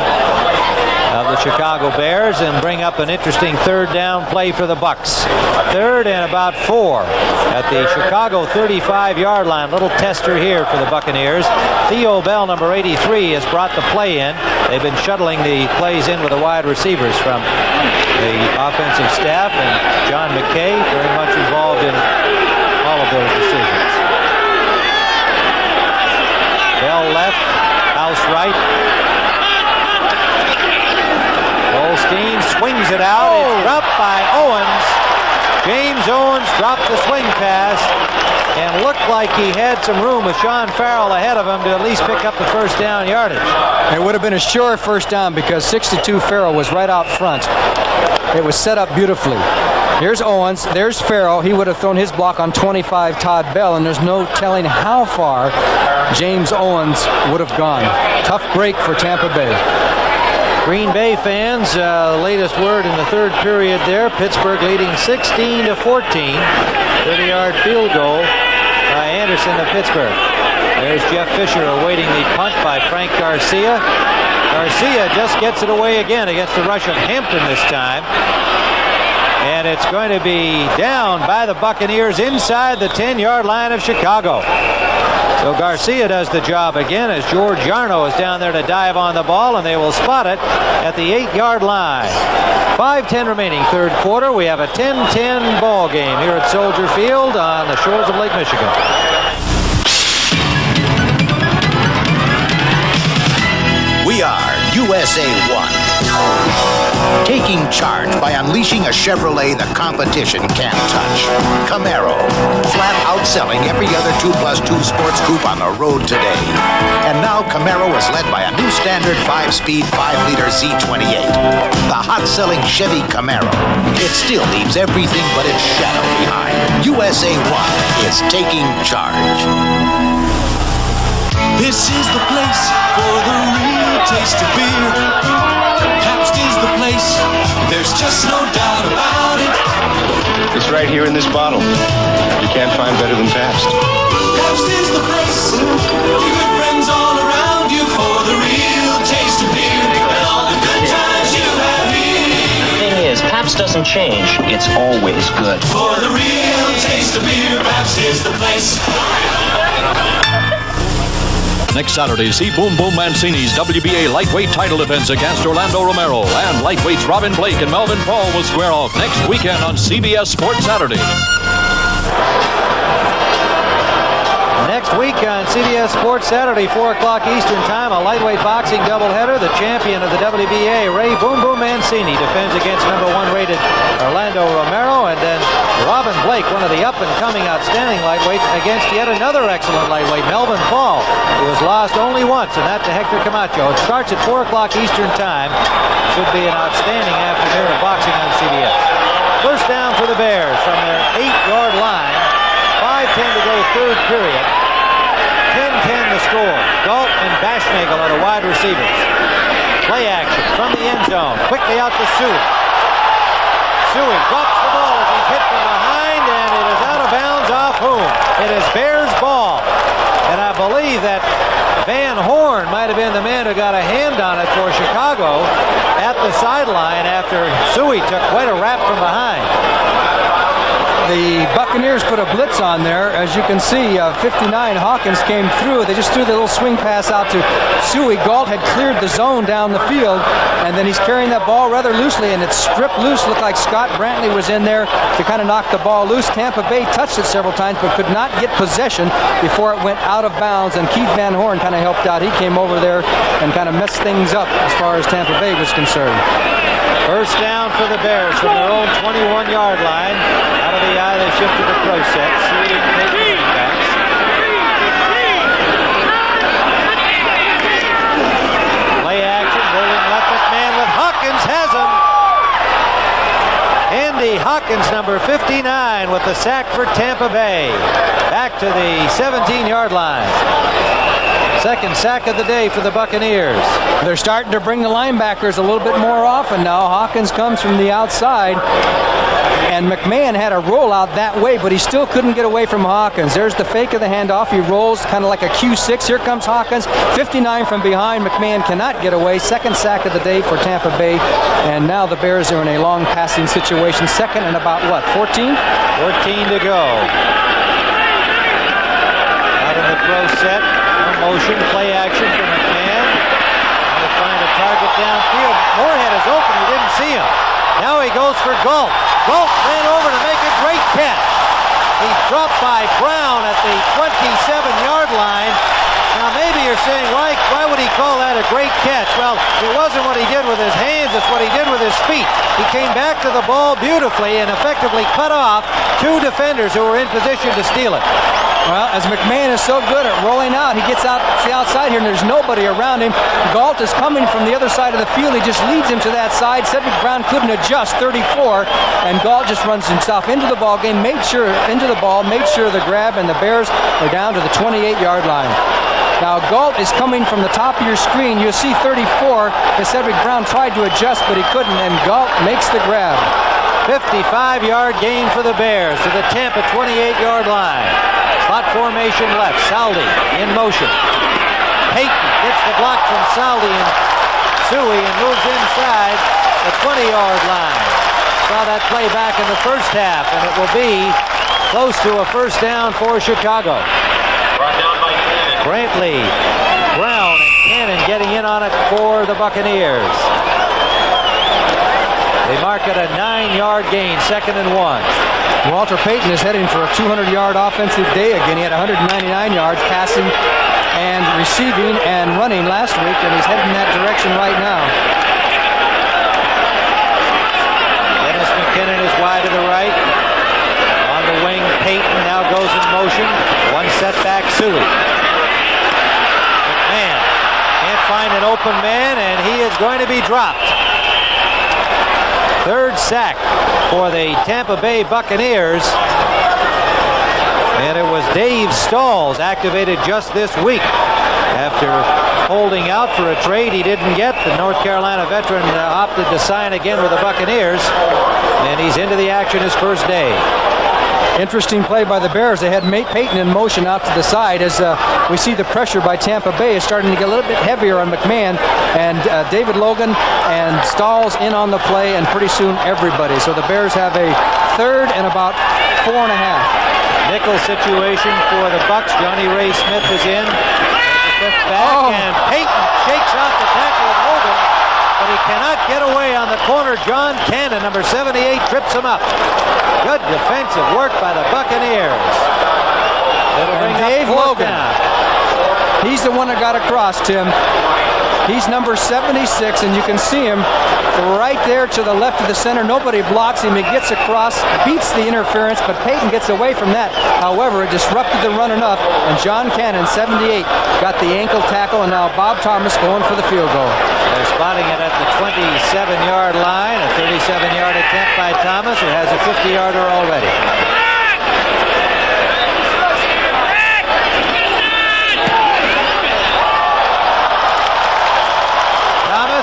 of the Chicago Bears and bring up an interesting third down play for the Bucs. 3rd and about 4 at the Chicago 35-yard line. Little tester here for the Buccaneers. Theo Bell, number 83, has brought the play in. They've been shuttling the plays in with the wide receivers from the offensive staff, and John McKay very much involved in all of those decisions. Bell left, House right. Goldstein swings it out. It's dropped by Owens. James Owens dropped the swing pass and looked like he had some room with Sean Farrell ahead of him to at least pick up the first down yardage. It would have been a sure first down because 62 Farrell was right out front. It was set up beautifully. Here's Owens, there's Farrell. He would have thrown his block on 25 Todd Bell, and there's no telling how far James Owens would have gone. Tough break for Tampa Bay. Green Bay fans, the latest word in the third period there. Pittsburgh leading 16-14. 30-yard field goal by Anderson of Pittsburgh. There's Jeff Fisher awaiting the punt by Frank Garcia. Garcia just gets it away again against the rush of Hampton this time. And it's going to be down by the Buccaneers inside the 10-yard line of Chicago. So So Garcia does the job again as George Yarno is down there to dive on the ball, and they will spot it at the 8-yard line. 5:10 remaining, third quarter. We have a 10-10 ball game here at Soldier Field on the shores of Lake Michigan. We are USA 1. Taking charge by unleashing a Chevrolet the competition can't touch. Camaro, flat outselling every other 2+2 sports coupe on the road today. And now Camaro is led by a new standard 5-speed 5-liter Z28. The hot-selling Chevy Camaro. It still leaves everything but its shadow behind. USA 1 is taking charge. This is the place for the real taste of beer. Pabst is the place, there's just no doubt about it. It's right here in this bottle. You can't find better than Pabst. Pabst is the place, your good friends all around you for the real taste of beer and all the good times you have here. The thing is, Pabst doesn't change. It's always good. For the real taste of beer, Pabst is the place. Next Saturday, see Boom Boom Mancini's WBA lightweight title defense against Orlando Romero, and lightweights Robin Blake and Melvin Paul will square off next weekend on CBS Sports Saturday. Next week on CBS Sports Saturday, 4 o'clock Eastern Time, a lightweight boxing doubleheader. The champion of the WBA, Ray Boom Boom Mancini, defends against number 1 rated Orlando Romero, and then Robin Blake, one of the up-and-coming outstanding lightweights, against yet another excellent lightweight, Melvin Paul, who has lost only once, and that to Hector Camacho. It starts at 4 o'clock Eastern Time. Should be an outstanding afternoon of boxing on CBS. First down for the Bears from their 8-yard line. 5:10 to go, third period. 10-10 the score. Galt and Bashnagel are the wide receivers. Play action from the end zone. Quickly out to Suey. Suey drops the ball as he's hit from behind, and it is out of bounds off whom? It is Bears ball. And I believe that Van Horn might have been the man who got a hand on it for Chicago at the sideline after Suey took quite a rap from behind. The Buccaneers put a blitz on there. As you can see, 59 Hawkins came through. They just threw the little swing pass out to Suey. Galt had cleared the zone down the field, and then he's carrying that ball rather loosely, and it's stripped loose. Looked like Scott Brantley was in there to kind of knock the ball loose. Tampa Bay touched it several times, but could not get possession before it went out of bounds, and Keith Van Horn kind of helped out. He came over there and kind of messed things up as far as Tampa Bay was concerned. First down for the Bears from their own 21-yard line. Out of the eye, they shift to the pro set. Suey and Peyton backs. Play action, rolling left. McMahon with Hawkins has him. Andy Hawkins, number 59, with the sack for Tampa Bay. Back to the 17-yard line. Second sack of the day for the Buccaneers. They're starting to bring the linebackers a little bit more often now. Hawkins comes from the outside, and McMahon had a rollout that way, but he still couldn't get away from Hawkins. There's the fake of the handoff. He rolls kind of like a Q6. Here comes Hawkins, 59 from behind. McMahon cannot get away. Second sack of the day for Tampa Bay, and now the Bears are in a long passing situation. Second and about, what, 14? 14 to go. Out in the pro set. Motion, play action for McMahon. Trying to find a target downfield. Moorhead is open. He didn't see him. Now he goes for Galt. Galt ran over to make a great catch. He's dropped by Brown at the 27-yard line. Now maybe you're saying, why would he call that a great catch? Well, it wasn't what he did with his hands, it's what he did with his feet. He came back to the ball beautifully and effectively cut off 2 defenders who were in position to steal it. Well, as McMahon is so good at rolling out, he gets out to the outside here, and there's nobody around him. Galt is coming from the other side of the field. He just leads him to that side. Cedric Brown couldn't adjust, 34, and Galt just runs himself into the ball game, made sure the grab, and the Bears are down to the 28-yard line. Now, Galt is coming from the top of your screen. You'll see 34, as Cedric Brown tried to adjust, but he couldn't, and Galt makes the grab. 55-yard gain for the Bears to the Tampa 28-yard line. Slot formation left. Saldi in motion. Peyton gets the block from Saldi and Suey and moves inside the 20-yard line. Saw that play back in the first half, and it will be close to a first down for Chicago. Brought down by Brantley, Brown, and Cannon getting in on it for the Buccaneers. They mark it a 9-yard gain, 2nd and 1. Walter Payton is heading for a 200-yard offensive day again. He had 199 yards passing and receiving and running last week, and he's heading in that direction right now. Dennis McKinnon is wide to the right. On the wing, Payton now goes in motion. One setback, Suey. McMahon can't find an open man, and he is going to be dropped. 3rd sack for the Tampa Bay Buccaneers. And it was Dave Stalls, activated just this week after holding out for a trade he didn't get. The North Carolina veteran opted to sign again with the Buccaneers, and he's into the action his first day. Interesting play by the Bears. They had Payton in motion out to the side as we see the pressure by Tampa Bay is starting to get a little bit heavier on McMahon, and David Logan and Stalls in on the play, and pretty soon everybody. So the Bears have a 3rd and about 4.5. Nickel situation for the Bucs. Johnny Ray Smith is in. There's the 5th back, and Payton shakes out the tackle of Logan, but he cannot get away on the corner. John Cannon, number 78, trips him up. Good defensive work by the Buccaneers. It'll bring Dave up Logan. down. He's the one that got across, Tim. He's number 76, and you can see him right there to the left of the center. Nobody blocks him. He gets across, beats the interference, but Payton gets away from that. However, it disrupted the run enough, and John Cannon, 78, got the ankle tackle, and now Bob Thomas going for the field goal. They're spotting it at the 27-yard line. A 37-yard attempt by Thomas, who has a 50-yarder already.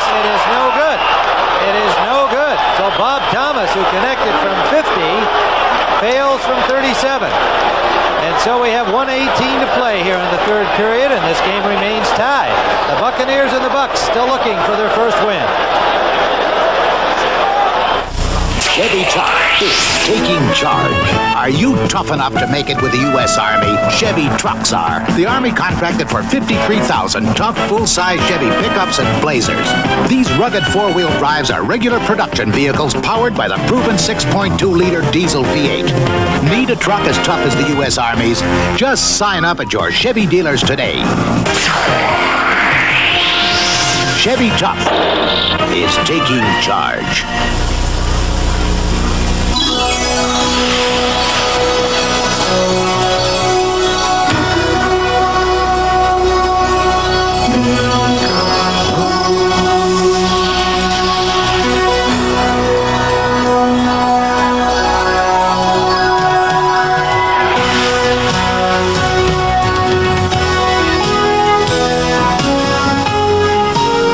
It is no good. It is no good. So Bob Thomas, who connected from 50, fails from 37. And so we have 1:18 to play here in the 3rd period, and this game remains tied. The Buccaneers and the Bucs still looking for their first win. Chevy Truck is taking charge. Are you tough enough to make it with the U.S. Army? Chevy Trucks are. The Army contracted for 53,000 tough, full-size Chevy pickups and Blazers. These rugged four-wheel drives are regular production vehicles powered by the proven 6.2-liter diesel V8. Need a truck as tough as the U.S. Army's? Just sign up at your Chevy dealers today. Chevy Tough is taking charge.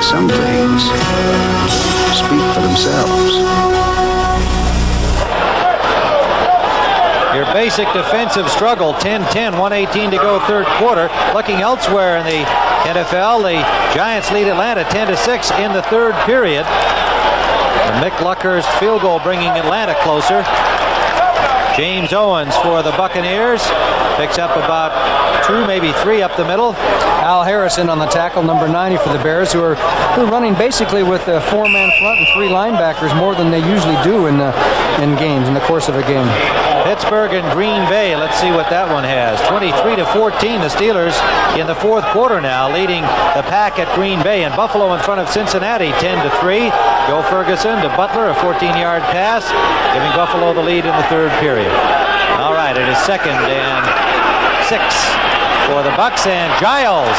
Some things speak for themselves. Your basic defensive struggle, 10-10, 1:18 to go 3rd quarter. Looking elsewhere in the NFL, the Giants lead Atlanta 10-6 in the 3rd period. And Mick Lucker's field goal bringing Atlanta closer. James Owens for the Buccaneers picks up about 2, maybe 3 up the middle. Al Harrison on the tackle, number 90 for the Bears, who are running basically with a 4-man front and 3 linebackers more than they usually do in games, in the course of a game. Pittsburgh and Green Bay. Let's see what that one has. 23-14. The Steelers in the 4th quarter now, leading the pack at Green Bay. And Buffalo in front of Cincinnati, 10-3. Joe Ferguson to Butler, a 14-yard pass, giving Buffalo the lead in the 3rd period. All right, it is 2nd and 6 for the Bucs, and Giles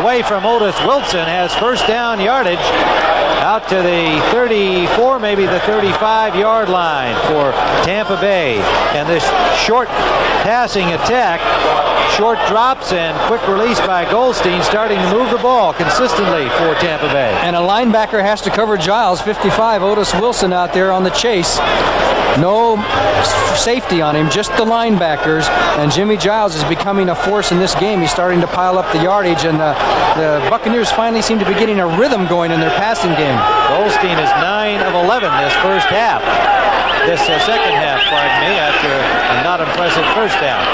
away from Otis Wilson has first down yardage out to the 34, maybe the 35-yard line for Tampa Bay. And this short passing attack, short drops and quick release by Goldstein, starting to move the ball consistently for Tampa Bay. And a linebacker has to cover Giles, 55, Otis Wilson out there on the chase. No safety on him, just the linebackers, and Jimmy Giles is becoming a force in this game. He's starting to pile up the yardage, and the Buccaneers finally seem to be getting a rhythm going in their passing game. Goldstein is 9 of 11 this first half. This second half, pardon me, after a not impressive first half.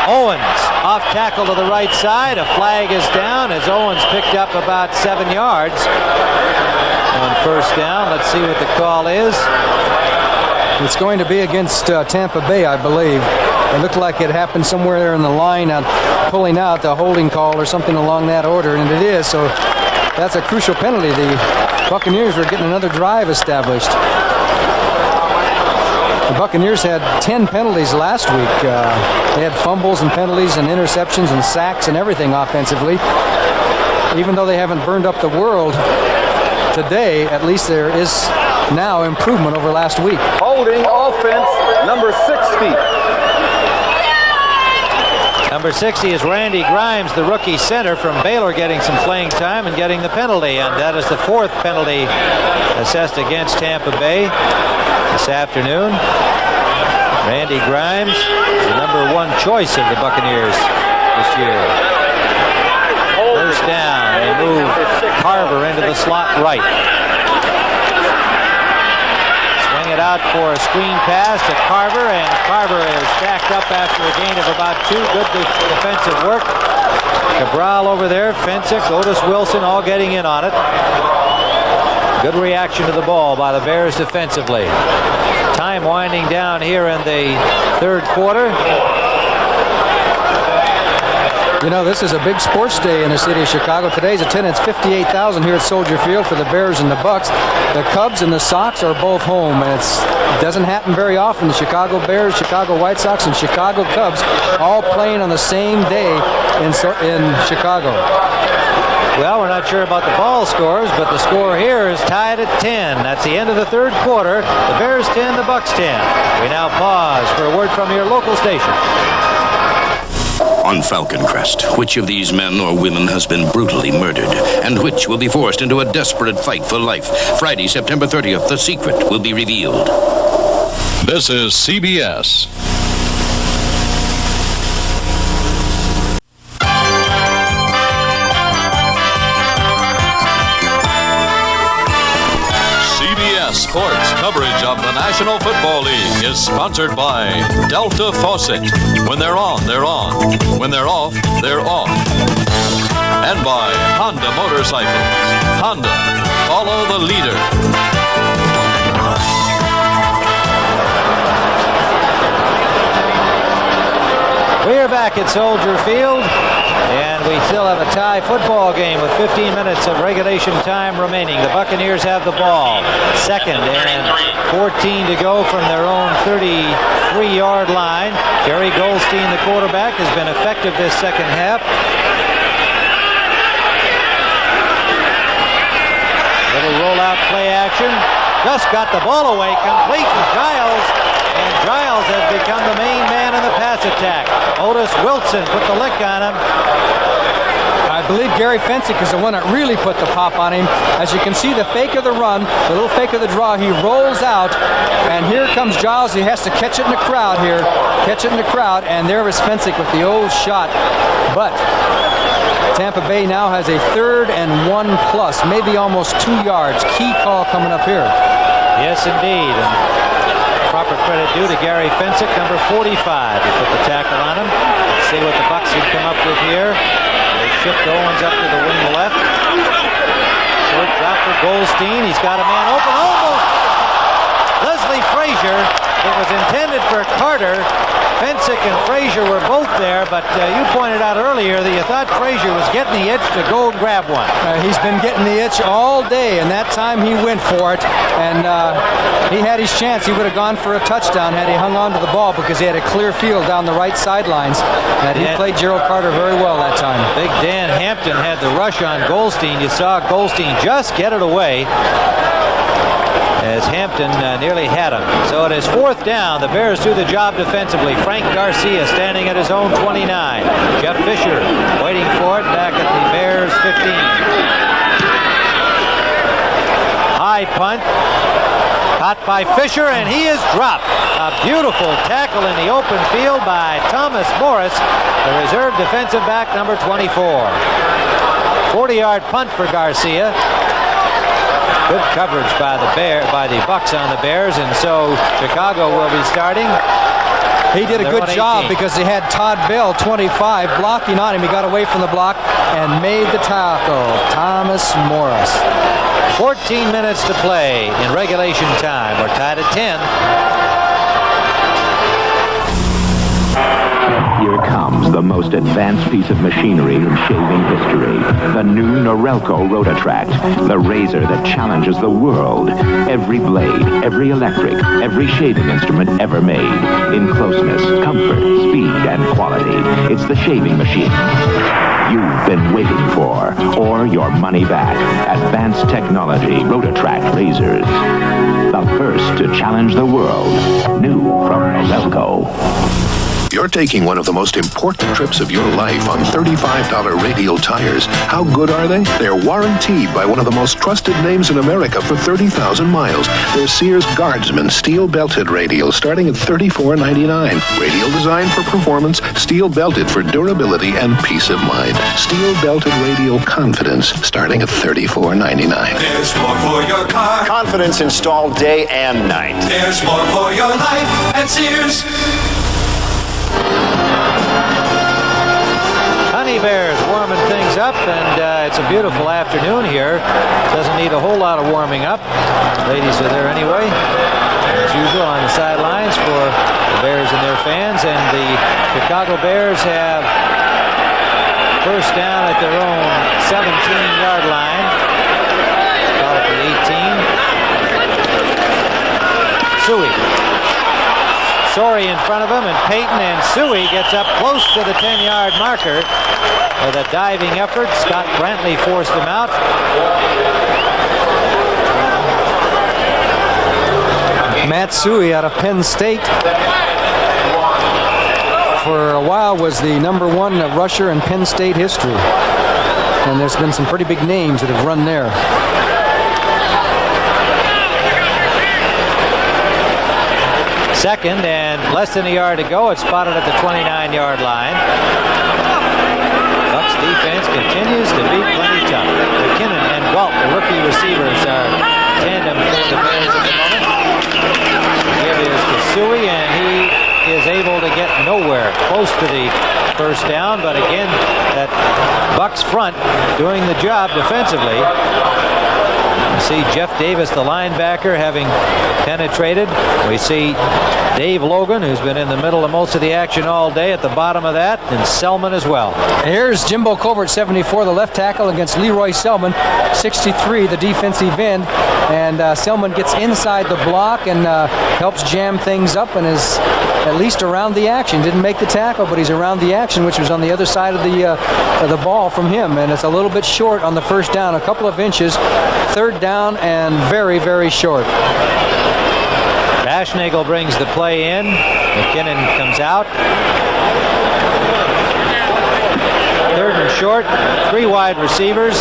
Owens off tackle to the right side. A flag is down as Owens picked up about 7 yards on first down. Let's see what the call is. It's going to be against Tampa Bay, I believe. It looked like it happened somewhere there in the line, pulling out the holding call or something along that order, and it is. So that's a crucial penalty. The Buccaneers are getting another drive established. The Buccaneers had 10 penalties last week. They had fumbles and penalties and interceptions and sacks and everything offensively. Even though they haven't burned up the world today, at least there is now improvement over last week. Holding offense, number 60. Number 60 is Randy Grimes, the rookie center from Baylor, getting some playing time and getting the penalty. And that is the 4th penalty assessed against Tampa Bay this afternoon. Randy Grimes, the number 1 choice of the Buccaneers this year. First down, they move Carver into the slot right. Swing it out for a screen pass to Carver, and Carver is backed up after a gain of about 2. Good defensive work. Cabral over there, Fensick, Otis Wilson all getting in on it. Good reaction to the ball by the Bears defensively. Time winding down here in the 3rd quarter. You know, this is a big sports day in the city of Chicago. Today's attendance 58,000 here at Soldier Field for the Bears and the Bucks. The Cubs and the Sox are both home, and it doesn't happen very often. The Chicago Bears, Chicago White Sox, and Chicago Cubs all playing on the same day in Chicago. Well, we're not sure about the ball scores, but the score here is tied at 10. That's the end of the 3rd quarter. The Bears 10, the Bucks 10. We now pause for a word from your local station. On Falcon Crest, which of these men or women has been brutally murdered, and which will be forced into a desperate fight for life? Friday, September 30th, the secret will be revealed. This is CBS. Sports coverage of the National Football League is sponsored by Delta Faucet. When they're on, they're on. When they're off, they're off. And by Honda Motorcycles. Honda, follow the leader. We're back at Soldier Field, and we still have a tie football game with 15 minutes of regulation time remaining. The Buccaneers have the ball. 2nd and 14 to go from their own 33-yard line. Jerry Goldstein, the quarterback, has been effective this second half. Little rollout play action. Just got the ball away, complete to Giles. And Giles has become the main man in the pass attack. Otis Wilson put the lick on him. I believe Gary Fensick is the one that really put the pop on him. As you can see, the fake of the run, the little fake of the draw, he rolls out, and here comes Giles. He has to catch it in the crowd here. Catch it in the crowd, and there is Fensick with the old shot. But Tampa Bay now has a 3rd and 1+, maybe almost 2 yards. Key call coming up here. Yes, indeed. And proper credit due to Gary Fensick, number 45. He put the tackle on him. Let's see what the Bucks can come up with here. They shift Owens up to the wing left. Short drop for Goldstein. He's got a man open. Almost. Leslie Frazier. It was intended for Carter. Fensick and Frazier were both there, but you pointed out earlier that you thought Frazier was getting the itch to go and grab one. He's been getting the itch all day, and that time he went for it, and he had his chance. He would have gone for a touchdown had he hung on to the ball, because he had a clear field down the right sidelines, and he played Gerald Carter very well that time. Big Dan Hampton had the rush on Goldstein. You saw Goldstein just get it away as Hampton nearly had him. So it is 4th down. The Bears do the job defensively. Frank Garcia standing at his own 29. Jeff Fisher waiting for it back at the Bears 15. High punt. Caught by Fisher, and he is dropped. A beautiful tackle in the open field by Thomas Morris, the reserve defensive back, number 24. 40-yard punt for Garcia. Good coverage by the Bucks on the Bears, and so Chicago will be starting. He did a good job because he had Todd Bell, 25, blocking on him. He got away from the block and made the tackle. Thomas Morris. 14 minutes to play in regulation time. We're tied at 10. Here comes the most advanced piece of machinery in shaving history. The new Norelco Rotatract, the razor that challenges the world. Every blade, every electric, every shaving instrument ever made. In closeness, comfort, speed, and quality. It's the shaving machine you've been waiting for, or your money back. Advanced technology Rotatract razors. The first to challenge the world. New from Norelco. You're taking one of the most important trips of your life on $35 radial tires. How good are they? They're warranted by one of the most trusted names in America for 30,000 miles. They're Sears Guardsman steel-belted radials starting at $34.99. Radial designed for performance, steel-belted for durability and peace of mind. Steel-belted radial confidence starting at $34.99. There's more for your car. Confidence installed day and night. There's more for your life at Sears. Honey Bears warming things up, and it's a beautiful afternoon here. Doesn't need a whole lot of warming up. Ladies are there anyway, as usual, on the sidelines for the Bears and their fans. And the Chicago Bears have first down at their own 17-yard line. Call it the 18. Suey. Sorry in front of him, and Payton, and Suey gets up close to the 10-yard marker with a diving effort. Scott Brantley forced him out. Matt Suey out of Penn State for a while was the number one rusher in Penn State history. And there's been some pretty big names that have run there. Second and less than a yard to go. It's spotted at the 29-yard line. Bucs defense continues to be plenty tough. McKinnon and Galt, the rookie receivers, are tandem for the Bears at the moment. Here is to Suey, and he is able to get nowhere close to the first down. But again, that Bucs front doing the job defensively. You see Jeff Davis, the linebacker, having penetrated. We see Dave Logan, who's been in the middle of most of the action all day, at the bottom of that, and Selman as well. Here's Jimbo Covert, 74, the left tackle, against Leroy Selman, 63, the defensive end. And Selman gets inside the block and helps jam things up and is at least around the action. Didn't make the tackle, but he's around the action, which was on the other side of the ball from him. And it's a little bit short on the first down, a couple of inches. Third down and very, very short. Bashnagel brings the play in. McKinnon comes out. Third and short. Three wide receivers.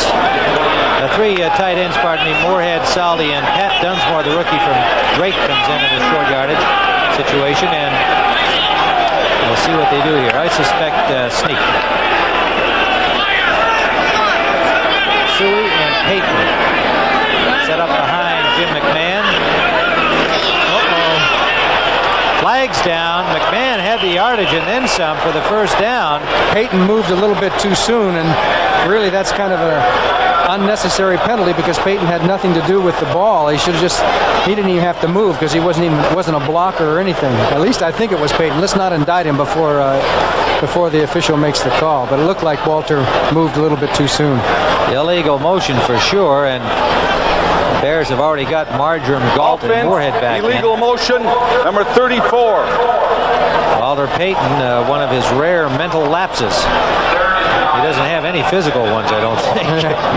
Three tight ends, pardon me. Moorhead, Saldi, and Pat Dunsmore, the rookie from Drake, comes in a short yardage situation. And we'll see what they do here. I suspect sneak. Suey and Payton set up behind Jim McMahon. Flags down. McMahon had the yardage and then some for the first down. Payton moved a little bit too soon, and really that's kind of an unnecessary penalty because Payton had nothing to do with the ball. He didn't even have to move because he wasn't a blocker or anything. At least I think it was Payton. Let's not indict him before the official makes the call. But it looked like Walter moved a little bit too soon. Illegal motion for sure, and the Bears have already got Marjoram, Galt, and Moorhead back illegal motion, number 34. Walter Payton, one of his rare mental lapses. He doesn't have any physical ones, I don't think.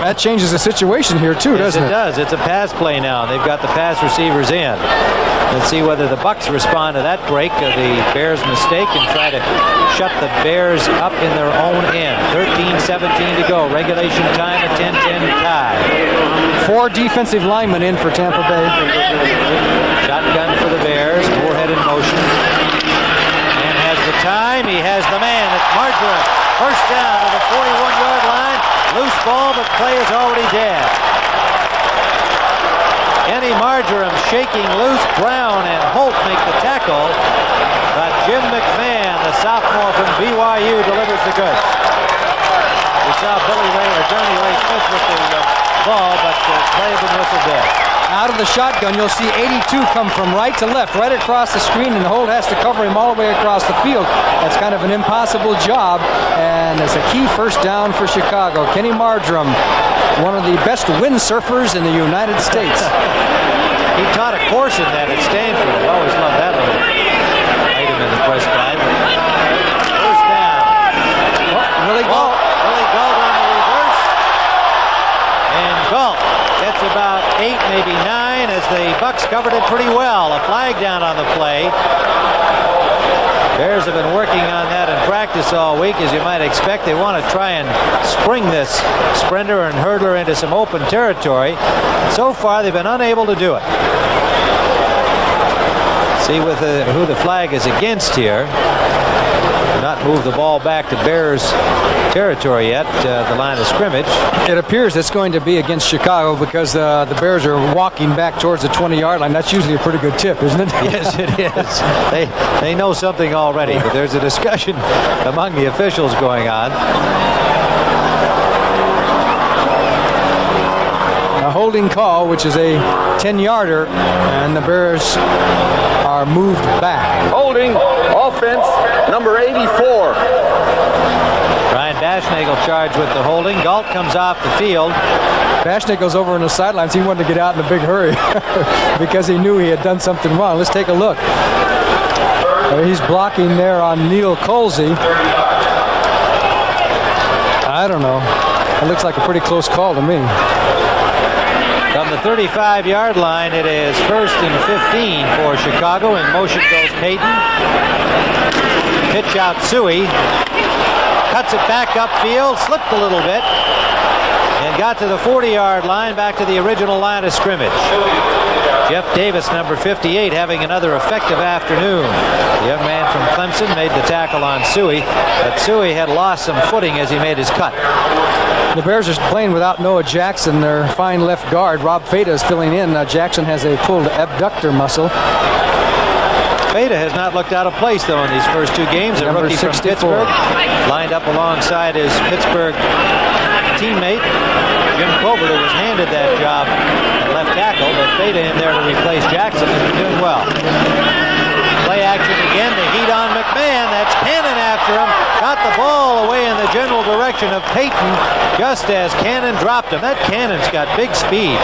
That changes the situation here, too, doesn't it? It does. It's a pass play now. They've got the pass receivers in. Let's see whether the Bucs respond to that break of the Bears' mistake and try to shut the Bears up in their own end. 13-17 to go. Regulation time, a 10-10 tie. 4 defensive linemen in for Tampa Bay. Shotgun for the Bears. Moorhead in motion. And has the time. He has the man. It's Marjoram. First down to the 41-yard line. Loose ball, but play is already dead. Kenny Marjoram shaking loose. Brown and Holt make the tackle. But Jim Jim McMahon, the sophomore from BYU, delivers the goods. We saw Johnny Ray Smith with the ball, but play had been whistled dead. Out of the shotgun, you'll see 82 come from right to left, right across the screen, and Holt has to cover him all the way across the field. That's kind of an impossible job, and it's a key first down for Chicago. Kenny Marjoram, one of the best windsurfers in the United States. He taught a course in that at Stanford. I always loved that little item in the press guide. First down. Willie Gault. Willie Gault on the reverse. And Gault gets about 8, maybe 9, as the Bucs covered it pretty well. A flag down on the play. Bears have been working on that in practice all week, as you might expect. They want to try and spring this sprinter and hurdler into some open territory. So far, they've been unable to do it. See with who the flag is against here. Not move the ball back to Bears territory yet, the line of scrimmage. It appears it's going to be against Chicago because the Bears are walking back towards the 20-yard line. That's usually a pretty good tip, isn't it? Yes, it is. They know something already, but there's a discussion among the officials going on. A holding call, which is a 10-yarder, and the Bears are moved back. Holding, offense, number 84. Ryan Bashnagel charged with the holding. Gault comes off the field. Bashnagel's over on the sidelines. He wanted to get out in a big hurry because he knew he had done something wrong. Let's take a look. He's blocking there on Neil Colsey. I don't know. It looks like a pretty close call to me. From the 35-yard line, it is 1st and 15 for Chicago. In motion goes Payton. Pitch out Suey. Cuts it back upfield, slipped a little bit, and got to the 40-yard line, back to the original line of scrimmage. Jeff Davis, number 58, having another effective afternoon. The young man from Clemson made the tackle on Suey, but Suey had lost some footing as he made his cut. The Bears are playing without Noah Jackson, their fine left guard. Rob Fata is filling in. Jackson has a pulled abductor muscle. Fata has not looked out of place, though, in these first 2 games. A rookie from Pittsburgh, lined up alongside his Pittsburgh teammate, Jim Colbert, who was handed that job at left tackle, but Fata in there to replace Jackson has been doing well. Play action again, the heat on McMahon. That's Cannon after him. Got the ball away in the general direction of Payton just as Cannon dropped him. That Cannon's got big speed.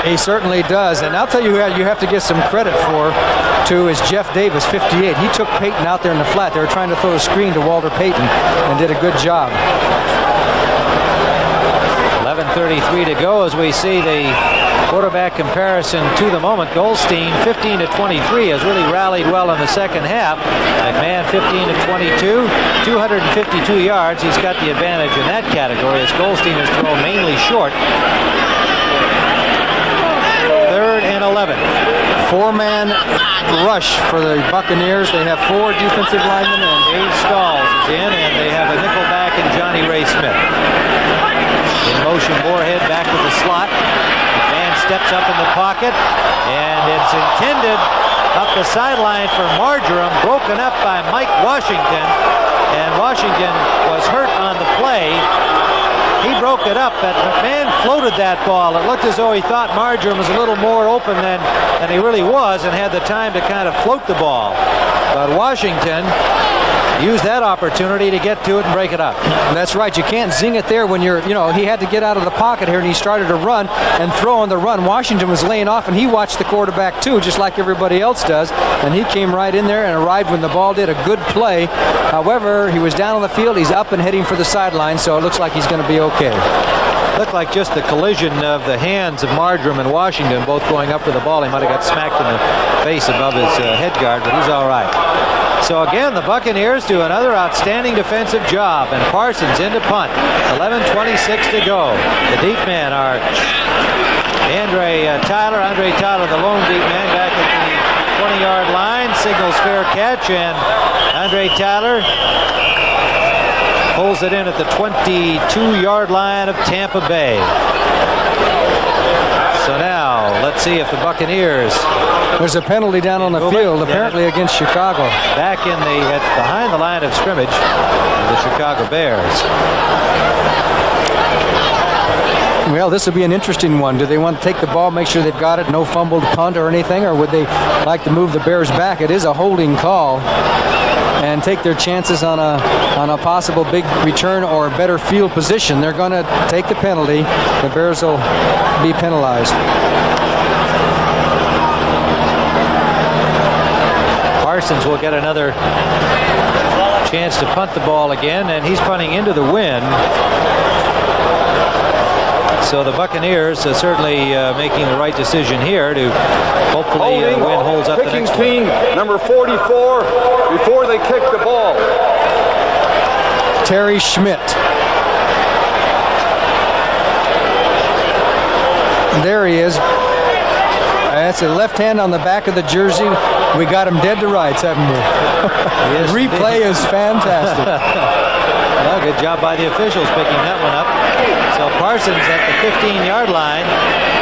He certainly does, and I'll tell you who you have to get some credit for, too, is Jeff Davis, 58. He took Payton out there in the flat. They were trying to throw a screen to Walter Payton and did a good job. 11:33 to go as we see the quarterback comparison to the moment. Goldstein, 15 to 23, has really rallied well in the second half. McMahon, 15 to 22, 252 yards. He's got the advantage in that category as Goldstein has thrown mainly short. 3rd and 11. 4-man rush for the Buccaneers. They have 4 defensive linemen in. Dave Stalls is in, and they have a nickel back in Johnny Ray Smith. In motion, Moorhead back to the slot. McMahon steps up in the pocket, and it's intended up the sideline for Marjoram, broken up by Mike Washington, and Washington was hurt on the play. He broke it up, but McMahon floated that ball. It looked as though he thought Marjoram was a little more open than he really was and had the time to kind of float the ball. But Washington used that opportunity to get to it and break it up. That's right. You can't zing it there when you're, he had to get out of the pocket here, and he started to run and throw on the run. Washington was laying off, and he watched the quarterback too, just like everybody else does, and he came right in there and arrived when the ball did. A good play. However, he was down on the field. He's up and heading for the sideline, so it looks like he's going to be okay. Looked like just the collision of the hands of Marjoram and Washington both going up for the ball. He might have got smacked in the face above his head guard, but he's all right. So again, the Buccaneers do another outstanding defensive job, and Parsons into punt. 11:26 to go. The deep men are Andre Tyler, the lone deep man, back at the 20-yard line, signals fair catch, and Andre Tyler pulls it in at the 22-yard line of Tampa Bay. So now, let's see if the Buccaneers... There's a penalty down on the field, apparently against Chicago. Back in behind the line of scrimmage, the Chicago Bears. Well, this will be an interesting one. Do they want to take the ball, make sure they've got it, no fumbled punt or anything, or would they like to move the Bears back? It is a holding call, and take their chances on a possible big return or better field position. They're going to take the penalty. The Bears will be penalized. Parsons will get another chance to punt the ball again, and he's punting into the wind. So the Buccaneers are certainly making the right decision here to hopefully the wind holds up the next team, number 44, before they kick the ball. Terry Schmidt. There he is. That's a left hand on the back of the jersey. We got him dead to rights, haven't we? Yes, replay is fantastic. Well, good job by the officials picking that one up. So Parsons at the 15-yard line.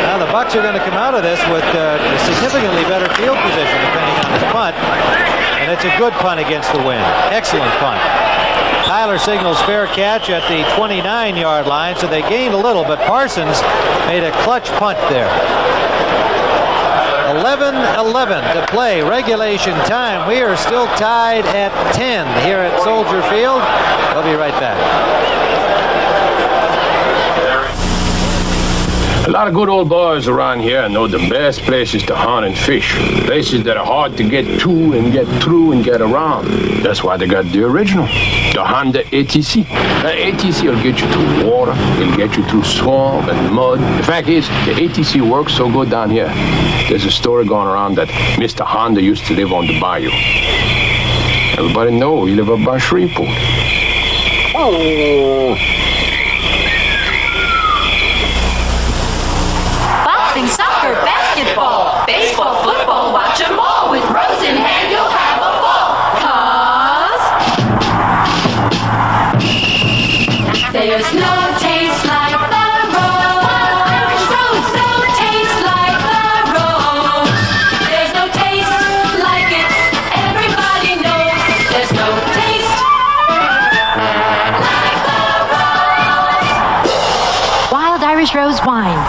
Now the Bucs are going to come out of this with a significantly better field position depending on the punt. And it's a good punt against the wind. Excellent punt. Tyler signals fair catch at the 29-yard line, so they gained a little, but Parsons made a clutch punt there. 11-11 to play, regulation time. We are still tied at 10 here at Soldier Field. We'll be right back. A lot of good old boys around here know the best places to hunt and fish. Places that are hard to get to and get through and get around. That's why they got the original, the Honda ATC. The ATC will get you through water, it'll get you through swamp and mud. The fact is, the ATC works so good down here. There's a story going around that Mr. Honda used to live on the bayou. Everybody know he lived up by Shreveport. Oh. Soccer, basketball, baseball, football, watch them all. With Rose in hand, you'll have a ball. 'Cause there's no taste like the Rose. Rose, no taste like the Rose. There's no taste like it. Everybody knows there's no taste like the Rose. Wild Irish Rose wine.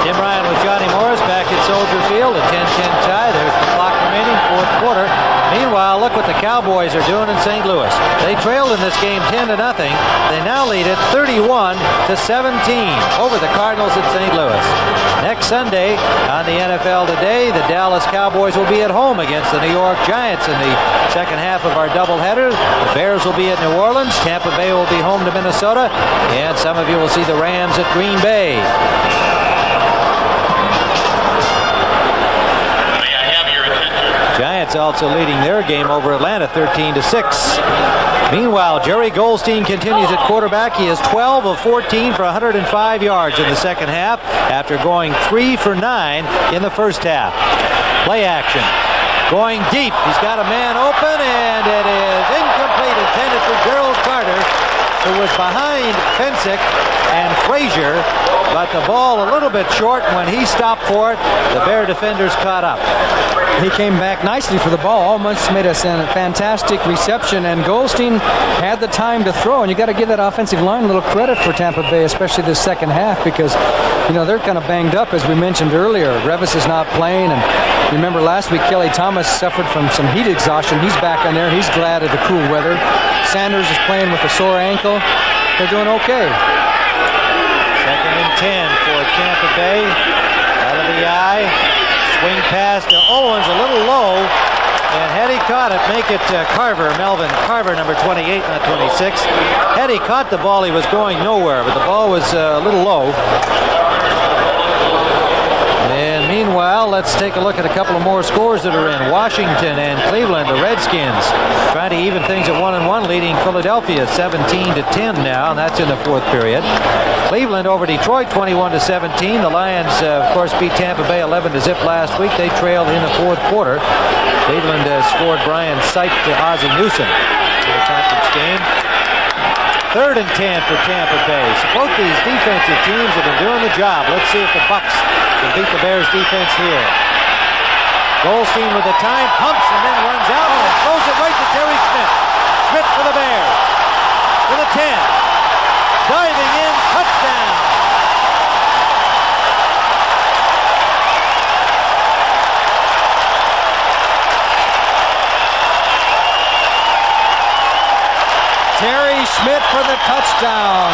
Tim Ryan with Johnny Morris back at Soldier Field, a 10-10 tie. There's the clock remaining, fourth quarter. Meanwhile, look what the Cowboys are doing in St. Louis. They trailed in this game 10-0. They now lead it 31-17 over the Cardinals at St. Louis. Next Sunday on the NFL Today, the Dallas Cowboys will be at home against the New York Giants in the second half of our doubleheader. The Bears will be at New Orleans. Tampa Bay will be home to Minnesota. And some of you will see the Rams at Green Bay. Giants also leading their game over Atlanta 13-6. Meanwhile, Jerry Goldstein continues at quarterback. He is 12 of 14 for 105 yards in the second half after going 3 for 9 in the first half. Play action. Going deep. He's got a man open, and it is incomplete, intended for Gerald Carter, who was behind Fensick and Frazier, but the ball a little bit short. When he stopped for it, the Bear defenders caught up. He came back nicely for the ball, almost made a fantastic reception, and Goldstein had the time to throw, and you got to give that offensive line a little credit for Tampa Bay, especially this second half, because, you know, they're kind of banged up, as we mentioned earlier. Revis is not playing, and remember last week Kelly Thomas suffered from some heat exhaustion. He's back in there. He's glad of the cool weather. Sanders is playing with a sore ankle. They're doing okay. 2nd and 10 for Tampa Bay. Out of the eye. Swing pass to Owens, a little low. And had he caught it, make it Carver, Melvin Carver, number 28, not 26. Had he caught the ball, he was going nowhere, but the ball was a little low. And meanwhile, let's take a look at a couple of more scores that are in. Washington and Cleveland, the Redskins, trying to even things at 1-1, leading Philadelphia 17-10 now, and that's in the fourth period. Cleveland over Detroit 21-17. The Lions, of course, beat Tampa Bay 11-0 last week. They trailed in the fourth quarter. Cleveland scored Brian Sipe to Ozzie Newsome in the conference game. 3rd and 10 for Tampa Bay. So both these defensive teams have been doing the job. Let's see if the Bucs can beat the Bears defense here. Goldstein with the time, pumps and then runs out and throws it right to Terry Schmidt. Schmidt for the Bears. To the 10. Diving in, touchdown. Terry Schmidt for the touchdown.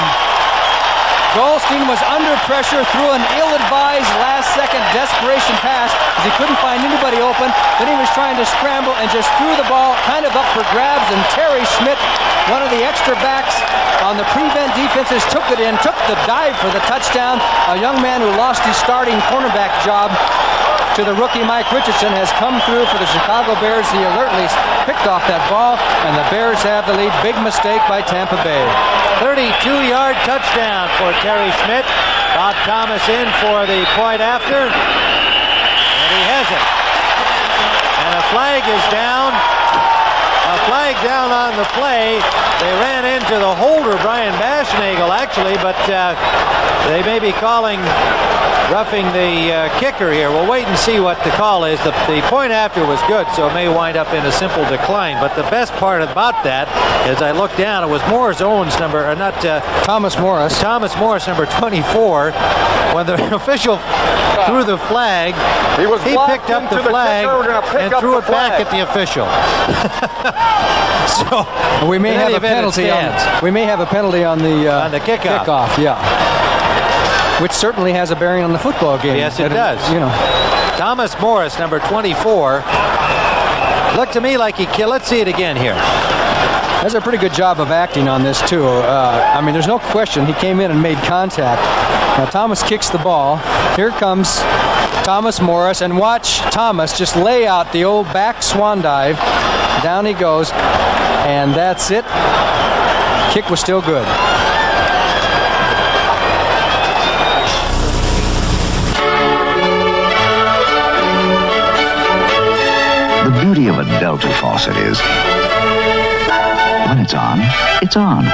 Goldstein was under pressure, threw an ill-advised last-second desperation pass as he couldn't find anybody open. Then he was trying to scramble and just threw the ball kind of up for grabs, and Terry Schmidt, one of the extra backs on the prevent defenses, took it in, took the dive for the touchdown. A young man who lost his starting cornerback job to the rookie Mike Richardson has come through for the Chicago Bears. He alertly picked off that ball, and the Bears have the lead. Big mistake by Tampa Bay. 32-yard touchdown for Terry Schmidt. Bob Thomas in for the point after. And he has it. And a flag is down. A flag down on the play. They ran into the holder, Brian Baschnagel, actually, but they may be calling roughing the kicker here. We'll wait and see what the call is. The point after was good, so it may wind up in a simple decline. But the best part about that, as I looked down, it was Morris Owens Thomas Morris. Thomas Morris, number 24. When the official threw the flag, he picked up the flag and threw it back at the official. So we may have a penalty on the kickoff. Yeah. Which certainly has a bearing on the football game. Yes, it does. Thomas Morris, number 24. Looked to me like he killed. Let's see it again here. Does a pretty good job of acting on this, too. I mean, there's no question he came in and made contact. Now, Thomas kicks the ball. Here comes Thomas Morris, and watch Thomas just lay out the old back swan dive. Down he goes, and that's it. Kick was still good. The beauty of a Delta faucet is, when it's on, it's on.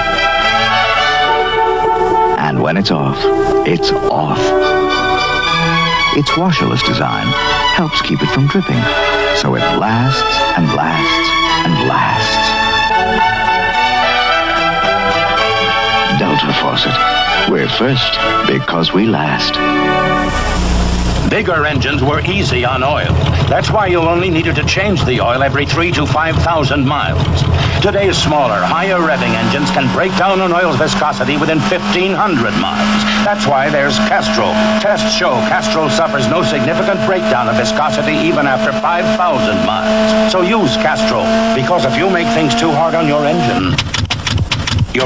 And when it's off, it's off. Its washerless design helps keep it from dripping, so it lasts and lasts and lasts. Delta faucet. We're first because we last. Bigger engines were easy on oil. That's why you only needed to change the oil every 3,000 to 5,000 miles. Today's smaller, higher revving engines can break down an oil's viscosity within 1,500 miles. That's why there's Castrol. Tests show Castrol suffers no significant breakdown of viscosity even after 5,000 miles. So use Castrol, because if you make things too hard on your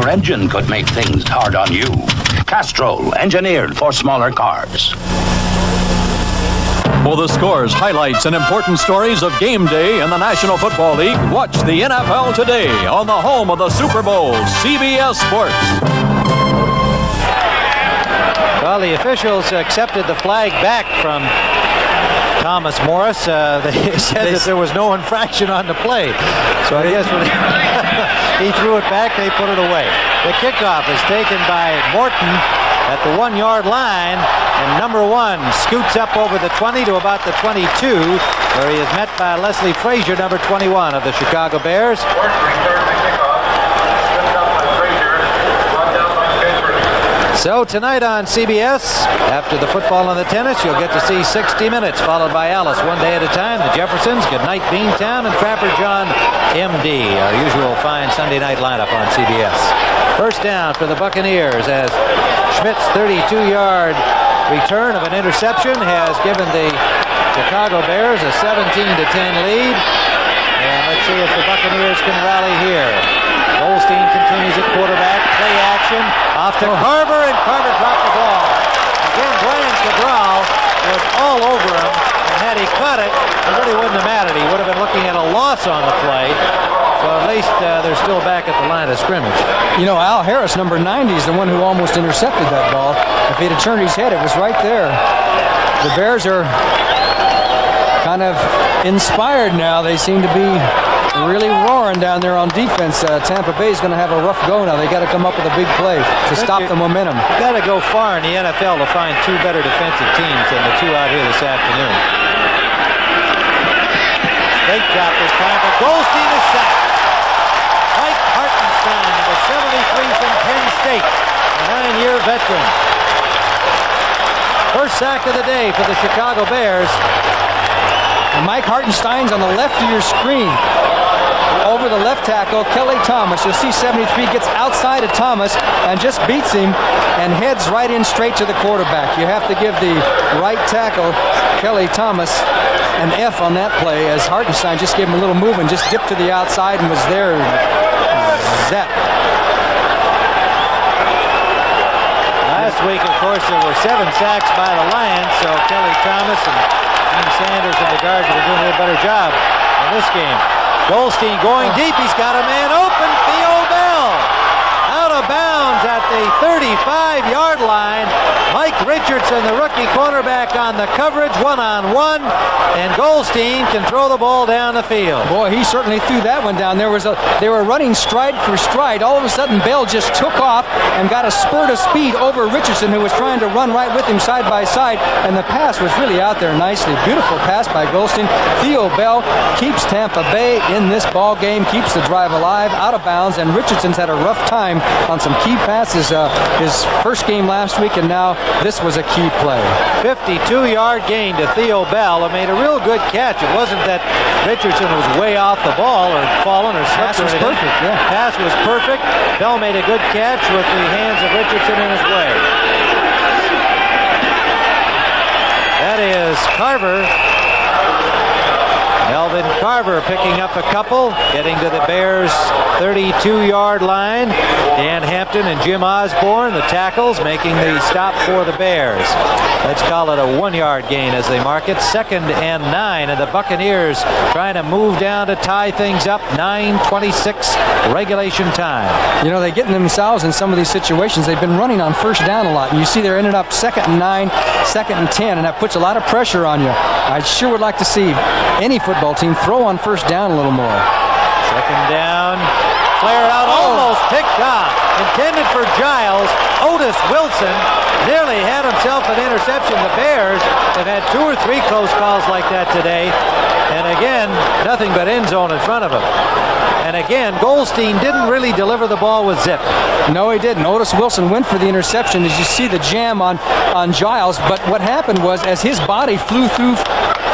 engine could make things hard on you. Castrol, engineered for smaller cars. For the scores, highlights, and important stories of game day in the National Football League, watch the NFL Today on the home of the Super Bowl, CBS Sports. Well, the officials accepted the flag back from Thomas Morris. They said that there was no infraction on the play. So I guess when he threw it back, they put it away. The kickoff is taken by Morton at the 1-yard line, and number 1 scoots up over the 20 to about the 22, where he is met by Leslie Frazier, number 21 of the Chicago Bears. So tonight on CBS, after the football and the tennis, you'll get to see 60 Minutes, followed by Alice, One Day at a Time, the Jeffersons, Goodnight Beantown, and Trapper John MD, our usual fine Sunday night lineup on CBS. First down for the Buccaneers as Schmidt's 32-yard return of an interception has given the Chicago Bears a 17-10 lead. And let's see if the Buccaneers can rally here. Goldstein continues at quarterback. Play action. Off to Carver, and Carver dropped the ball. Again, Brian Cabral was all over him, and had he caught it, it really wouldn't have mattered. He would have been looking at a loss on the play. So at least they're still back at the line of scrimmage. You know, Al Harris, number 90, is the one who almost intercepted that ball. If he'd have turned his head, it was right there. The Bears are kind of inspired now. They seem to be really roaring down there on defense. Tampa Bay is going to have a rough go now. They got to come up with a big play to stop the momentum. You got to go far in the NFL to find two better defensive teams than the two out here this afternoon. Straight drop this time, but Goldstein is sacked. Mike Hartenstein, number 73 from Penn State, a 9-year veteran. First sack of the day for the Chicago Bears. And Mike Hartenstein's on the left of your screen. Over the left tackle, Kelly Thomas. You'll see 73 gets outside of Thomas and just beats him and heads right in straight to the quarterback. You have to give the right tackle, Kelly Thomas, an F on that play, as Hartenstein just gave him a little move and just dipped to the outside and was there. Zap. Last week, of course, there were 7 sacks by the Lions, so Kelly Thomas and Dean Sanders and the guards have been doing a little better job in this game. Goldstein going deep. He's got a man open. Theo Bell out of bounds at the 35-yard line. Mike Richardson, the rookie cornerback, on the coverage, one-on-one, and Goldstein can throw the ball down the field. Boy, he certainly threw that one down. They were running stride for stride. All of a sudden, Bell just took off and got a spurt of speed over Richardson, who was trying to run right with him side by side, and the pass was really out there nicely. Beautiful pass by Goldstein. Theo Bell keeps Tampa Bay in this ball game, keeps the drive alive, out of bounds, and Richardson's had a rough time on some key passes his first game last week, and now this was a key play. 52-yard gain to Theo Bell, and made a real good catch. It wasn't that Richardson was way off the ball or fallen or slipped. Pass was perfect, yeah. Pass was perfect. Bell made a good catch with the hands of Richardson in his way. That is Carver. Melvin Carver picking up a couple, getting to the Bears' 32-yard line. Dan Hampton and Jim Osborne, the tackles, making the stop for the Bears. Let's call it a 1-yard gain as they mark it. 2nd and 9, and the Buccaneers trying to move down to tie things up. 9:26 regulation time. You know, they're getting themselves in some of these situations. They've been running on first down a lot, and you see they're ended up 2nd and 9, 2nd and 10, and that puts a lot of pressure on you. I sure would like to see any football team throw on first down a little more. 2nd down, flare out, almost picked off, intended for Giles. Otis Wilson nearly had himself an interception. The Bears have had 2 or 3 close calls like that today, and again, nothing but end zone in front of him. And again, Goldstein didn't really deliver the ball with zip. No, he didn't. Otis Wilson went for the interception, as you see the jam on Giles, but what happened was, as his body flew through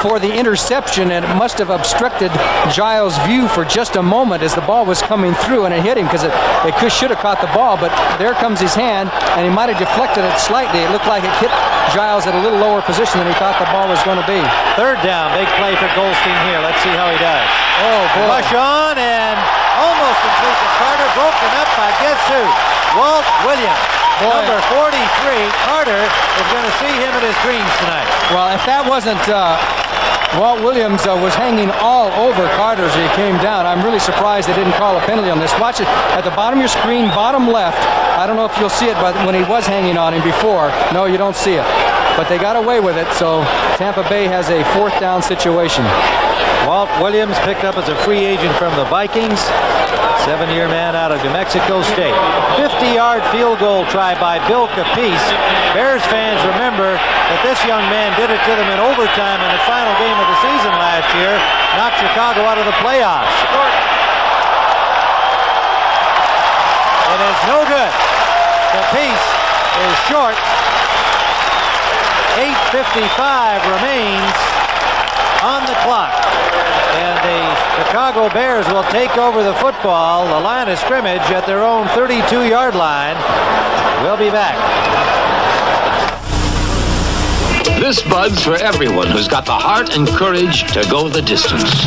for the interception, and it must have obstructed Giles' view for just a moment as the ball was coming through, and it hit him, because it should have caught the ball, but there comes his hand, and he might have deflected it slightly. It looked like it hit Giles at a little lower position than he thought the ball was going to be. 3rd down, big play for Goldstein here. Let's see how he does. Oh, boy. Rush on and almost complete to Carter, broken up by guess who? Walt Williams. Boy. Number 43, Carter is going to see him in his dreams tonight. Well, if that wasn't Walt Williams was hanging all over Carter as he came down. I'm really surprised they didn't call a penalty on this. Watch it at the bottom of your screen, bottom left. I don't know if you'll see it, but when he was hanging on him before, no, you don't see it. But they got away with it, so Tampa Bay has a 4th down situation. Walt Williams picked up as a free agent from the Vikings. 7-year man out of New Mexico State. 50-yard field goal try by Bill Capice. Bears fans remember that this young man did it to them in overtime in the final game of the season last year. Knocked Chicago out of the playoffs. It is no good. Capice is short. 8:55 remains on the clock. And the Chicago Bears will take over the football, the line of scrimmage, at their own 32-yard line. We'll be back. This Bud's for everyone who's got the heart and courage to go the distance.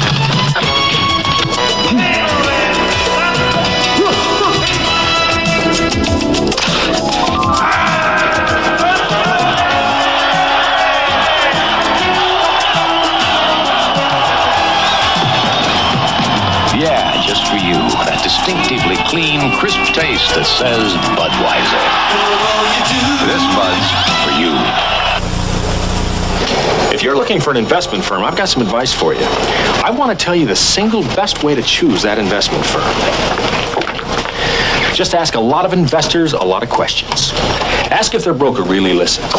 Yeah, just for you, that distinctively clean, crisp taste that says Budweiser. This Bud's for you. If you're looking for an investment firm, I've got some advice for you. I want to tell you the single best way to choose that investment firm. Just ask a lot of investors a lot of questions. Ask if their broker really listens,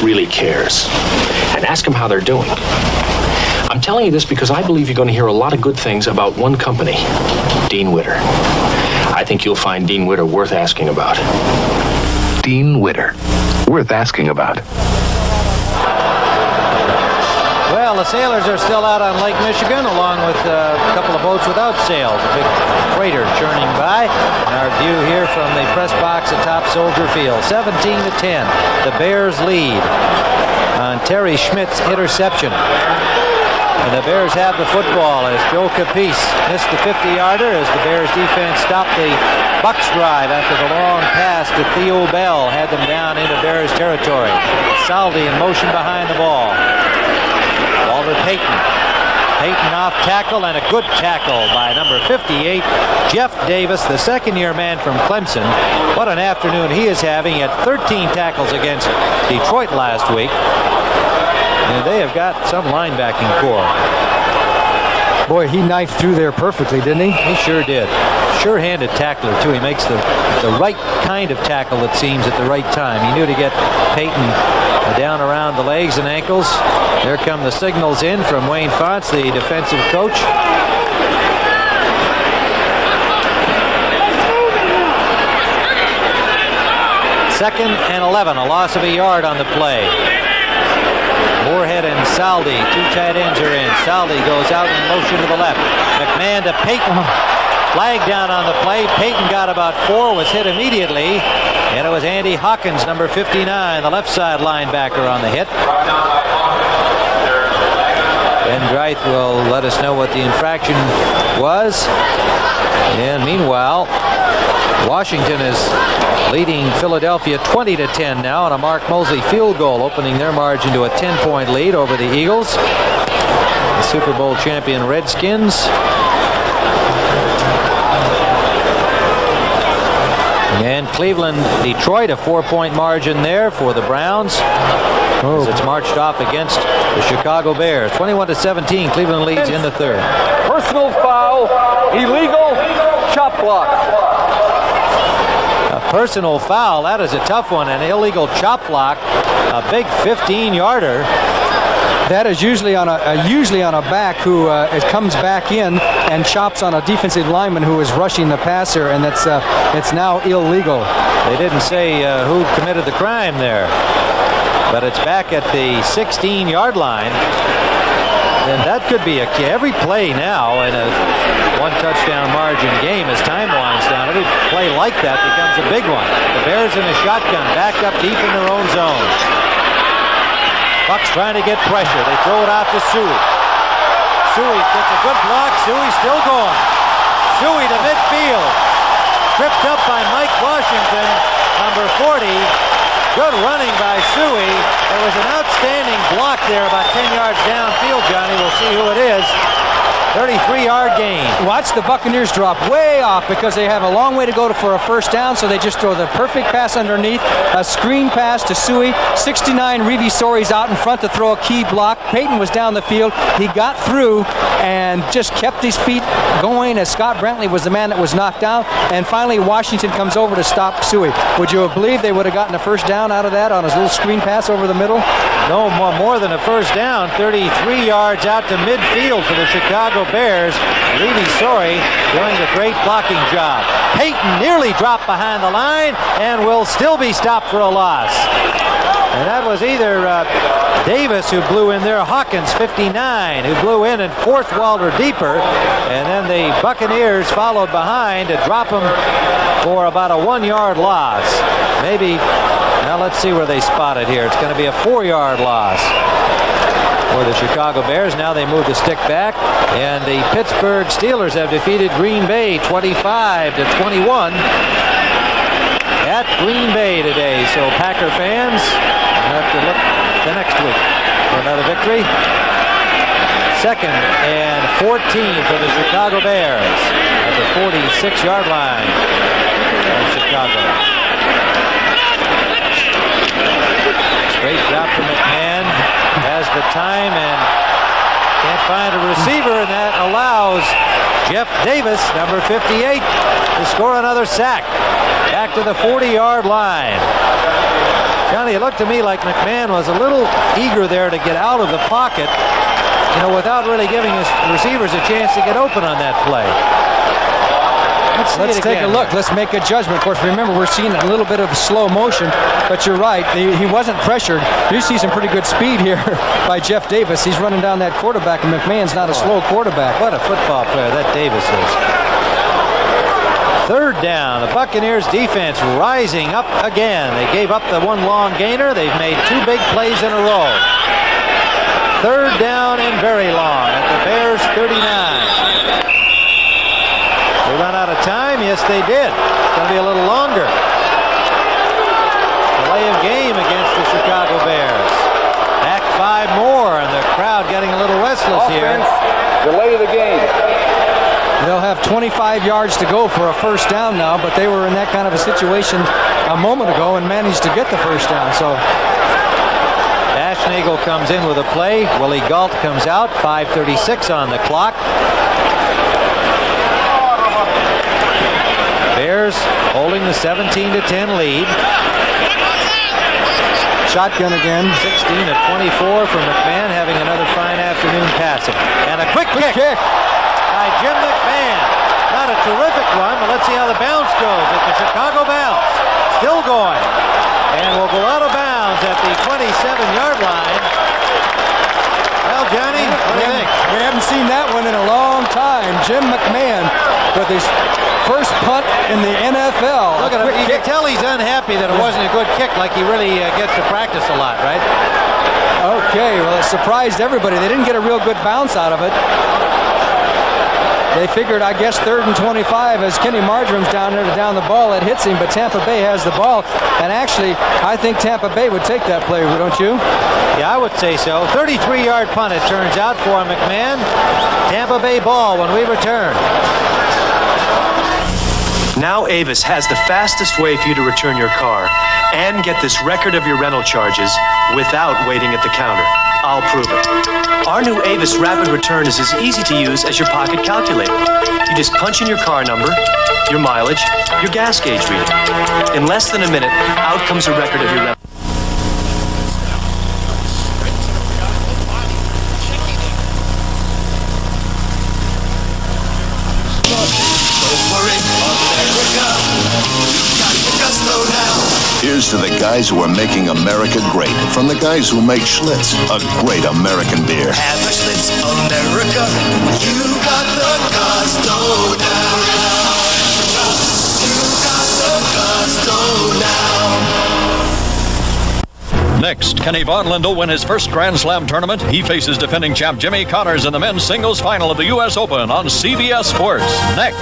really cares, and ask them how they're doing. I'm telling you this because I believe you're going to hear a lot of good things about one company, Dean Witter. I think you'll find Dean Witter worth asking about. Dean Witter. Worth asking about. Well, the sailors are still out on Lake Michigan, along with a couple of boats without sails. A big freighter churning by. And our view here from the press box atop Soldier Field. 17-10. The Bears lead on Terry Schmidt's interception. And the Bears have the football as Joe Capice missed the 50-yarder as the Bears defense stopped the Bucs drive after the long pass to Theo Bell had them down into Bears territory. Saldi in motion behind the ball. Walter Payton. Payton off tackle, and a good tackle by number 58, Jeff Davis, the second-year man from Clemson. What an afternoon he is having. He had 13 tackles against Detroit last week. And they have got some linebacking core. Boy, he knifed through there perfectly, didn't he? He sure did. Sure-handed tackler, too. He makes the right kind of tackle, it seems, at the right time. He knew to get Payton down around the legs and ankles. There come the signals in from Wayne Fonts, the defensive coach. Second and 11, a loss of a yard on the play. Moorhead and Saldi, two tight ends are in. Saldi goes out in motion to the left. McMahon to Payton. Flag down on the play. Payton got about 4, was hit immediately. And it was Andy Hawkins, number 59, the left side linebacker on the hit. Ben Dreith will let us know what the infraction was. And meanwhile, Washington is leading Philadelphia 20-10 now on a Mark Mosley field goal, opening their margin to a 10-point lead over the Eagles, the Super Bowl champion Redskins. And Cleveland, Detroit, a 4-point margin there for the Browns as it's marched off against the Chicago Bears. 21-17, Cleveland leads in the third. Personal foul, illegal, chop block. A personal foul, that is a tough one. An illegal chop block, a big 15-yarder. That is usually on a back who comes back in and chops on a defensive lineman who is rushing the passer, and it's now illegal. They didn't say who committed the crime there, but it's back at the 16-yard line. And that could be every play now in a one-touchdown margin game as time winds down. Every play like that becomes a big one. The Bears in a shotgun, backed up deep in their own zone. Bucks trying to get pressure. They throw it out to Suey. Suey gets a good block. Suey still going. Suey to midfield. Tripped up by Mike Washington, number 40. Good running by Suey. There was an outstanding block there about 10 yards downfield, Johnny. We'll see who it is. 33-yard gain. Watch the Buccaneers drop way off because they have a long way to go for a first down, so they just throw the perfect pass underneath. A screen pass to Suey. 69, Reeve Sori's out in front to throw a key block. Payton was down the field. He got through and just kept his feet going as Scott Brantley was the man that was knocked down. And finally, Washington comes over to stop Suey. Would you have believed they would have gotten a first down out of that on his little screen pass over the middle? No, more than a first down. 33 yards out to midfield for the Chicago Bears. Reeve Sori doing a great blocking job. Payton nearly dropped behind the line and will still be stopped for a loss. And that was either Davis who blew in there, Hawkins, 59, who blew in and forced Walter deeper. And then the Buccaneers followed behind to drop him for about a 1-yard loss. Maybe, now let's see where they spot it here. It's going to be a 4-yard loss for the Chicago Bears. Now they move the stick back, and the Pittsburgh Steelers have defeated Green Bay 25-21 at Green Bay today. So Packer fans have to look the next week for another victory. 2nd and 14 for the Chicago Bears at the 46-yard line of Chicago. Great drop from McMahon. Has There's the time, and can't find a receiver, and that allows Jeff Davis, number 58, to score another sack. Back to the 40-yard line. Johnny, it looked to me like McMahon was a little eager there to get out of the pocket, without really giving his receivers a chance to get open on that play. Let's take a look. Let's make a judgment. Of course, remember, we're seeing a little bit of slow motion, but you're right. He wasn't pressured. You see some pretty good speed here by Jeff Davis. He's running down that quarterback, and McMahon's not a slow quarterback. What a football player that Davis is. Third down. The Buccaneers defense rising up again. They gave up the one long gainer. They've made two big plays in a row. Third down and very long at the Bears' 39. They run out of time? Yes, they did. It's going to be a little longer. Delay of game against the Chicago Bears. Back 5 more, and the crowd getting a little restless here. Delay of the game. They'll have 25 yards to go for a first down now, but they were in that kind of a situation a moment ago and managed to get the first down. So Nagel comes in with a play. Willie Gault comes out. 5:36 on the clock. Bears holding the 17-10 lead. Shotgun again. 16-24 for McMahon, having another fine afternoon passing. And a quick kick by Jim McMahon. Not a terrific one, but let's see how the bounce goes at the Chicago bounce. Still going. And will go out of bounds at the 27-yard line. Well, Johnny, what do you think? We haven't seen that one in a long time. Jim McMahon with his first punt in the NFL. Look at him. You can tell he's unhappy that it wasn't a good kick, like he really gets to practice a lot, right? Okay, well, it surprised everybody. They didn't get a real good bounce out of it. They figured, I guess, 3rd and 25 as Kenny Marjorum's down there to down the ball. It hits him, but Tampa Bay has the ball. And actually, I think Tampa Bay would take that play, don't you? Yeah, I would say so. 33-yard punt, it turns out, for McMahon. Tampa Bay ball when we return. Now Avis has the fastest way for you to return your car and get this record of your rental charges without waiting at the counter. I'll prove it. Our new Avis Rapid Return is as easy to use as your pocket calculator. You just punch in your car number, your mileage, your gas gauge reading. In less than a minute, out comes a record of your rental. Here's to the guys who are making America great. From the guys who make Schlitz, a great American beer. Have a Schlitz, America. You got the gusto now. You got the gusto now. Next, Kenny Vonland will win his first Grand Slam tournament. He faces defending champ Jimmy Connors in the men's singles final of the U.S. Open on CBS Sports. Next.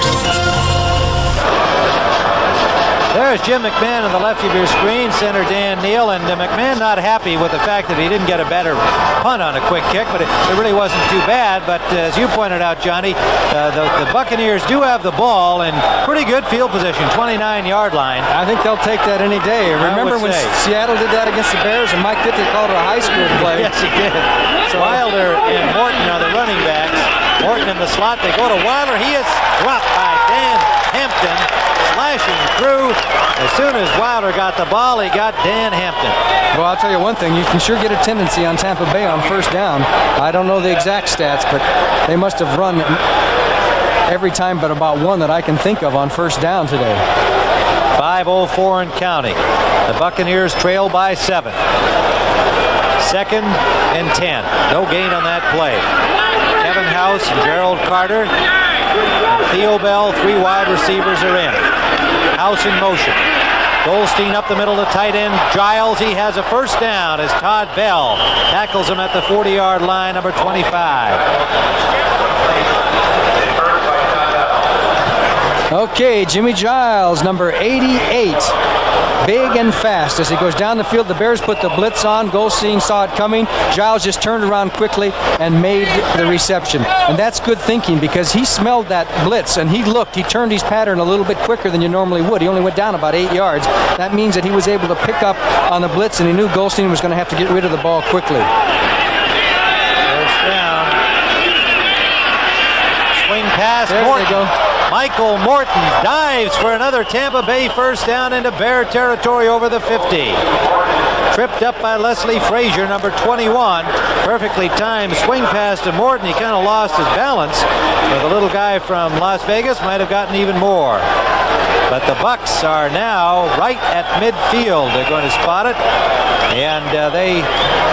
There's Jim McMahon on the left of your screen, center Dan Neal, and McMahon not happy with the fact that he didn't get a better punt on a quick kick, but it really wasn't too bad. But as you pointed out, Johnny, the Buccaneers do have the ball in pretty good field position, 29-yard line. I think they'll take that any day. Remember when Seattle did that against the Bears and Mike Ditka called it a high school play? Yes, he did. So Wilder and Morton are the running backs. Morton in the slot. They go to Wilder. He is dropped by Dan Hampton, slashing through. As soon as Wilder got the ball, he got Dan Hampton. Well, I'll tell you one thing. You can sure get a tendency on Tampa Bay on first down. I don't know the exact stats, but they must have run every time but about one that I can think of on first down today. 5:04 and counting. The Buccaneers trail by 7. 2nd and 10. No gain on that play. Kevin House and Gerald Carter and Theo Bell, 3 wide receivers are in. House in motion. Goldstein up the middle to tight end Giles. He has a first down as Todd Bell tackles him at the 40-yard line, number 25. Okay, Jimmy Giles, number 88. Big and fast as he goes down the field. The Bears put the blitz on. Goldstein saw it coming. Giles just turned around quickly and made the reception. And that's good thinking because he smelled that blitz and he looked. He turned his pattern a little bit quicker than you normally would. He only went down about 8 yards. That means that he was able to pick up on the blitz and he knew Goldstein was going to have to get rid of the ball quickly. Swing pass. There Morton. they go. Michael Morton dives for another Tampa Bay first down into Bear territory over the 50. Tripped up by Leslie Frazier, number 21. Perfectly timed swing pass to Morton. He kind of lost his balance, but the little guy from Las Vegas might have gotten even more. But the Bucs are now right at midfield. They're going to spot it, and they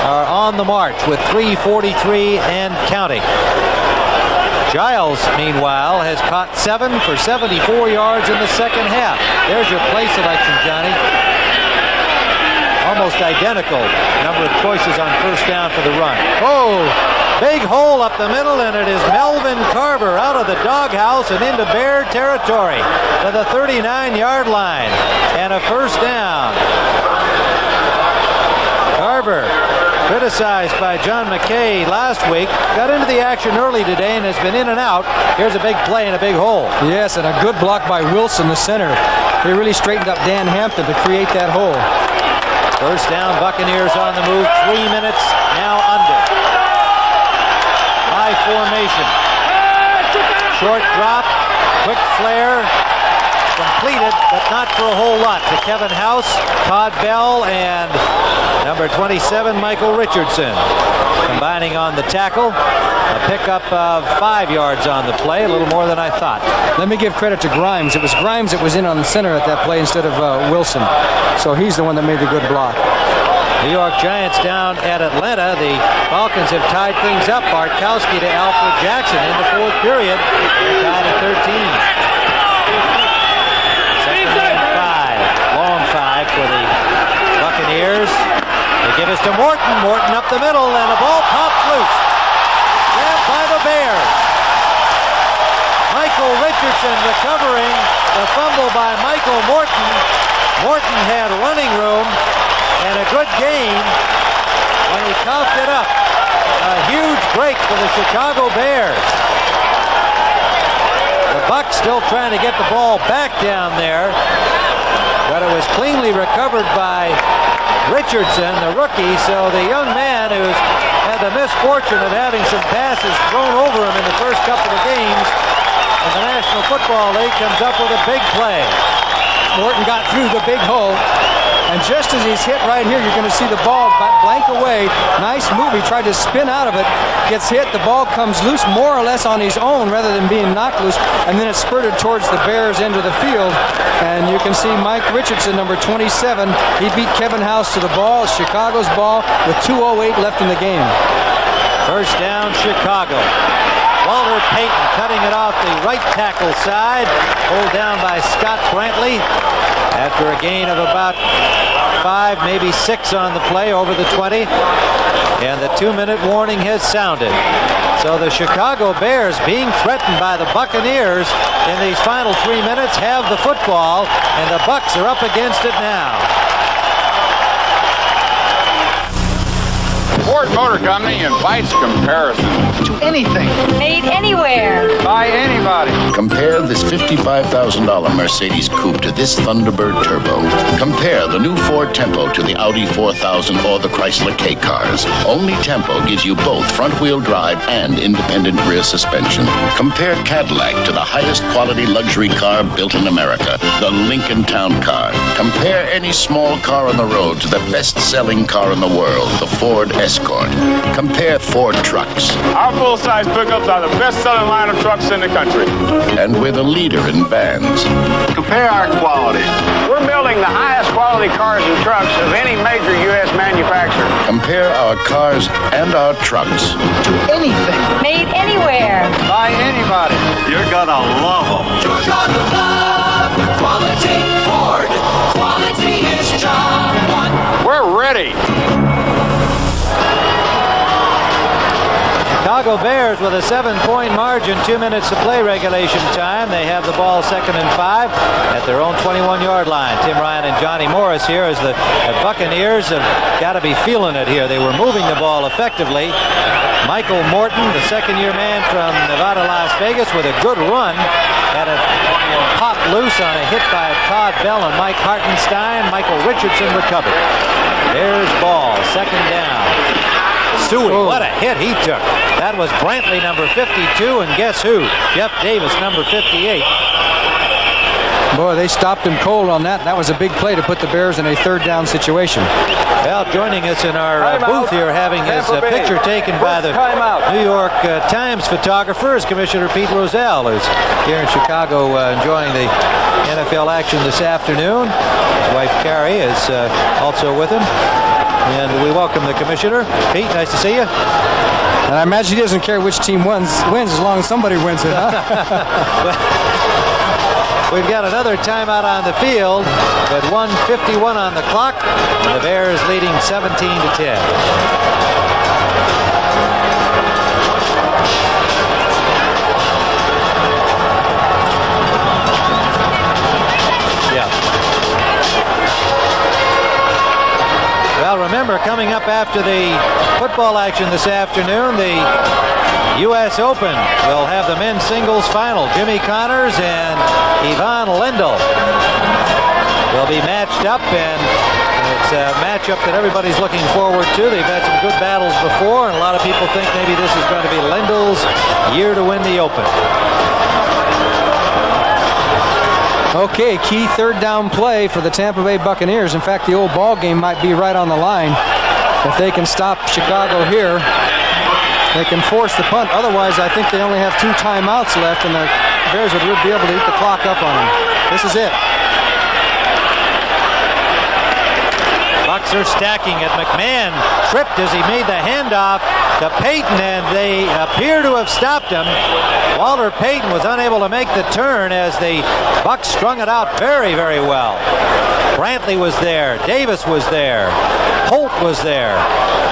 are on the march with 3:43 and counting. Giles, meanwhile, has caught 7 for 74 yards in the second half. There's your play selection, Johnny. Almost identical number of choices on first down for the run. Oh, big hole up the middle, and it is Melvin Carver out of the doghouse and into Bear territory to the 39-yard line, and a first down. Carver, criticized by John McKay last week, got into the action early today and has been in and out. Here's a big play and a big hole. Yes, and a good block by Wilson, the center. He really straightened up Dan Hampton to create that hole. First down, Buccaneers on the move. 3 minutes now under. High formation. Short drop, quick flare. Completed, but not for a whole lot, to Kevin House, Todd Bell, and number 27, Michael Richardson. Combining on the tackle. A pickup of 5 yards on the play, a little more than I thought. Let me give credit to Grimes. It was Grimes that was in on the center at that play instead of Wilson. So he's the one that made the good block. New York Giants down at Atlanta. The Falcons have tied things up. Bartkowski to Alfred Jackson in the fourth period. They're tied at 13. Long 5 for the Buccaneers. They give us to Morton. Morton up the middle, and the ball pops loose. Grabbed by the Bears. Michael Richardson recovering the fumble by Michael Morton. Morton had running room and a good gain when he coughed it up. A huge break for the Chicago Bears. The Bucs still trying to get the ball back down there, but it was cleanly recovered by Richardson, the rookie. So the young man who's had the misfortune of having some passes thrown over him in the first couple of games in the National Football League comes up with a big play. Morton got through the big hole, and just as he's hit right here, you're going to see the ball blank away. Nice move. He tried to spin out of it, gets hit. The ball comes loose more or less on his own rather than being knocked loose, and then it spurted towards the Bears end of the field. And you can see Mike Richardson, number 27. He beat Kevin House to the ball. Chicago's ball with 2:08 left in the game. First down, Chicago. Walter Payton cutting it off the right tackle side. Pulled down by Scott Brantley after a gain of about 5, maybe 6 on the play over the 20. And the 2-minute warning has sounded. So the Chicago Bears, being threatened by the Buccaneers in these final 3 minutes, have the football, and the Bucs are up against it now. Ford Motor Company invites comparison to anything. Made anywhere. By anybody. Compare this $55,000 Mercedes Coupe to this Thunderbird Turbo. Compare the new Ford Tempo to the Audi 4000 or the Chrysler K-Cars. Only Tempo gives you both front-wheel drive and independent rear suspension. Compare Cadillac to the highest quality luxury car built in America, the Lincoln Town Car. Compare any small car on the road to the best-selling car in the world, the Ford Escort. Compare Ford trucks. Our full-size pickups are the best-selling line of trucks in the country. And we're the leader in vans. Compare our quality. We're building the highest quality cars and trucks of any major U.S. manufacturer. Compare our cars and our trucks to anything. Made anywhere. By anybody. You're gonna love them. You're gonna love quality Ford. Quality is job one. We're ready. Chicago Bears with a 7-point margin, 2 minutes to play regulation time. They have the ball 2nd and 5 at their own 21-yard line. Tim Ryan and Johnny Morris here as the Buccaneers have got to be feeling it here. They were moving the ball effectively. Michael Morton, the second-year man from Nevada, Las Vegas, with a good run. Had it popped loose on a hit by Todd Bell and Mike Hartenstein. Michael Richardson recovered. Bears ball, 2nd down. Suey, what a hit he took. That was Brantley, number 52, and guess who? Jeff Davis, number 58. Boy, they stopped him cold on that. That was a big play to put the Bears in a third down situation. Well, joining us in our booth here, having his picture taken by the New York Times photographer, is Commissioner Pete Rozelle, who's here in Chicago enjoying the NFL action this afternoon. His wife, Carrie, is also with him. And we welcome the Commissioner. Pete, nice to see you. And I imagine he doesn't care which team wins as long as somebody wins it, huh? We've got another timeout on the field with 1:51 on the clock, and the Bears leading 17-10. Yeah. Well, remember, coming up after the football action this afternoon, the U.S. Open will have the men's singles final. Jimmy Connors and Ivan Lendl will be matched up, and it's a matchup that everybody's looking forward to. They've had some good battles before, and a lot of people think maybe this is going to be Lendl's year to win the Open. Okay, key third down play for the Tampa Bay Buccaneers. In fact, the old ball game might be right on the line. If they can stop Chicago here, they can force the punt. Otherwise, I think they only have 2 timeouts left, and the Bears would be able to eat the clock up on them. This is it. Bucks are stacking it. McMahon tripped as he made the handoff to Payton, and they appear to have stopped him. Walter Payton was unable to make the turn as the Bucks strung it out very, very well. Brantley was there. Davis was there. Holt was there.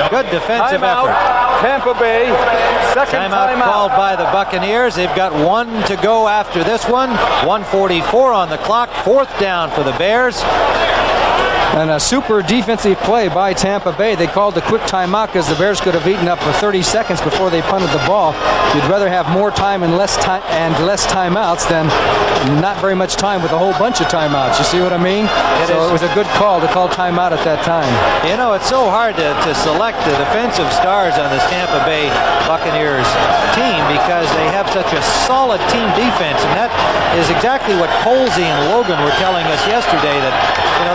Good defensive effort. Tampa Bay, second timeout called by the Buccaneers. They've got 1 to go after this one. 1:44 on the clock. 4th down for the Bears. And a super defensive play by Tampa Bay. They called the quick timeout because the Bears could have eaten up for 30 seconds before they punted the ball. You'd rather have more time and less timeouts than not very much time with a whole bunch of timeouts. You see what I mean? It was a good call to call timeout at that time. You know, it's so hard to select the defensive stars on this Tampa Bay Buccaneers team because they have such a solid team defense, and that is exactly what Colsey and Logan were telling us yesterday, that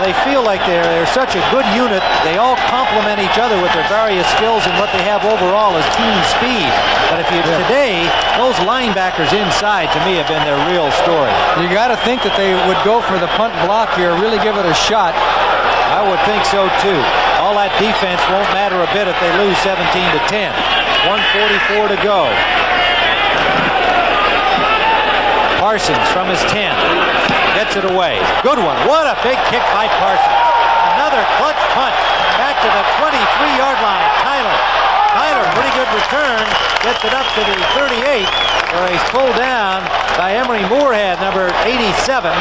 they feel like they're such a good unit. They all complement each other with their various skills, and what they have overall is team speed. But today, those linebackers inside, to me, have been their real story. You got to think that they would go for the punt block here, really give it a shot. I would think so, too. All that defense won't matter a bit if they lose 17-10. 1:44 to go. Parsons from his 10. Gets it away. Good one. What a big kick by Parsons. Another clutch punt. Back to the 23-yard line. Tyler, pretty good return. Gets it up to the 38, where he's pulled down by Emery Moorhead, number 87.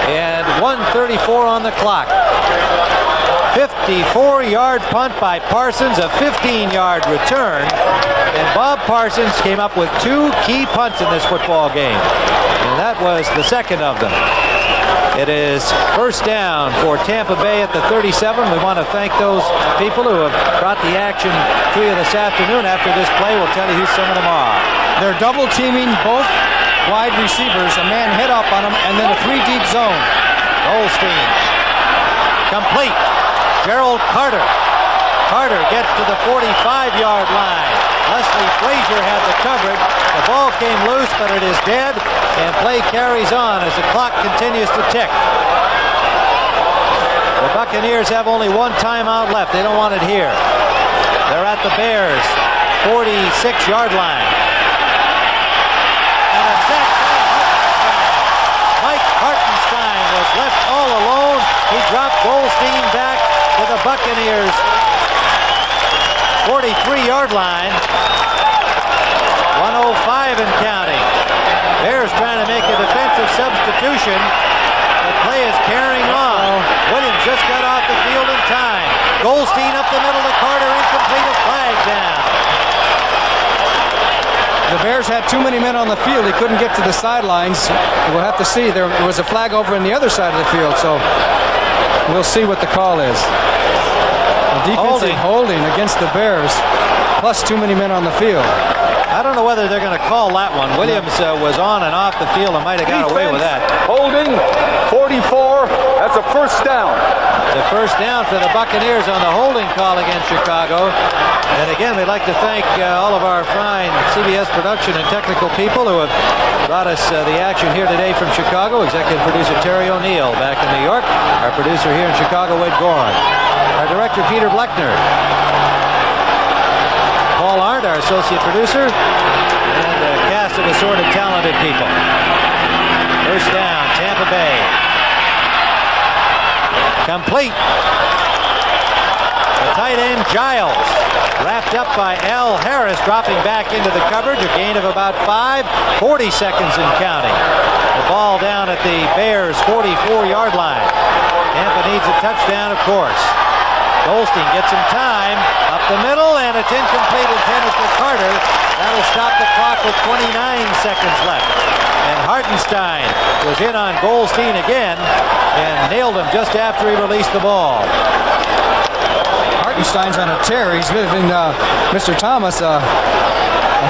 And 1:34 on the clock. 54-yard punt by Parsons, a 15-yard return. And Bob Parsons came up with 2 key punts in this football game. And that was the second of them. It is first down for Tampa Bay at the 37. We want to thank those people who have brought the action to you this afternoon. After this play, we'll tell you who some of them are. They're double teaming both wide receivers, a man head up on them, and then a 3-deep zone. Goldstein. Complete. Gerald Carter. Carter gets to the 45-yard line. Leslie Frazier had the coverage. The ball came loose, but it is dead, and play carries on as the clock continues to tick. The Buccaneers have only 1 timeout left. They don't want it here. They're at the Bears' 46-yard line. And a sack by Mike Hartenstein was left all alone. He dropped Goldstein back to the Buccaneers' 43-yard line. 1:05 and counting. Bears trying to make a defensive substitution. The play is carrying on. Williams just got off the field in time. Goldstein up the middle to Carter, incomplete, a flag down. The Bears had too many men on the field. They couldn't get to the sidelines. We'll have to see. There was a flag over on the other side of the field, so we'll see what the call is. The Defensive holding against the Bears, plus too many men on the field. I don't know whether they're going to call that one. Williams was on and off the field and might have got away with that. Holding, 44. That's a first down. The first down for the Buccaneers on the holding call against Chicago. And again, we'd like to thank all of our fine CBS production and technical people who have brought us the action here today from Chicago. Executive producer Terry O'Neill back in New York. Our producer here in Chicago, Wade Goron. Our director, Peter Bleckner. Paul Arndt, our associate producer, and a cast of assorted talented people. First down, Tampa Bay. Complete. The tight end, Giles, wrapped up by Al Harris, dropping back into the coverage, a gain of about 5, 40 seconds and counting. The ball down at the Bears' 44-yard line. Tampa needs a touchdown, of course. Goldstein gets some time up the middle, and it's incomplete, intended for Carter. That'll stop the clock with 29 seconds left. And Hartenstein was in on Goldstein again and nailed him just after he released the ball. Hartenstein's on a tear. He's giving Mr. Thomas a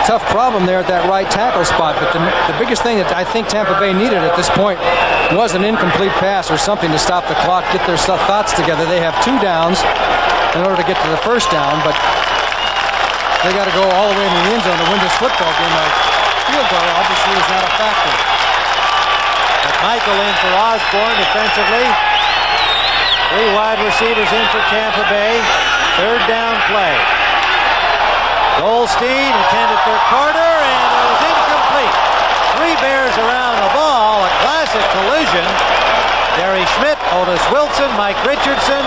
tough problem there at that right tackle spot. But the biggest thing that I think Tampa Bay needed at this point was an incomplete pass or something to stop the clock, get their thoughts together. They have 2 downs in order to get to the first down, but they got to go all the way into the end zone to win this football game. A field goal obviously is not a factor. McMichael in for Osborne defensively. 3 wide receivers in for Tampa Bay. Third down play. Goldstein intended for Carter, and it was incomplete. 3 Bears around the ball, a classic collision. Gary Schmidt, Otis Wilson, Mike Richardson.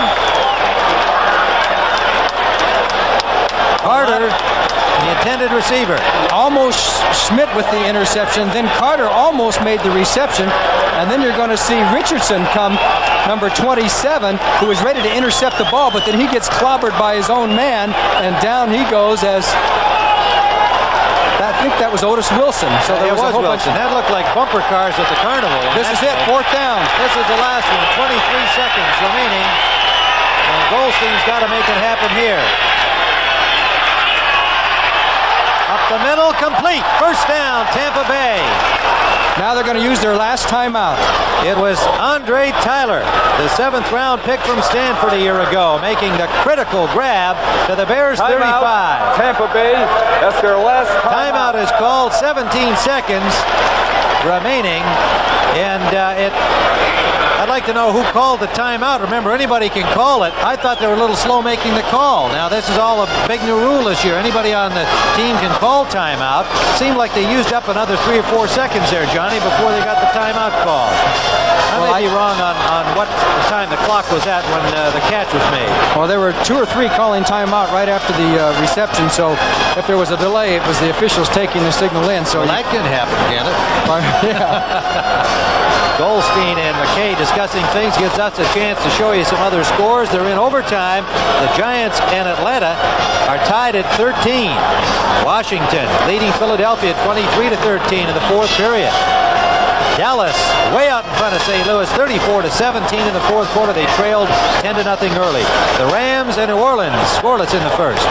Carter, the intended receiver. Almost Schmidt with the interception, then Carter almost made the reception, and then you're going to see Richardson come, number 27, who is ready to intercept the ball, but then he gets clobbered by his own man, and down he goes as... I think that was Otis Wilson. So there was a whole Wilson. That looked like bumper cars at the carnival. This is it, 4th down. This is the last one, 23 seconds remaining, and Goldstein's got to make it happen here. Up the middle, complete. First down, Tampa Bay. Now they're going to use their last timeout. It was Andre Tyler, the 7th-round pick from Stanford a year ago, making the critical grab to the Bears' 35. Tampa Bay, that's their last timeout. Is called, 17 seconds remaining, and I'd like to know who called the timeout. Remember, anybody can call it. I thought they were a little slow making the call. Now, this is all a big new rule this year. Anybody on the team can call timeout. Seemed like they used up another 3 or 4 seconds there, Johnny, before they got the timeout call. I may be wrong on what time the clock was at when the catch was made. Well, there were 2 or 3 calling timeout right after the reception, so if there was a delay, it was the officials taking the signal in. So that can happen, can it? Yeah. Goldstein and McKay discussing things gives us a chance to show you some other scores. They're in overtime. The Giants and Atlanta are tied at 13. Washington leading Philadelphia 23-13 in the 4th period. Dallas way out in front of St. Louis, 34-17 in the 4th quarter. They trailed 10-0 early. The Rams and New Orleans scoreless in the 1st.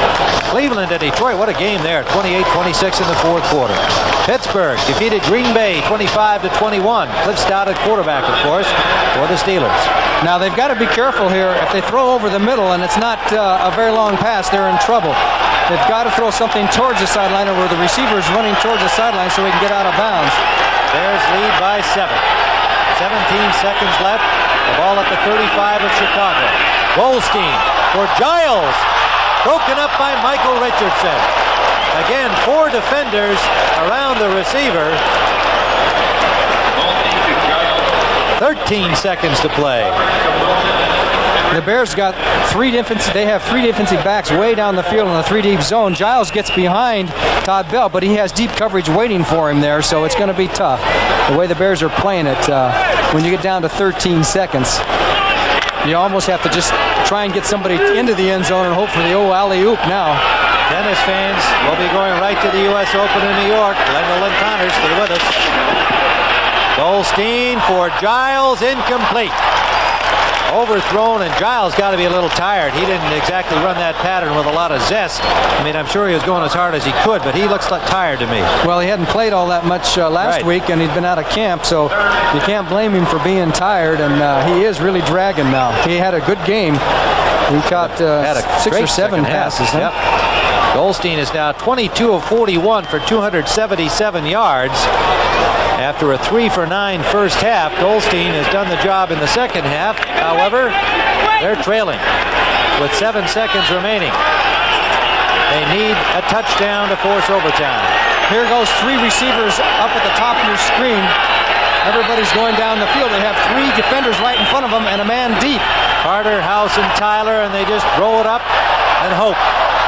Cleveland and Detroit, what a game there, 28-26 in the 4th quarter. Pittsburgh defeated Green Bay 25-21. Cliff Stout at quarterback, of course, for the Steelers. Now they've got to be careful here. If they throw over the middle and it's not a very long pass, they're in trouble. They've got to throw something towards the sideline, or where the receiver is running towards the sideline so he can get out of bounds. Bears lead by 7. 17 seconds left. The ball at the 35 of Chicago. Goldstein for Giles. Broken up by Michael Richardson. Again, 4 defenders around the receiver. 13 seconds to play. The Bears got 3 defensive. They have 3 defensive backs way down the field in the 3 deep zone. Giles gets behind Todd Bell, but he has deep coverage waiting for him there, so it's going to be tough. The way the Bears are playing it, when you get down to 13 seconds, you almost have to just try and get somebody into the end zone and hope for the old alley-oop now. Tennis fans will be going right to the U.S. Open in New York. Lendl and Connors, stay with us. Goldstein for Giles, incomplete. overthrown, and Giles got to be a little tired. He didn't exactly run that pattern with a lot of zest. I mean, I'm sure he was going as hard as he could, but he looks like tired to me. Well, he hadn't played all that much last week, and he'd been out of camp, so you can't blame him for being tired, and he is really dragging now. He had a good game. He caught 6 or 7 passes. Yep. Goldstein is now 22 of 41 for 277 yards. After a 3-for-9 first half, Goldstein has done the job in the second half. However, they're trailing with 7 seconds remaining. They need a touchdown to force overtime. Here goes 3 receivers up at the top of your screen. Everybody's going down the field. They have 3 defenders right in front of them and a man deep. Carter, House, and Tyler, and they just roll it up and hope.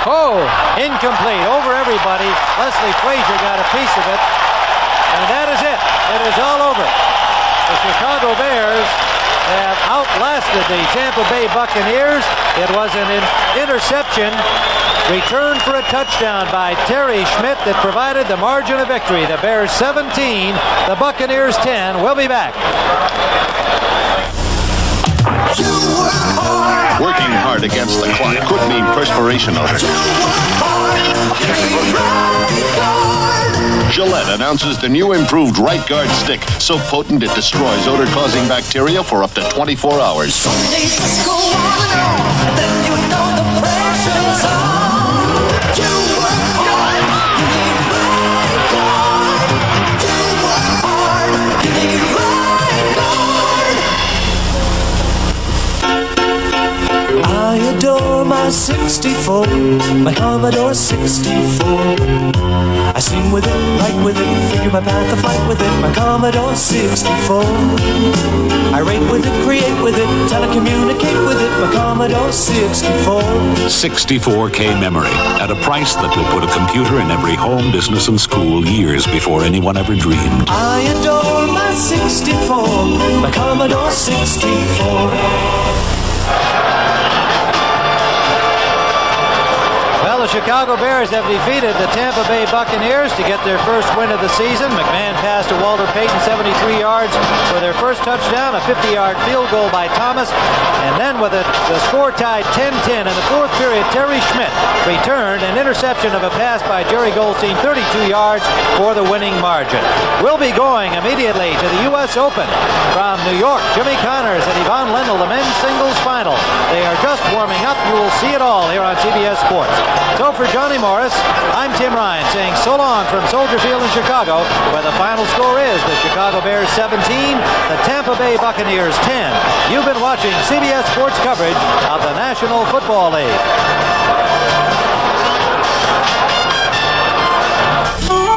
Oh! Incomplete over everybody. Leslie Frazier got a piece of it. And that is it. It is all over. The Chicago Bears have outlasted the Tampa Bay Buccaneers. It was an interception returned for a touchdown by Terry Schmidt that provided the margin of victory. The Bears 17, the Buccaneers 10. We'll be back. Working hard against the clock could mean perspiration alert. Gillette announces the new improved Right Guard stick, so potent it destroys odor-causing bacteria for up to 24 hours. I adore my 64, my Commodore 64. I sing with it, write with it, figure my path of flight with it, my Commodore 64. I rate with it, create with it, telecommunicate with it, my Commodore 64. 64K memory at a price that will put a computer in every home, business, and school years before anyone ever dreamed. I adore my 64, my Commodore 64. Well, the Chicago Bears have defeated the Tampa Bay Buccaneers to get their first win of the season. McMahon passed to Walter Payton 73 yards for their first touchdown, a 50-yard field goal by Thomas. And then with the score tied 10-10 in the fourth period, Terry Schmidt returned an interception of a pass by Jerry Goldstein, 32 yards for the winning margin. We'll be going immediately to the U.S. Open from New York. Jimmy Connors and Yvonne Lendl, the men's singles final. They are just warming up. You will see it all here on CBS Sports. So for Johnny Morris, I'm Tim Ryan saying so long from Soldier Field in Chicago, where the final score is the Chicago Bears 17, the Tampa Bay Buccaneers 10. You've been watching CBS Sports coverage of the National Football League.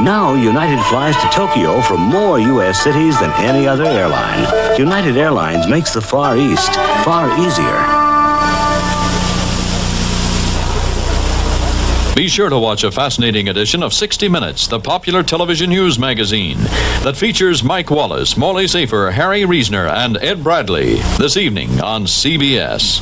Now United flies to Tokyo from more U.S. cities than any other airline. United Airlines makes the Far East far easier. Be sure to watch a fascinating edition of 60 Minutes, the popular television news magazine that features Mike Wallace, Molly Safer, Harry Reisner, and Ed Bradley this evening on CBS.